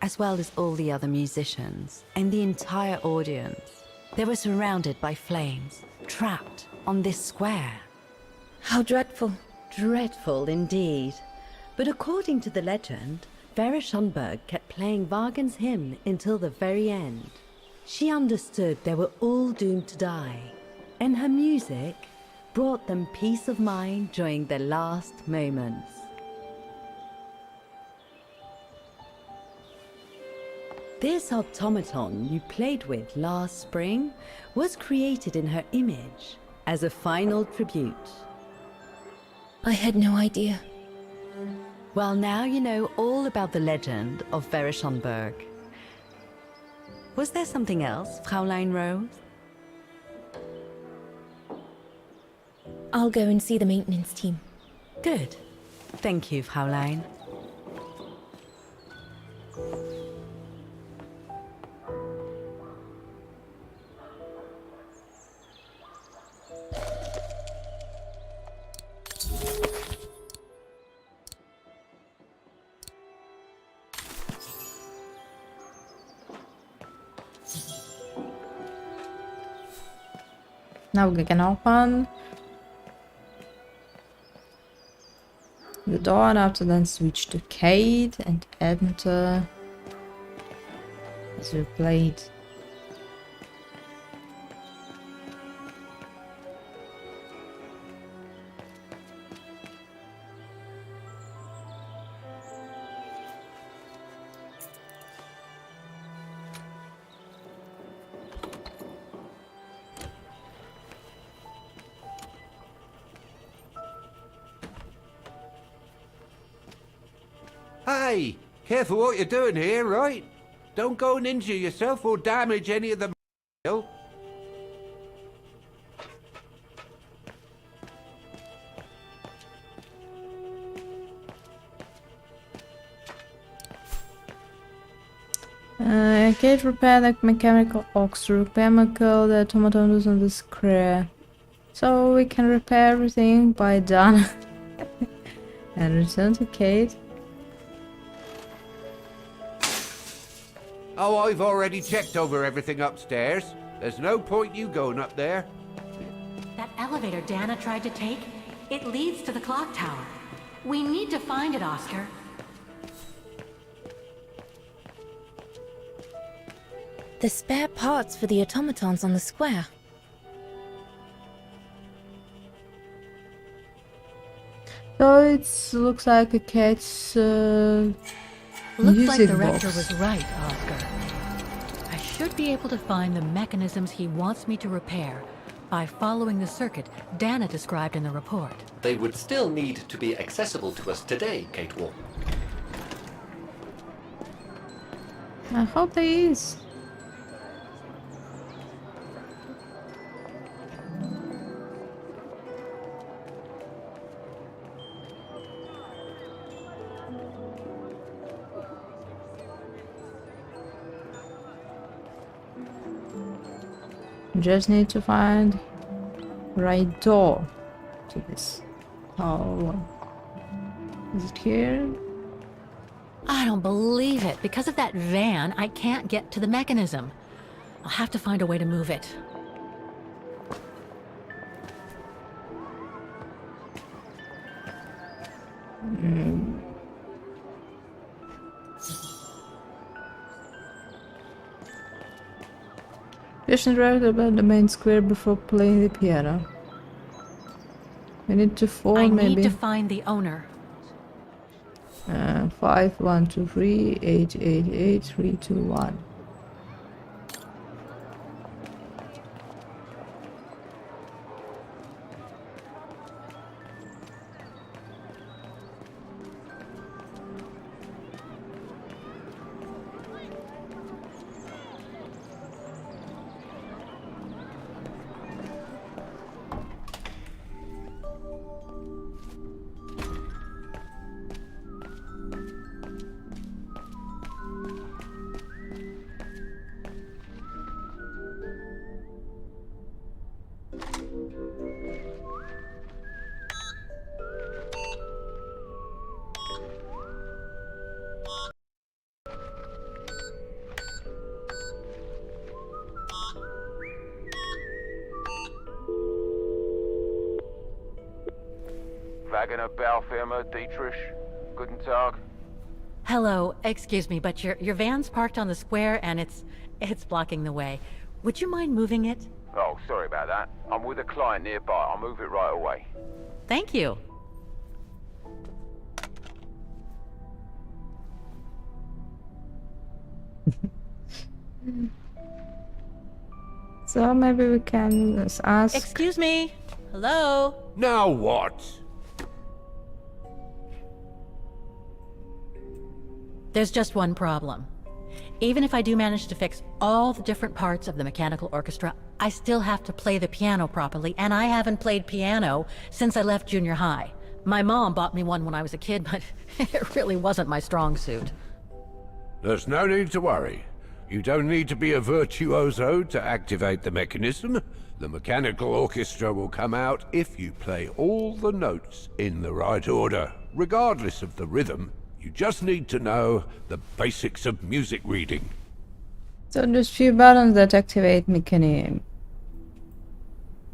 As well as all the other musicians and the entire audience. They were surrounded by flames, trapped on this square. How dreadful. Dreadful indeed. But according to the legend, Vera Schönberg kept playing Wagen's hymn until the very end. She understood they were all doomed to die, and her music brought them peace of mind during their last moments. This automaton you played with last spring was created in her image as a final tribute. I had no idea. Well, now you know all about the legend of Vera Schönberg. Was there something else, Fraulein Rose? I'll go and see the maintenance team. Good. Thank you, Fraulein. Now we can open the door and after then switch to Kate and enter as we played. Hey, careful what you're doing here, right? Don't go and injure yourself or damage any of the material. Kate repair the mechanical ox, repair mechanical, the automaton is on the square. So we can repair everything by done. And return to Kate. Oh, I've already checked over everything upstairs. There's no point you going up there. That elevator Dana tried to take, it leads to the clock tower. We need to find it, Oscar. The spare parts for the automatons on the square. So it looks like a Kate's Looks music like the rector box. was right, Oscar. I should be able to find the mechanisms he wants me to repair by following the circuit Dana described in the report. They would still need to be accessible to us today, Kate Walker. I hope there is. Just need to find right door to this. Oh, is it here? I don't believe it. Because of that van, I can't get to the mechanism. I'll have to find a way to move it. Question directly about the main square before playing the piano. We need to I form maybe. need to find the owner. 5 1 2 3 8 8 8 3 2 1. Wagner Baufirma, Dietrich. Guten Tag. Hello, excuse me, but your van's parked on the square and it's blocking the way. Would you mind moving it? Oh, sorry about that. I'm with a client nearby. I'll move it right away. Thank you. So maybe we can just ask. Excuse me. Hello? Now what? There's just one problem. Even if I do manage to fix all the different parts of the mechanical orchestra, I still have to play the piano properly, and I haven't played piano since I left junior high. My mom bought me one when I was a kid, but it really wasn't my strong suit. There's no need to worry. You don't need to be a virtuoso to activate the mechanism. The mechanical orchestra will come out if you play all the notes in the right order, regardless of the rhythm. You just need to know the basics of music reading. So there's few buttons that activate mechanism.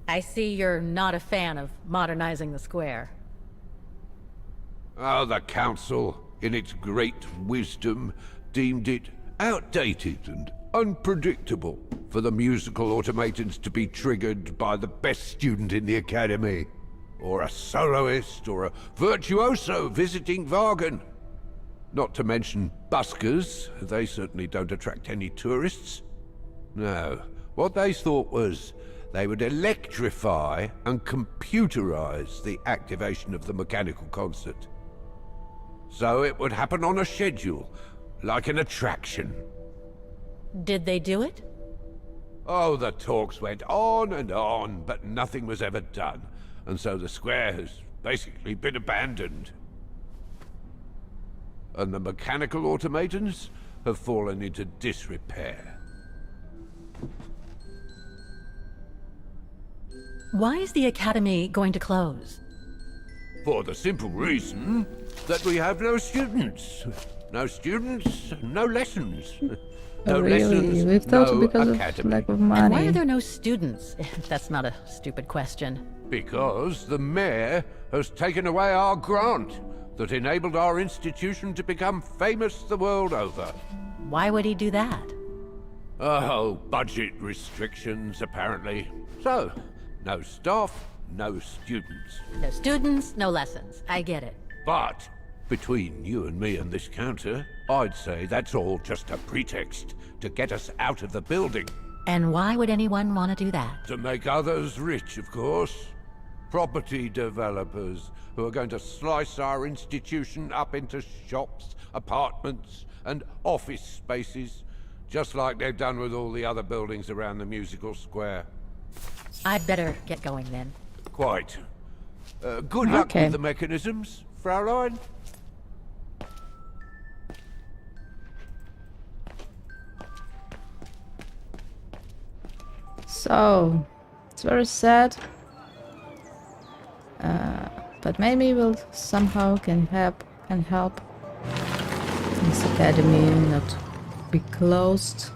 I see you're not a fan of modernizing the square. Oh, the council, in its great wisdom, deemed it outdated and unpredictable for the musical automatons to be triggered by the best student in the academy, or a soloist, or a virtuoso visiting Wagen. Not to mention buskers, they certainly don't attract any tourists. No, what they thought was they would electrify and computerize the activation of the mechanical concert. So it would happen on a schedule, like an attraction. Did they do it? Oh, the talks went on, but nothing was ever done, and so the square has basically been abandoned. And the mechanical automatons have fallen into disrepair. Why is the academy going to close? For the simple reason that we have no students. No students, no lessons. No really? lessons, We've thought no because academy. of lack of money. And why are there no students? That's not a stupid question. Because the mayor has taken away our grant that enabled our institution to become famous the world over. Why would he do that? Oh, budget restrictions, apparently. So, no staff, no students. No students, no lessons. I get it. But, between you and me and this counter, I'd say that's all just a pretext to get us out of the building. And why would anyone want to do that? To make others rich, of course. Property developers who are going to slice our institution up into shops, apartments, and office spaces, just like they've done with all the other buildings around the musical square. I'd better get going then. Quite. Good luck with the mechanisms, Fraulein. So, it's very sad. But maybe we'll somehow can help this academy not be closed.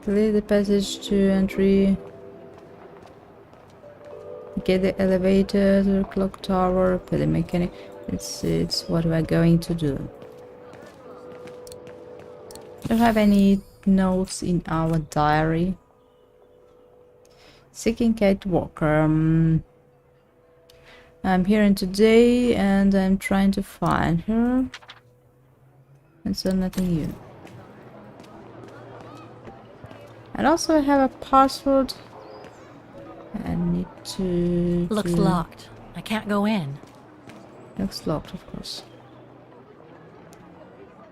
Clear the passage to entry. Get the elevator to the clock tower, pay the mechanic. It's what we're going to do. Don't have any notes in our diary. Seeking Kate Walker. I'm here today and I'm trying to find her. And so nothing new. And also I have a password. I need to... Looks locked. I can't go in. Looks locked, of course.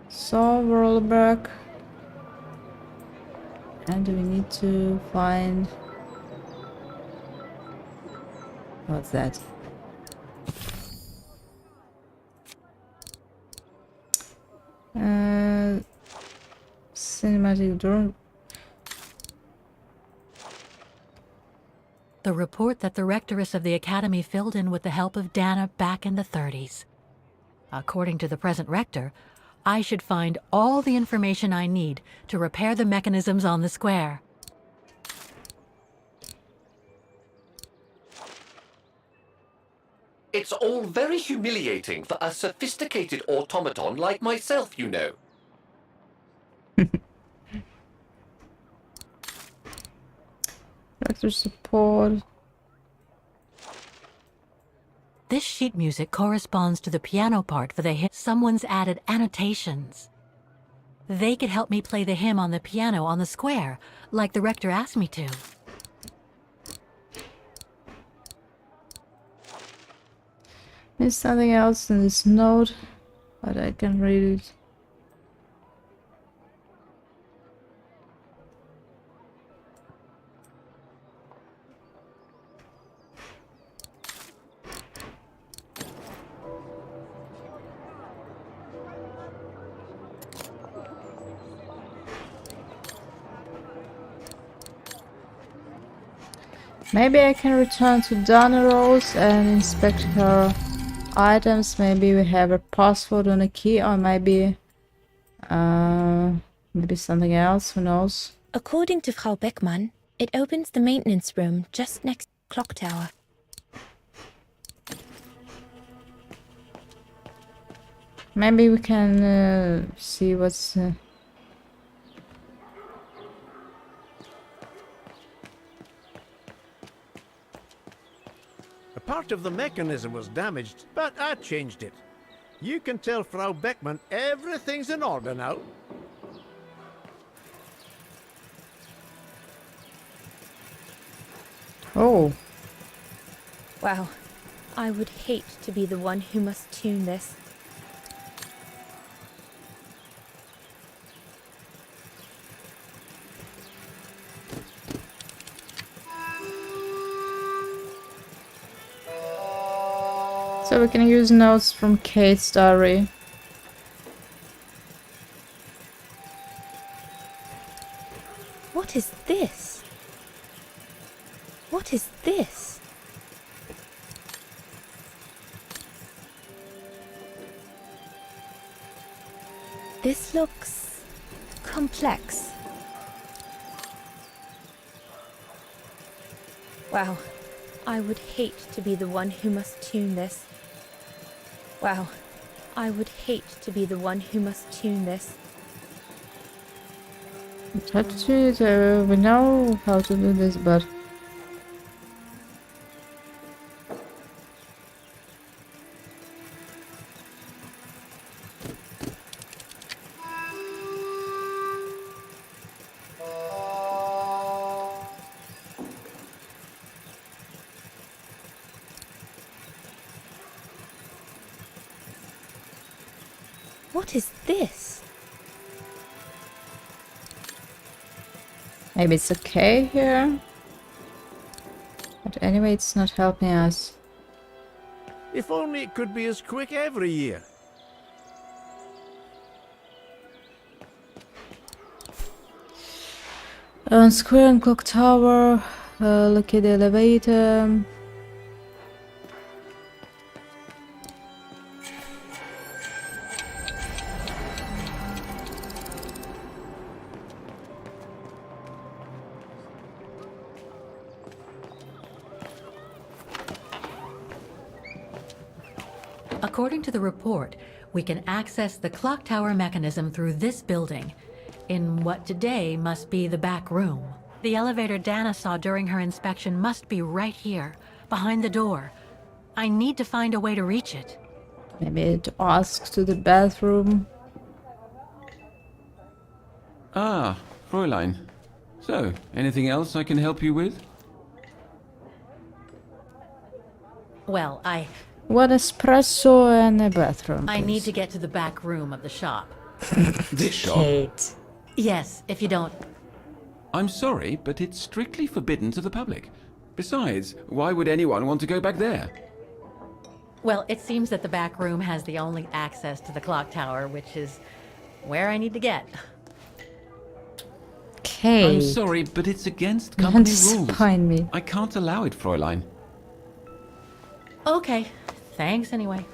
So, rollback. And we need to find... What's that? Cinematic drone. The report that the rectoress of the academy filled in with the help of Dana back in the 30s. According to the present rector, I should find all the information I need to repair the mechanisms on the square. It's all very humiliating for a sophisticated automaton like myself, you know. Rector support. This sheet music corresponds to the piano part for the hymn. Someone's added annotations. They could help me play the hymn on the piano on the square, like the rector asked me to. There's something else in this note, but I can read it. Maybe I can return to Dana Rose and inspect her items. Maybe we have a password on a key, or maybe maybe something else, who knows. According to Frau Beckmann, it opens the maintenance room just next to the clock tower. Maybe we can see what's... A part of the mechanism was damaged, but I changed it. You can tell Frau Beckmann everything's in order now. Oh. Wow. I would hate to be the one who must tune this. So we can use notes from Kate's diary. What is this? What is this? This looks complex. Wow. I would hate to be the one who must tune this. Wow. I would hate to be the one who must tune this. Touch it, we know how to do this, but... What is this? Maybe it's okay here. But anyway, it's not helping us. If only it could be as quick every year. On square and clock tower, look at the elevator. According to the report, we can access the clock tower mechanism through this building, in what today must be the back room. The elevator Dana saw during her inspection must be right here, behind the door. I need to find a way to reach it. Maybe to ask to the bathroom. Ah, Fräulein. So, anything else I can help you with? Well, One espresso and a bathroom. I need to get to the back room of the shop. This shop? Kate. Yes, if you don't... I'm sorry, but it's strictly forbidden to the public. Besides, why would anyone want to go back there? Well, it seems that the back room has the only access to the clock tower, which is where I need to get. Kate. I'm sorry, but it's against company rules. Disappoint me. I can't allow it, Fräulein. Okay, thanks anyway.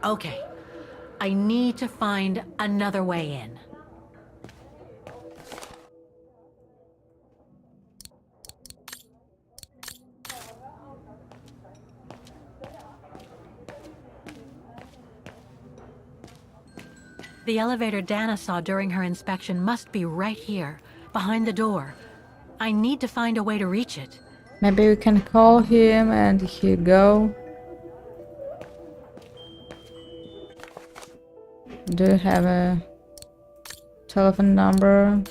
Okay, I need to find another way in. The elevator Dana saw during her inspection must be right here, behind the door. I need to find a way to reach it. Maybe we can call him and he'll go. Do you have a telephone number?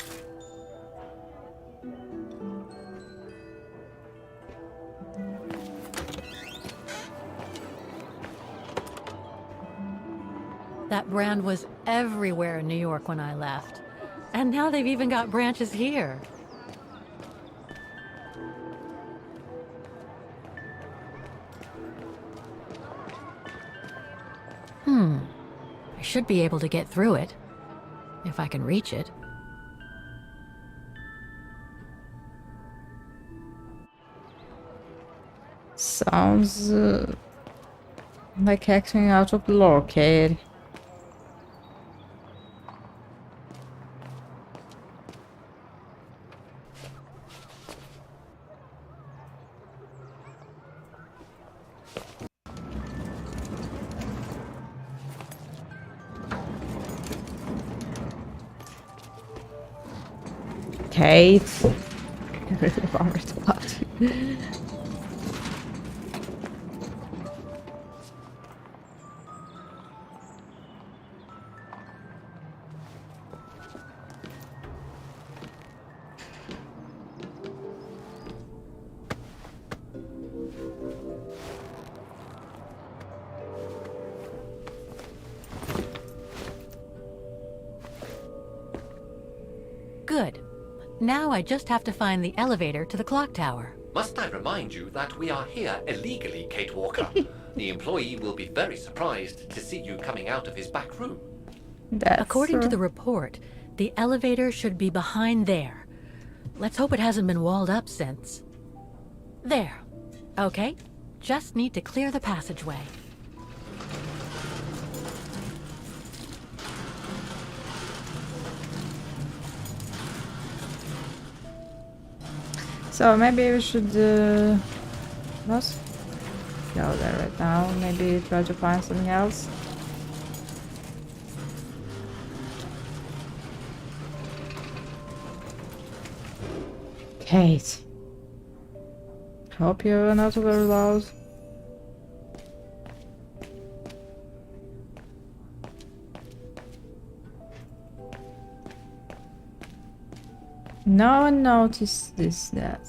That brand was everywhere in New York when I left. And now they've even got branches here. I should be able to get through it, if I can reach it. Sounds like acting out of the law, Kate. Kate. I really worried about you. Good. Now I just have to find the elevator to the clock tower. Must I remind you that we are here illegally, Kate Walker? The employee will be very surprised to see you coming out of his back room. According to the report, the elevator should be behind there. Let's hope it hasn't been walled up since. There. Okay. Just need to clear the passageway. So maybe we should not go there right now. Maybe try to find something else. Kate. Hope you're not very loud. No one noticed this, that.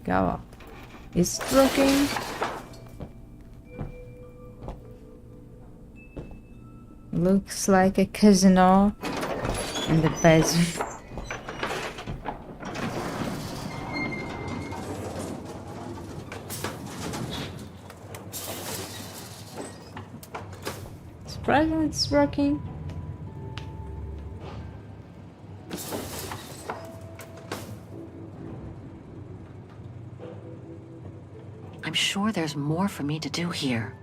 Go up. It's working. Looks like a casino in the basement. Surprisingly, it's working. I'm sure there's more for me to do here.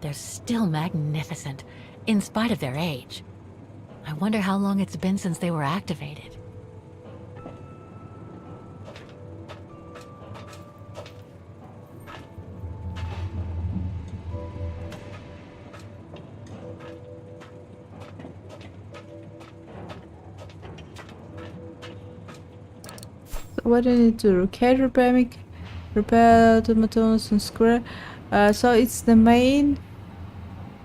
They're still magnificent, in spite of their age. I wonder how long it's been since they were activated. What do I need to do? Arcade repair, repair tomatoes and square. So it's the main,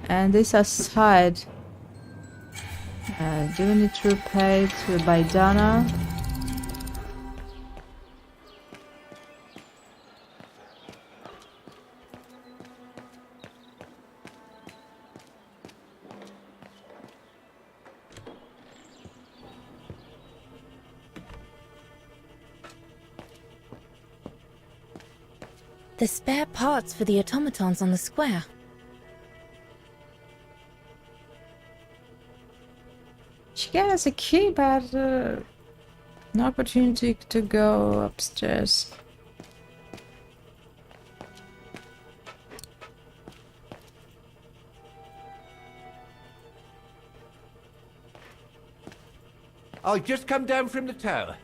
and this are side. Do we need to repair it by Dana? The spare parts for the automatons on the square. She gave us a key, but no opportunity to go upstairs. I just come down from the tower.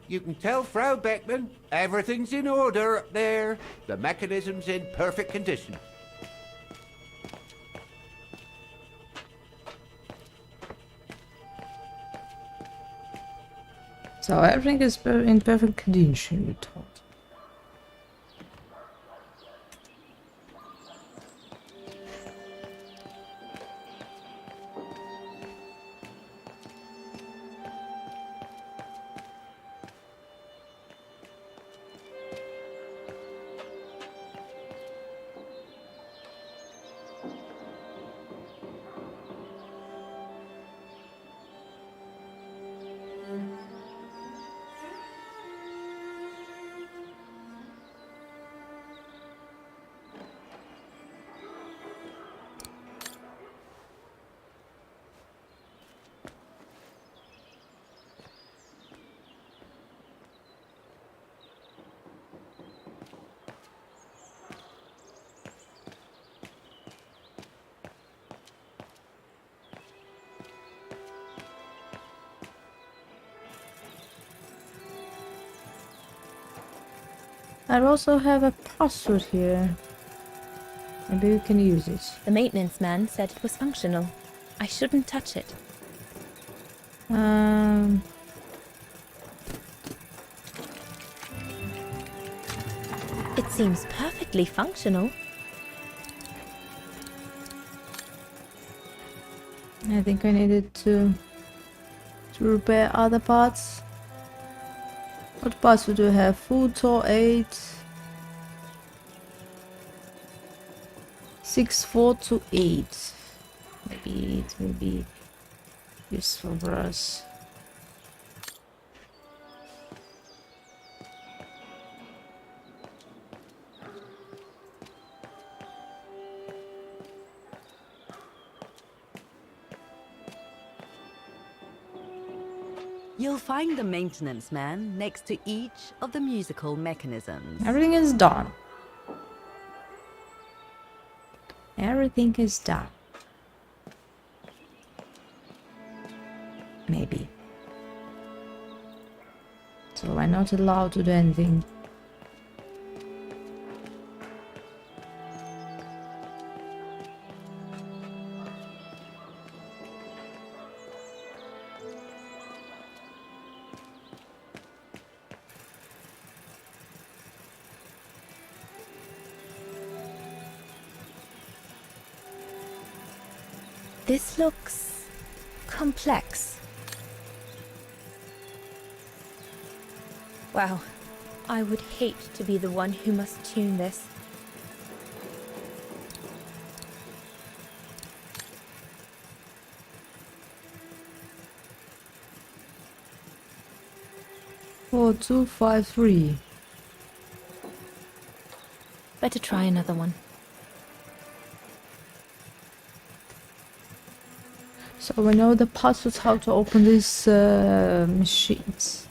You can tell Frau Beckman everything's in order up there. The mechanism's in perfect condition. So everything is in perfect condition, you told. I also have a password here. Maybe we can use it. The maintenance man said it was functional. I shouldn't touch it. It seems perfectly functional. I think I needed to repair other parts. What parts do we have? Food or 8? 6, 4 to 8. Maybe it will be useful for us. You'll find the maintenance man next to each of the musical mechanisms. Everything is done. Everything is done. Maybe. So I'm not allowed to do anything. This looks complex. Wow, I would hate to be the one who must tune this. Four, 2, 5, 3. Better try another one. So we know the passwords how to open these machines.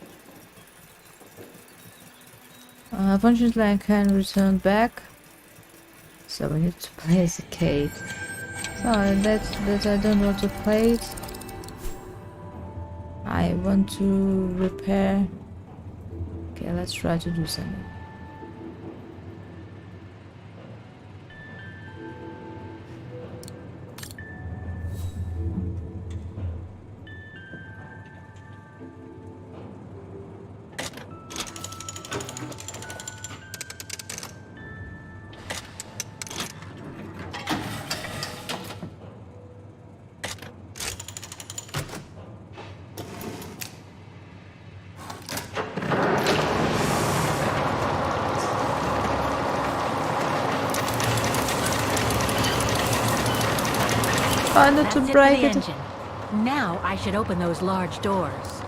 Functions like can return back. So we need to play as a Kate. So that I don't want to play it. I want to repair. Okay, let's try to do something. Try not to That's it break for the it. engine. Now I should open those large doors.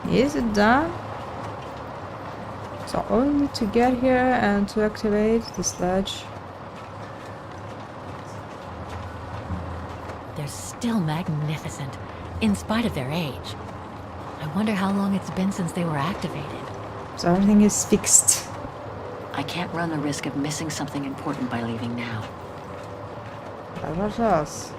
Is it done? So only to get here and to activate the sledge. They're still magnificent, in spite of their age. I wonder how long it's been since they were activated. So everything is fixed. I can't run the risk of missing something important by leaving now. What else?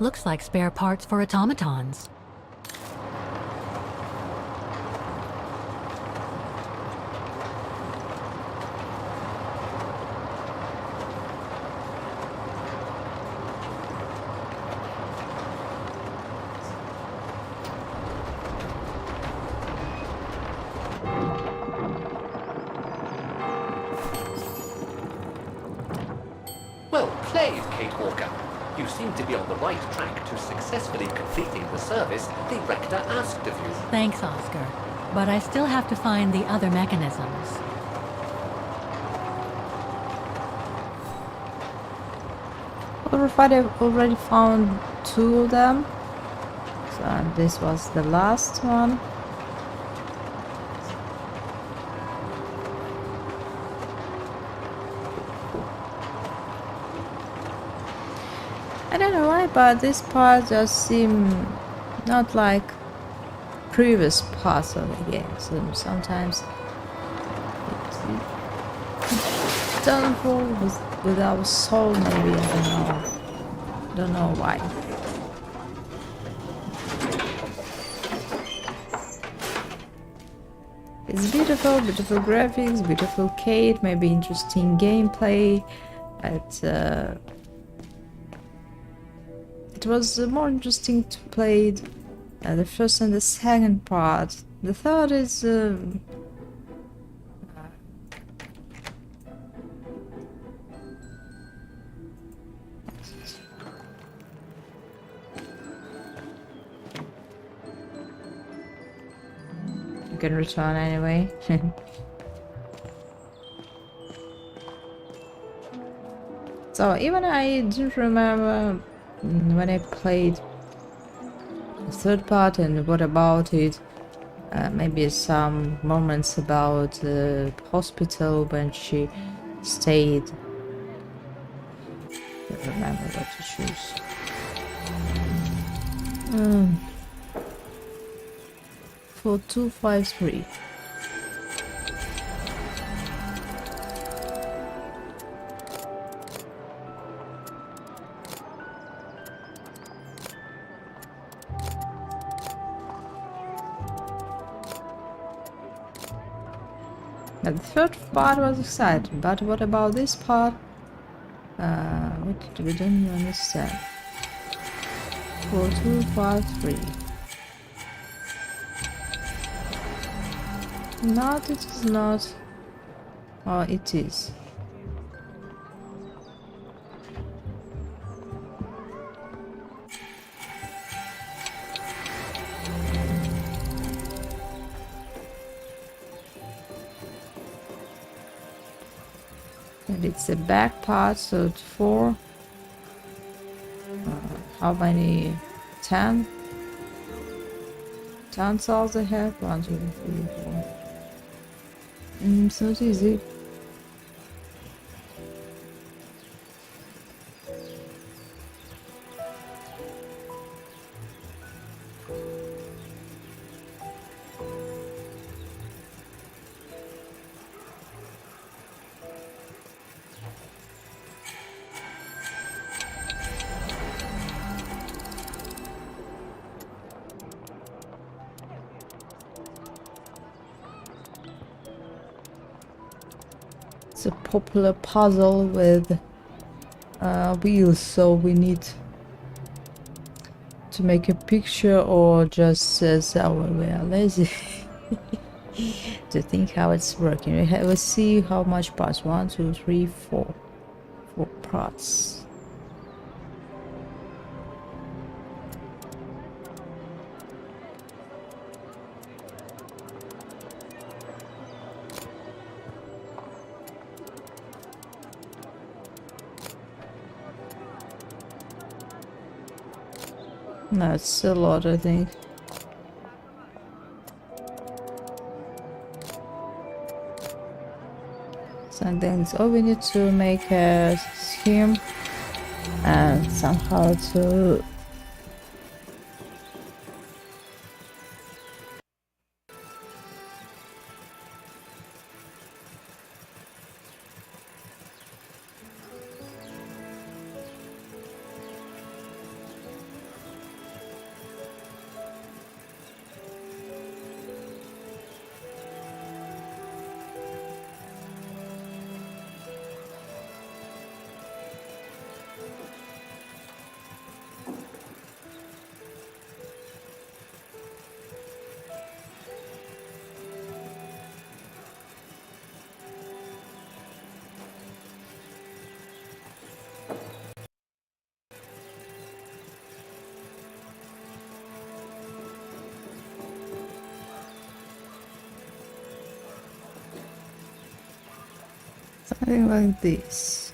Looks like spare parts for automatons. Well played, Kate Walker. You seem to be on the right track to successfully completing the service the Rector asked of you. Thanks, Oscar. But I still have to find the other mechanisms. I've already found 2 of them. So and this was the last one. I don't know why, but this part just seem not like previous parts of the game. So sometimes it doesn't fall with our soul. Maybe I don't know. Don't know why. It's beautiful, beautiful graphics, beautiful Kate, maybe interesting gameplay, but it was more interesting to play the first and the second part. The third is you can return anyway. So even I didn't remember when I played the third part and what about it. Maybe some moments about the hospital when she stayed. I don't remember what to choose. 4253. The third part was exciting, but what about this part? What we didn't understand. 4253. Not, it is not. Oh, it is. And it's a back part, so it's 4. How many? 10? 10 cells I have? 1, 2, 3, 4. It's not easy. It's a popular puzzle with wheels, so we need to make a picture, or just says we are lazy to think how it's working. Let's see how much parts. 1, 2, 3, 4. 4 parts. No, it's a lot, I think. Something. Oh, we need to make a scheme and somehow to something like this.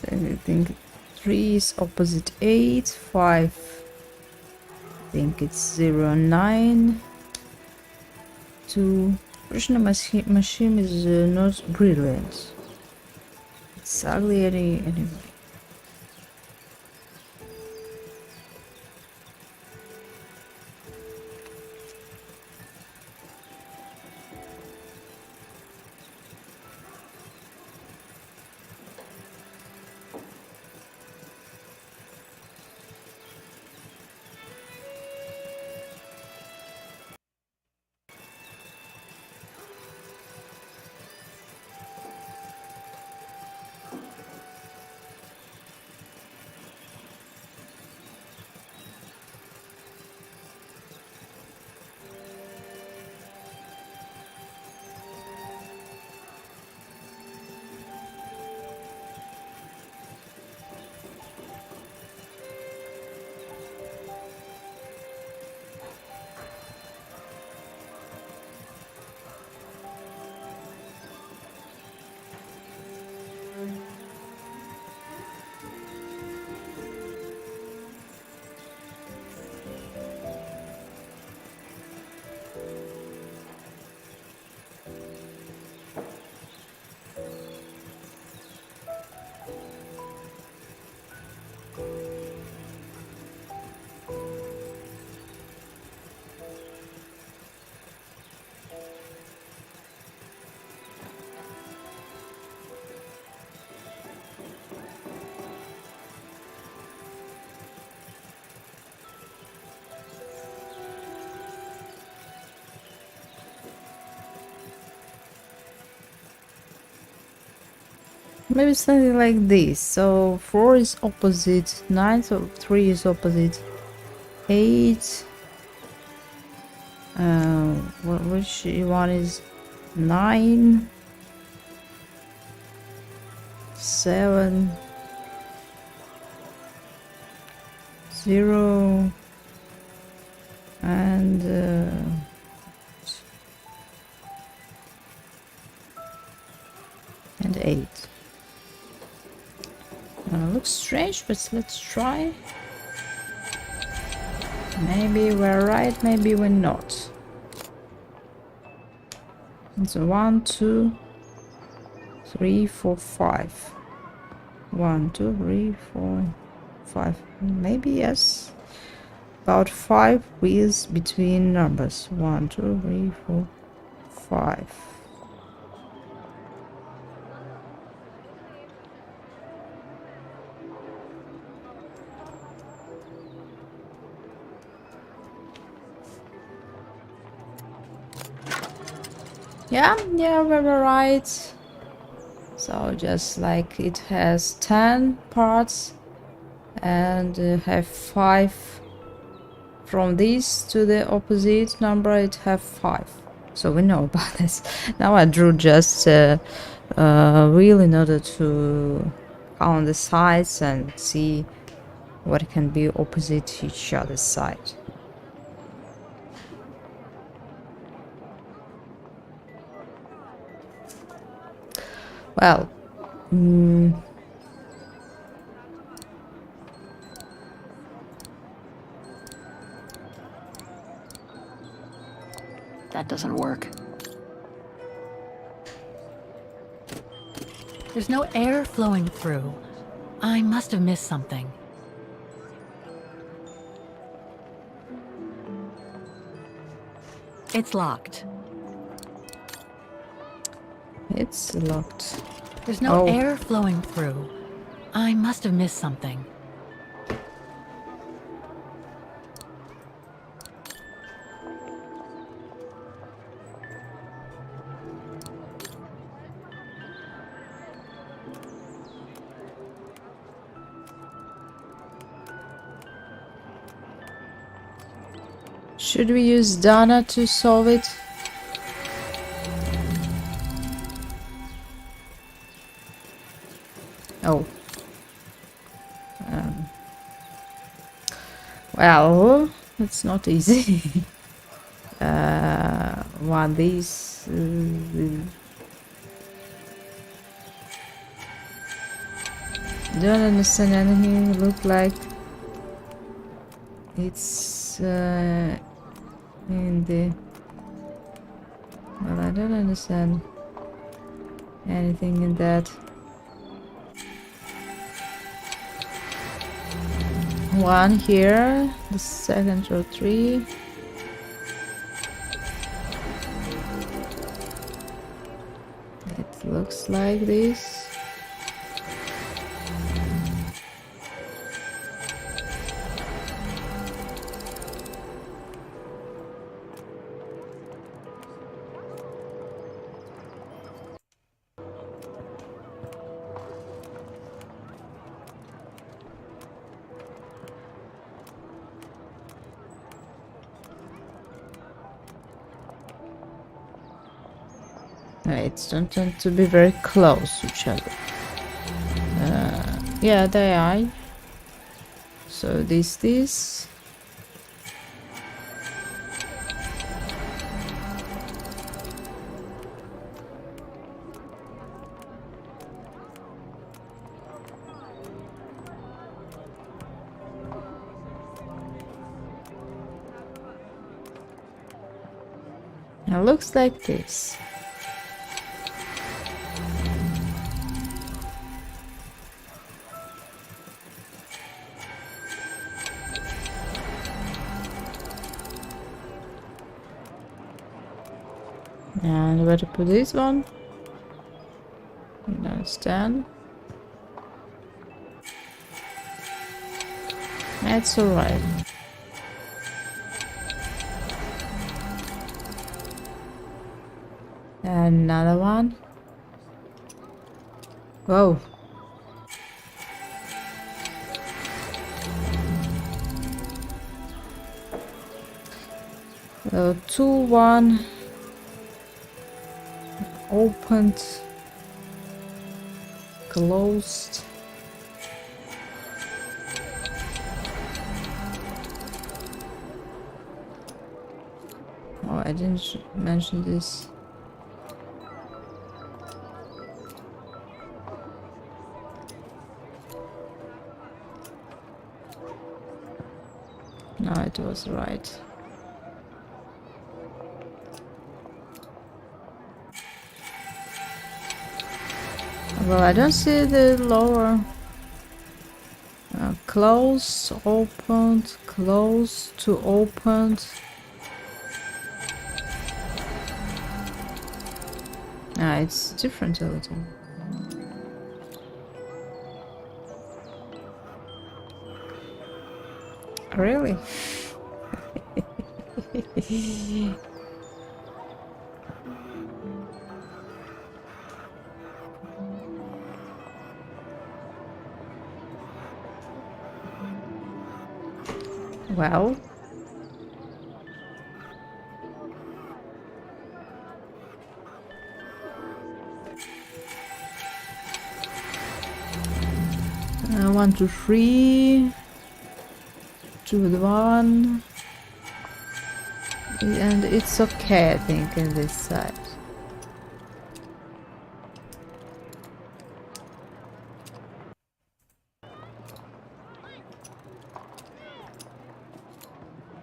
I think 3 is opposite 8, 5. I think it's 0, 9. 2. Original machine is not brilliant. It's ugly anyway. Maybe something like this. So 4 is opposite 9, so 3 is opposite 8. Which one is 9? 7. 0. And and 8. Looks strange, but let's try. Maybe we're right, maybe we're not. It's 1, 2, 3, 4, 5. 1, 2, 3, 4, 5. Maybe yes. about 5 wheels between numbers. 1, 2, 3, 4, 5. Yeah, we were right. So just like it has 10 parts and have 5 from this to the opposite number, it have 5. So we know about this. Now I drew just a wheel in order to count the sides and see what can be opposite each other's side. Well, That doesn't work. There's no air flowing through. I must have missed something. It's locked. It's locked. There's no air flowing through. I must have missed something. Should we use Dana to solve it? Oh. Well, it's not easy. One these. Don't understand anything. Look like it's in the. Well, I don't understand anything in that. One here, the second row 3. It looks like this. It don't tend to be very close to each other. Yeah, they are. So this. It looks like this. And where to put this one? Understand? That's alright. Another one. Whoa. So 2, 1. Opened, closed. Oh, I didn't mention this. No, it was right. Well, I don't see the lower closed, opened, closed to opened. Ah, it's different a little. Really? Well, one, two, three, two with one, and it's okay, I think, in this side.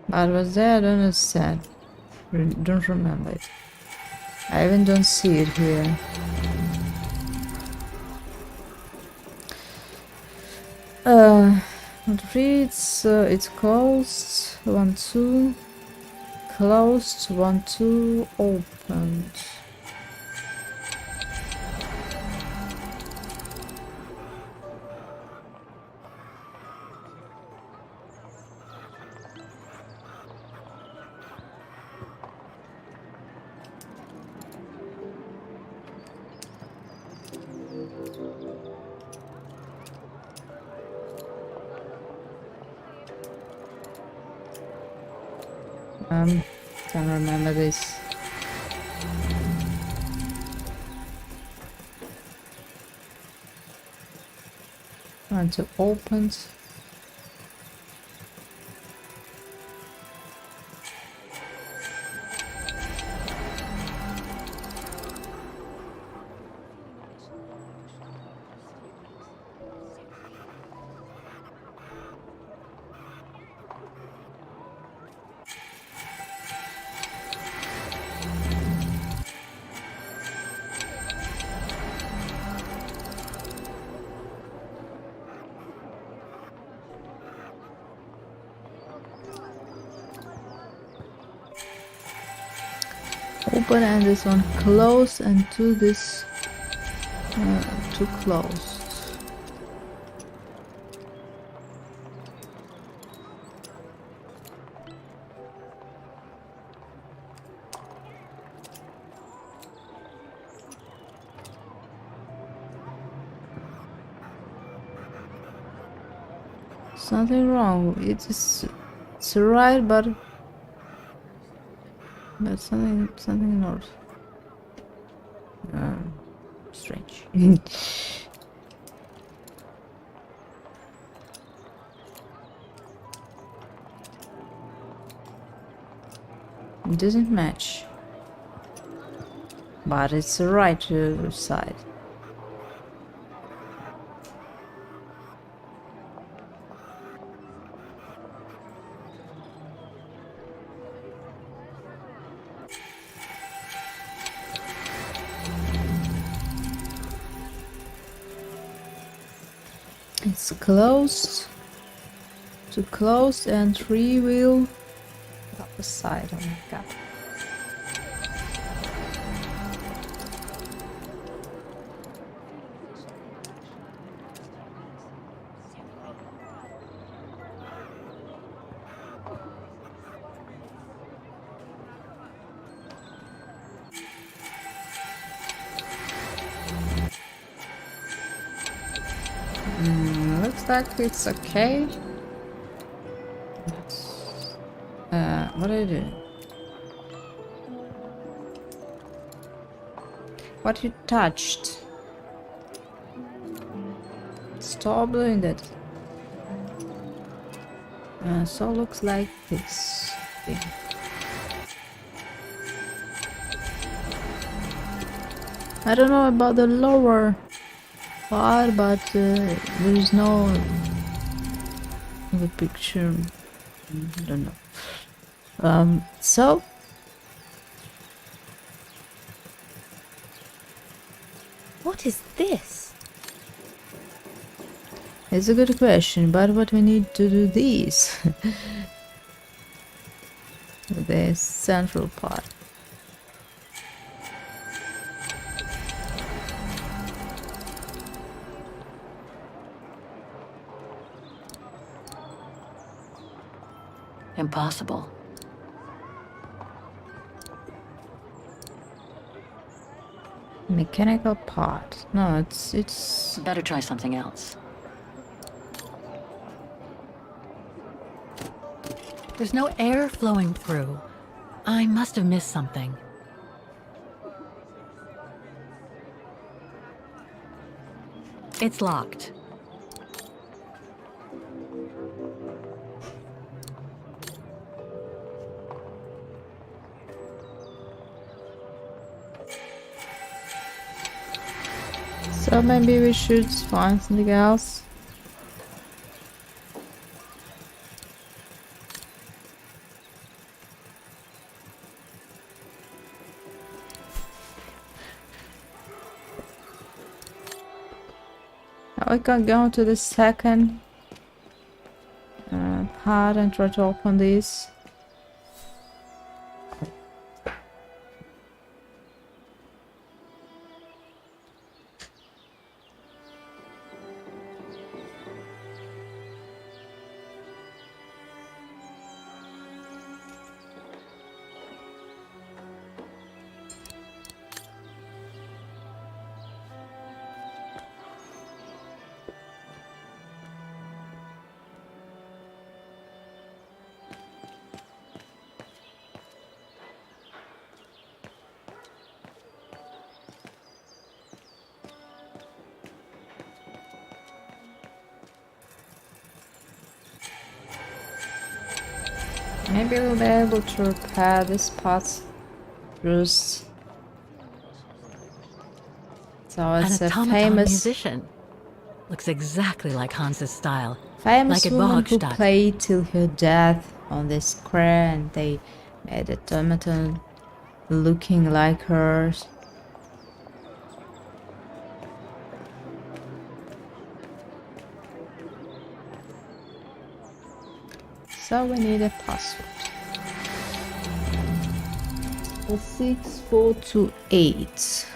But was there? I don't understand. Don't remember it. I even don't see it here. One, two, three. It's closed. 1, 2. Closed. 1, 2. Opened. Don't remember this. Want to open. Open and this one closed, and to this to closed. Something wrong. It's right, but something not strange. It doesn't match, but it's the right side. It's closed to closed, and 3 wheel other side. Oh my god. Looks like it's okay. What do I do? What you touched? Stop doing that. So looks like this thing. I don't know about the lower part, but there is no the picture. I don't know. So what is this? It's a good question, but what we need to do this? The central part. Impossible. Mechanical part. No, it's Better try something else. There's no air flowing through. I must have missed something. It's locked. So maybe we should find something else. Now we can go to the second part and try to open this. Maybe we'll be able to repair this part first. So it's An a automaton famous musician. Looks exactly like Hans's style. famous like at woman who Bogstadt. played till her death on this square, and they made a automaton looking like hers. So we need a password. 6428.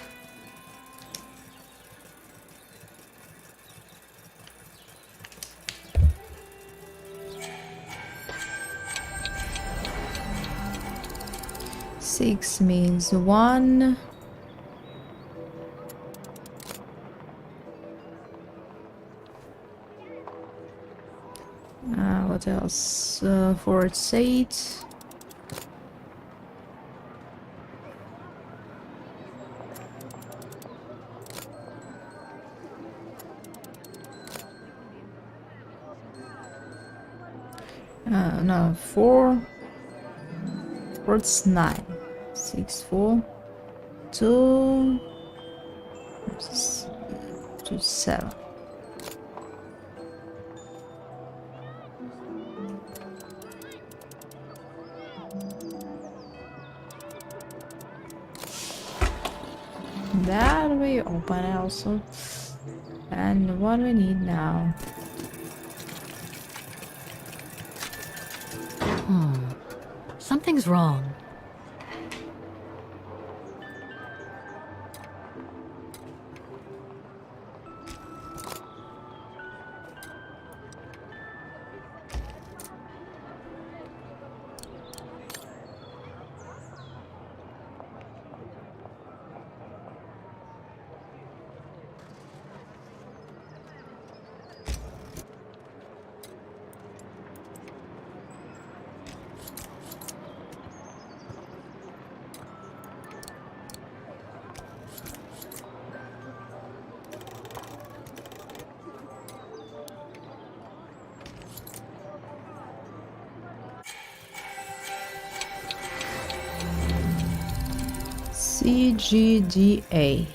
Six means one. What else? 4 it's 8. No, 4. 4 it's 9. 6 4 2 7. That we open it also. And what we need now? Something's wrong. CGDA.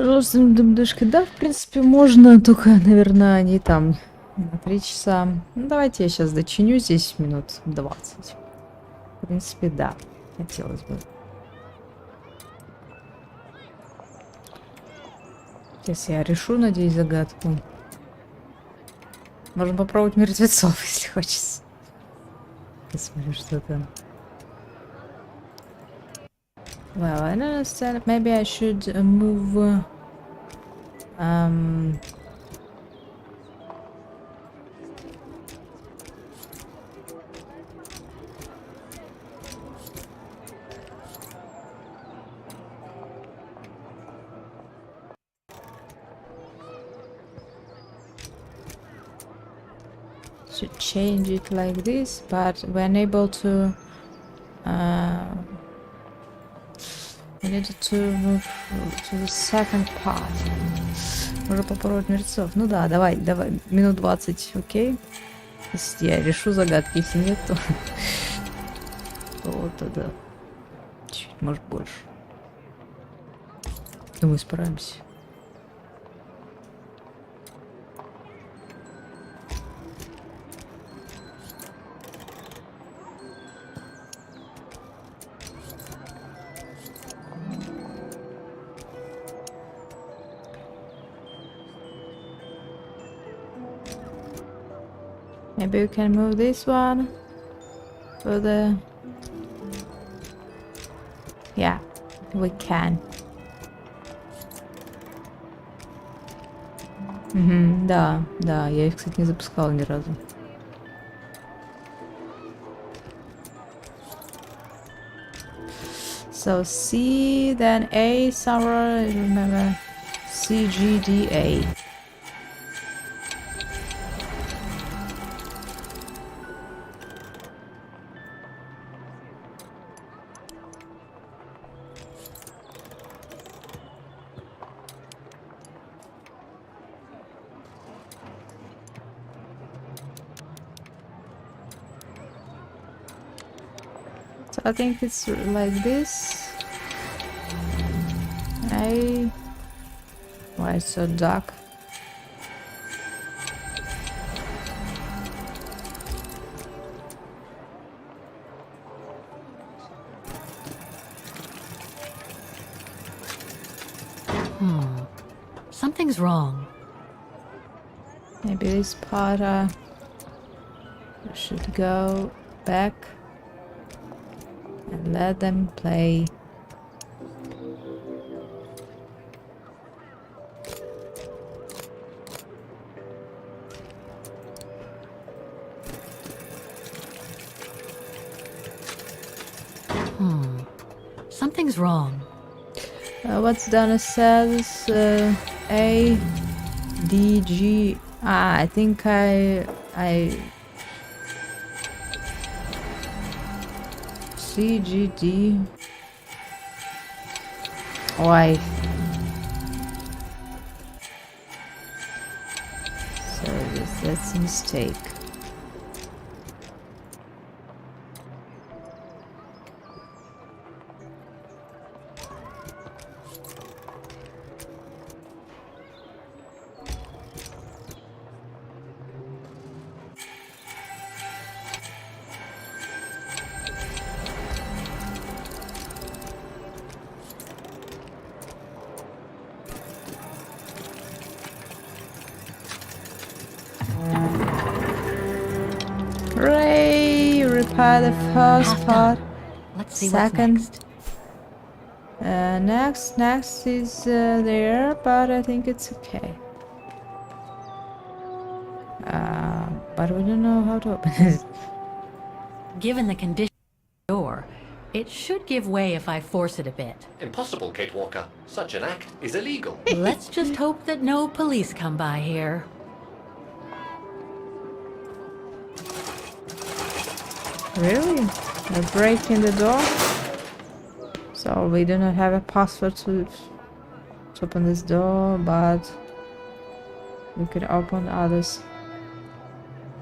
Пожалуйста, дымдышки. Да, в принципе, можно, только, наверное, не там на 3 часа. Ну, давайте я сейчас дочиню здесь минут 20. В принципе, да, хотелось бы. Сейчас я решу, надеюсь, загадку. Можно попробовать мертвецов, если хочется. Посмотрю, что там. Well, I don't understand. Maybe I should move. Should change it like this, but we're unable to. We needed to move to the second part. Можно попробовать мертвецов. Ну да, давай, минут 20, окей? Если я решу загадки, если нет, то... то тогда... Чуть, может, больше. Думаю, справимся. Maybe we can move this one for the... Yeah, we can. Да, я их, кстати, не запускала ни разу. So C, then A, somewhere, remember, C, G, D, A. So I think it's like this. Why it's so dark? Something's wrong. Maybe this part should go back and let them play. Something's wrong. What's Donna says? A, D, G. I think I C, G, D. Why? So that's a mistake. Hooray! Repair the first part. Let's see Second. what's next. Next is there, but I think it's okay. But we don't know how to open it. Given the condition of the door, it should give way if I force it a bit. Impossible, Kate Walker. Such an act is illegal. Let's just hope that no police come by here. Really? They're breaking the door? So we do not have a password to open this door, but we could open others.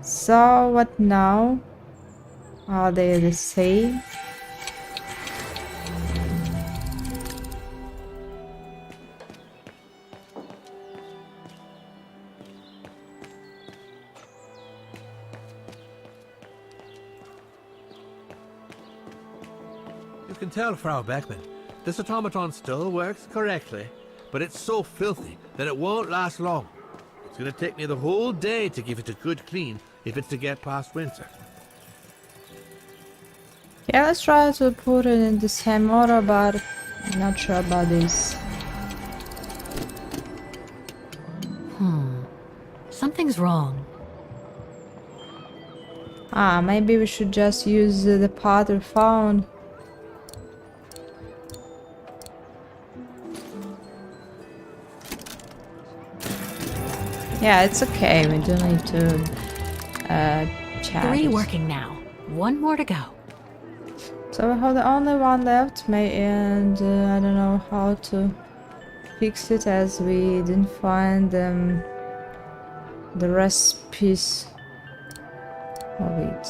So what now? Are they the same? can tell, Frau Beckman, this automaton still works correctly, but it's so filthy that it won't last long. It's gonna take me the whole day to give it a good clean if it's to get past winter. Yeah, let's try to put it in the same order, but I'm not sure about this. Something's wrong. Ah, maybe we should just use the part we found. Yeah, it's okay. We don't need to chat. 3 working now. 1 more to go. So we have the only one left, and I don't know how to fix it as we didn't find the recipes of it.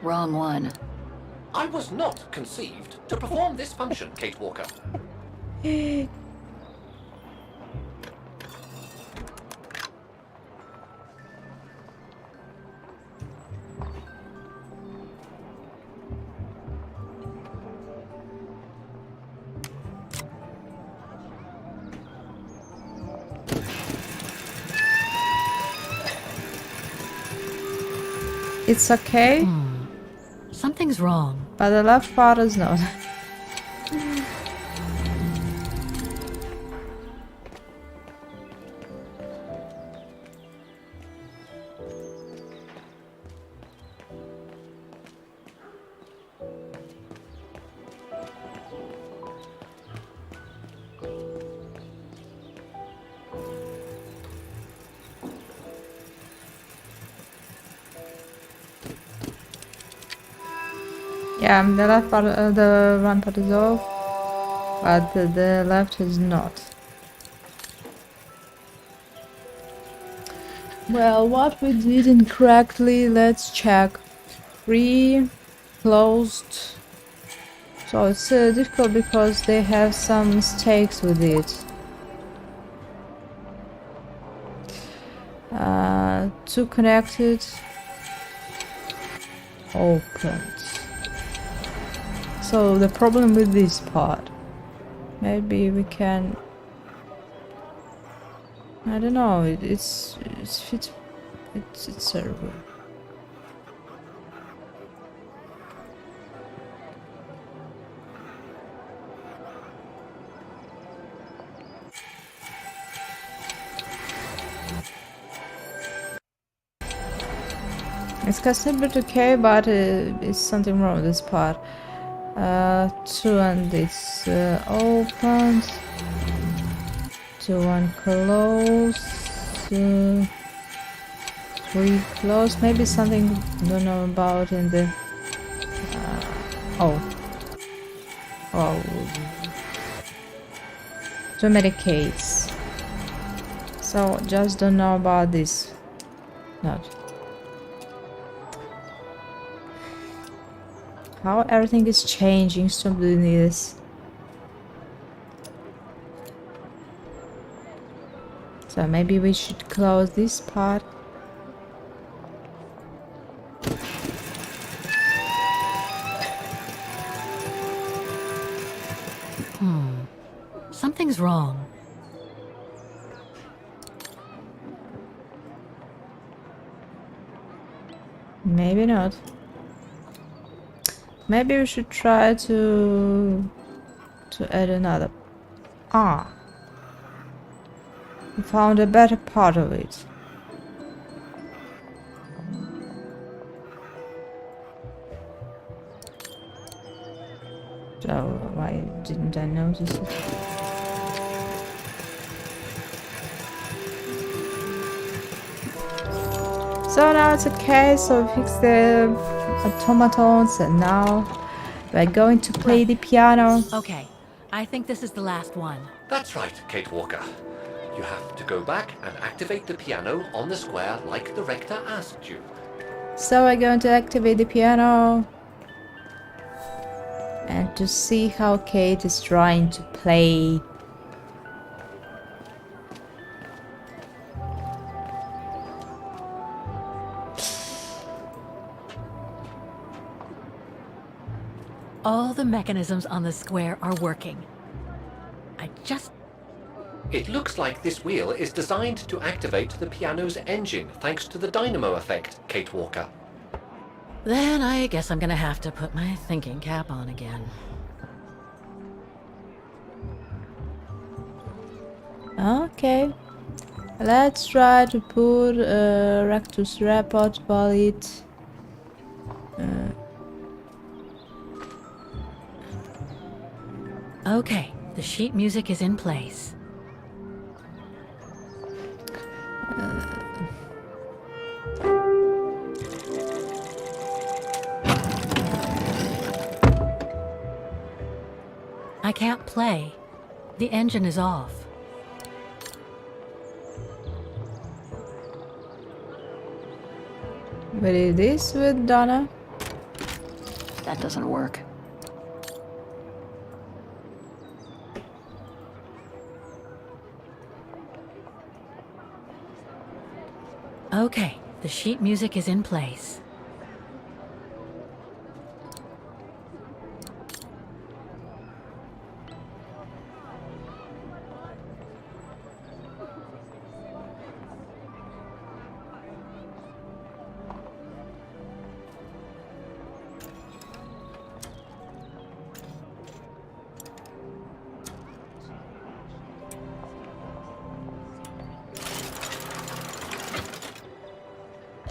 Wrong one. I was not conceived to perform this function, Kate Walker. It's okay. Something's wrong. But the left part is not. Yeah, the left part, the right part is off, but the left is not. Well, what we did incorrectly, let's check. 3 closed. So it's difficult because they have some mistakes with it. 2 connected. Opened. So the problem with this part, maybe we can, I don't know, it's terrible. It's considered okay, but it's something wrong with this part. 2 and it's opened. 2 and closed. 3 closed. Maybe something I don't know about in the. Oh. 2 medicates. So just don't know about this. Not. How everything is changing. Stop doing this. So maybe we should close this part. Something's wrong. Maybe not. Maybe we should try to add another. Ah. We found a better part of it. So why didn't I notice it? So now it's okay, so we fixed the automatons and now we're going to play the piano. Okay, I think this is the last one. That's right, Kate Walker. You have to go back and activate the piano on the square like the rector asked you. So we're going to activate the piano. and to see how Kate is trying to play. All the mechanisms on the square are working. It looks like this wheel is designed to activate the piano's engine thanks to the dynamo effect, Kate Walker. Then I guess I'm gonna have to put my thinking cap on again. Okay. Let's try to put Rectus Report Bullet. Okay, the sheet music is in place. I can't play. The engine is off. What is this with Donna? That doesn't work. Okay, the sheet music is in place.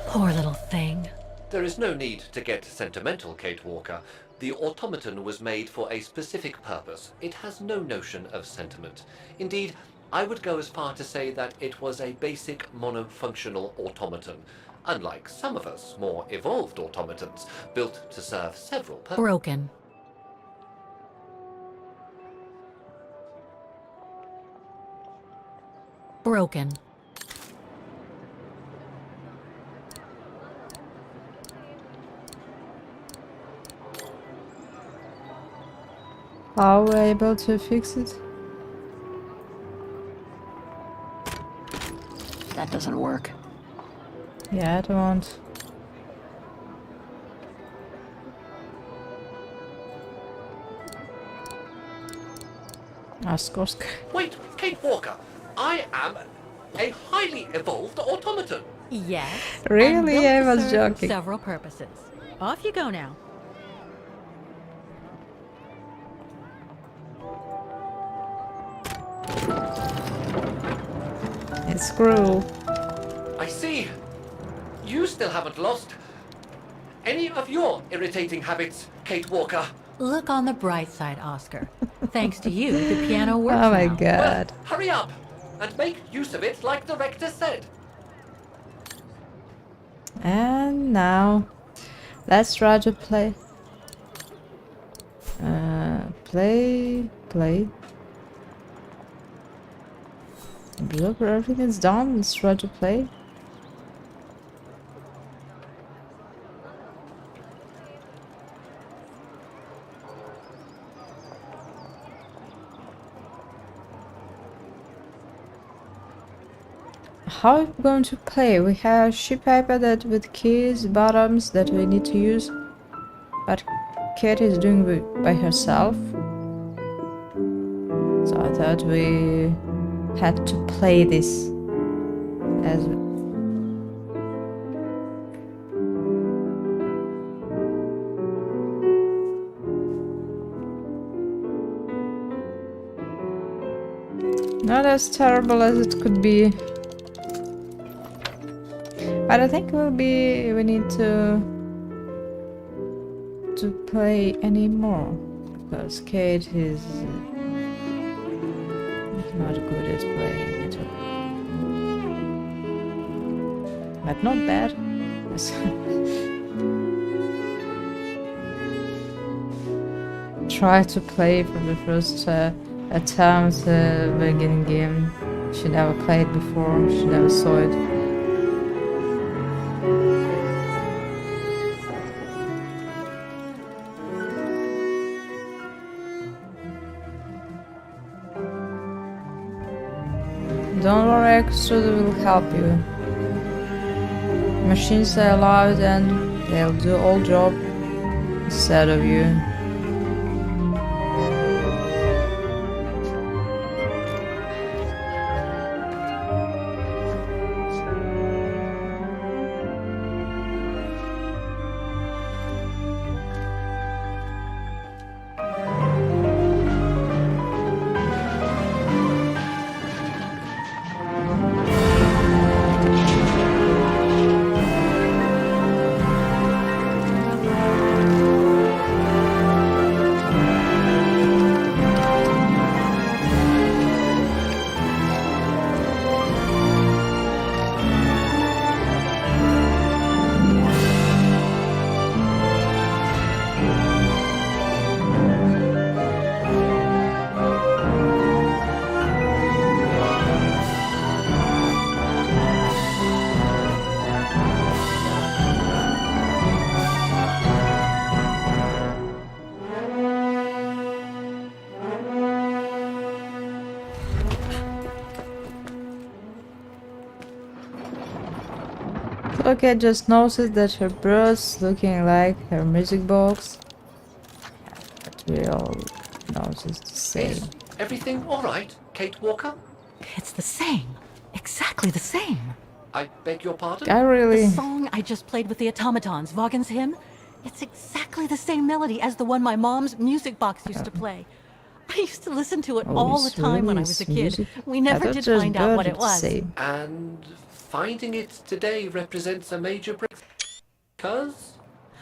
Poor little thing. There is no need to get sentimental, Kate Walker. The automaton was made for a specific purpose. It has no notion of sentiment. Indeed, I would go as far to say that it was a basic monofunctional automaton, unlike some of us more evolved automatons, built to serve several purposes. Broken. Broken. How are we able to fix it? That doesn't work. Yeah, I don't. Askosk. Wait, Kate Walker, I am a highly evolved automaton. Yes. Really? I and built to was serve joking. Several purposes. Off you go now. It's cruel. I see. You still haven't lost any of your irritating habits, Kate Walker. Look on the bright side, Oscar. Thanks to you, the piano works Oh my now. god. Well, hurry up and make use of it like the rector said. And now, let's try to play. Play. Look, everything's done. Let's try to play. How are we going to play? We have sheet paper that with keys, bottoms that we need to use, but Kate is doing it by herself. So I thought we had to play this as not as terrible as it could be. But I think we need to play anymore because Kate is not good at playing at all. But not bad. Try to play for the first attempt beginning game. She never played before. She never saw it. Don't worry, Extruder will help you. Machines are allowed and they'll do all job instead of you. Okay, just noticed that her bird's looking like her music box. But we all noticed the same. Is everything all right, Kate Walker? It's the same. Exactly the same. I beg your pardon? I really... The song I just played with the automatons, Vaughan's hymn, it's exactly the same melody as the one my mom's music box used to play. I used to listen to it all the time when I was a kid. We never did find out what it was. And finding it today represents a major break.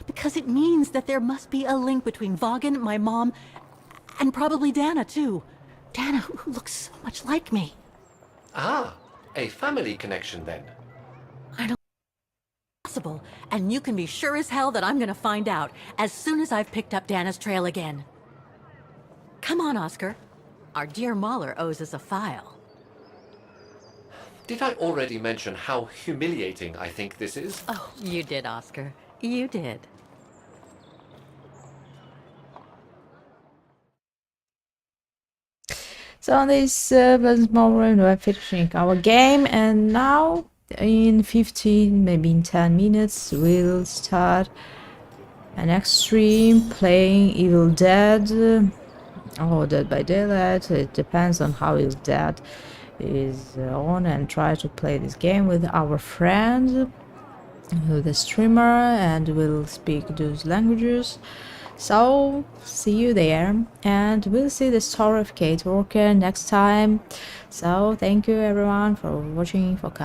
Because it means that there must be a link between Vaughan, my mom, and probably Dana, too. Dana, who looks so much like me. Ah, a family connection then. I don't... Possible, and you can be sure as hell that I'm gonna find out as soon as I've picked up Dana's trail again. Come on, Oscar. Our dear Mahler owes us a file. Did I already mention how humiliating I think this is? Oh, you did, Oscar. You did. So on this pleasant moment we're finishing our game, and now in 15, maybe in 10 minutes we'll start an next stream playing Evil Dead or Dead by Daylight. It depends on how Evil Dead is on, and try to play this game with our friend, with the streamer, and we'll speak those languages. So see you there, and we'll see the story of Kate Walker next time. So thank you everyone for watching, for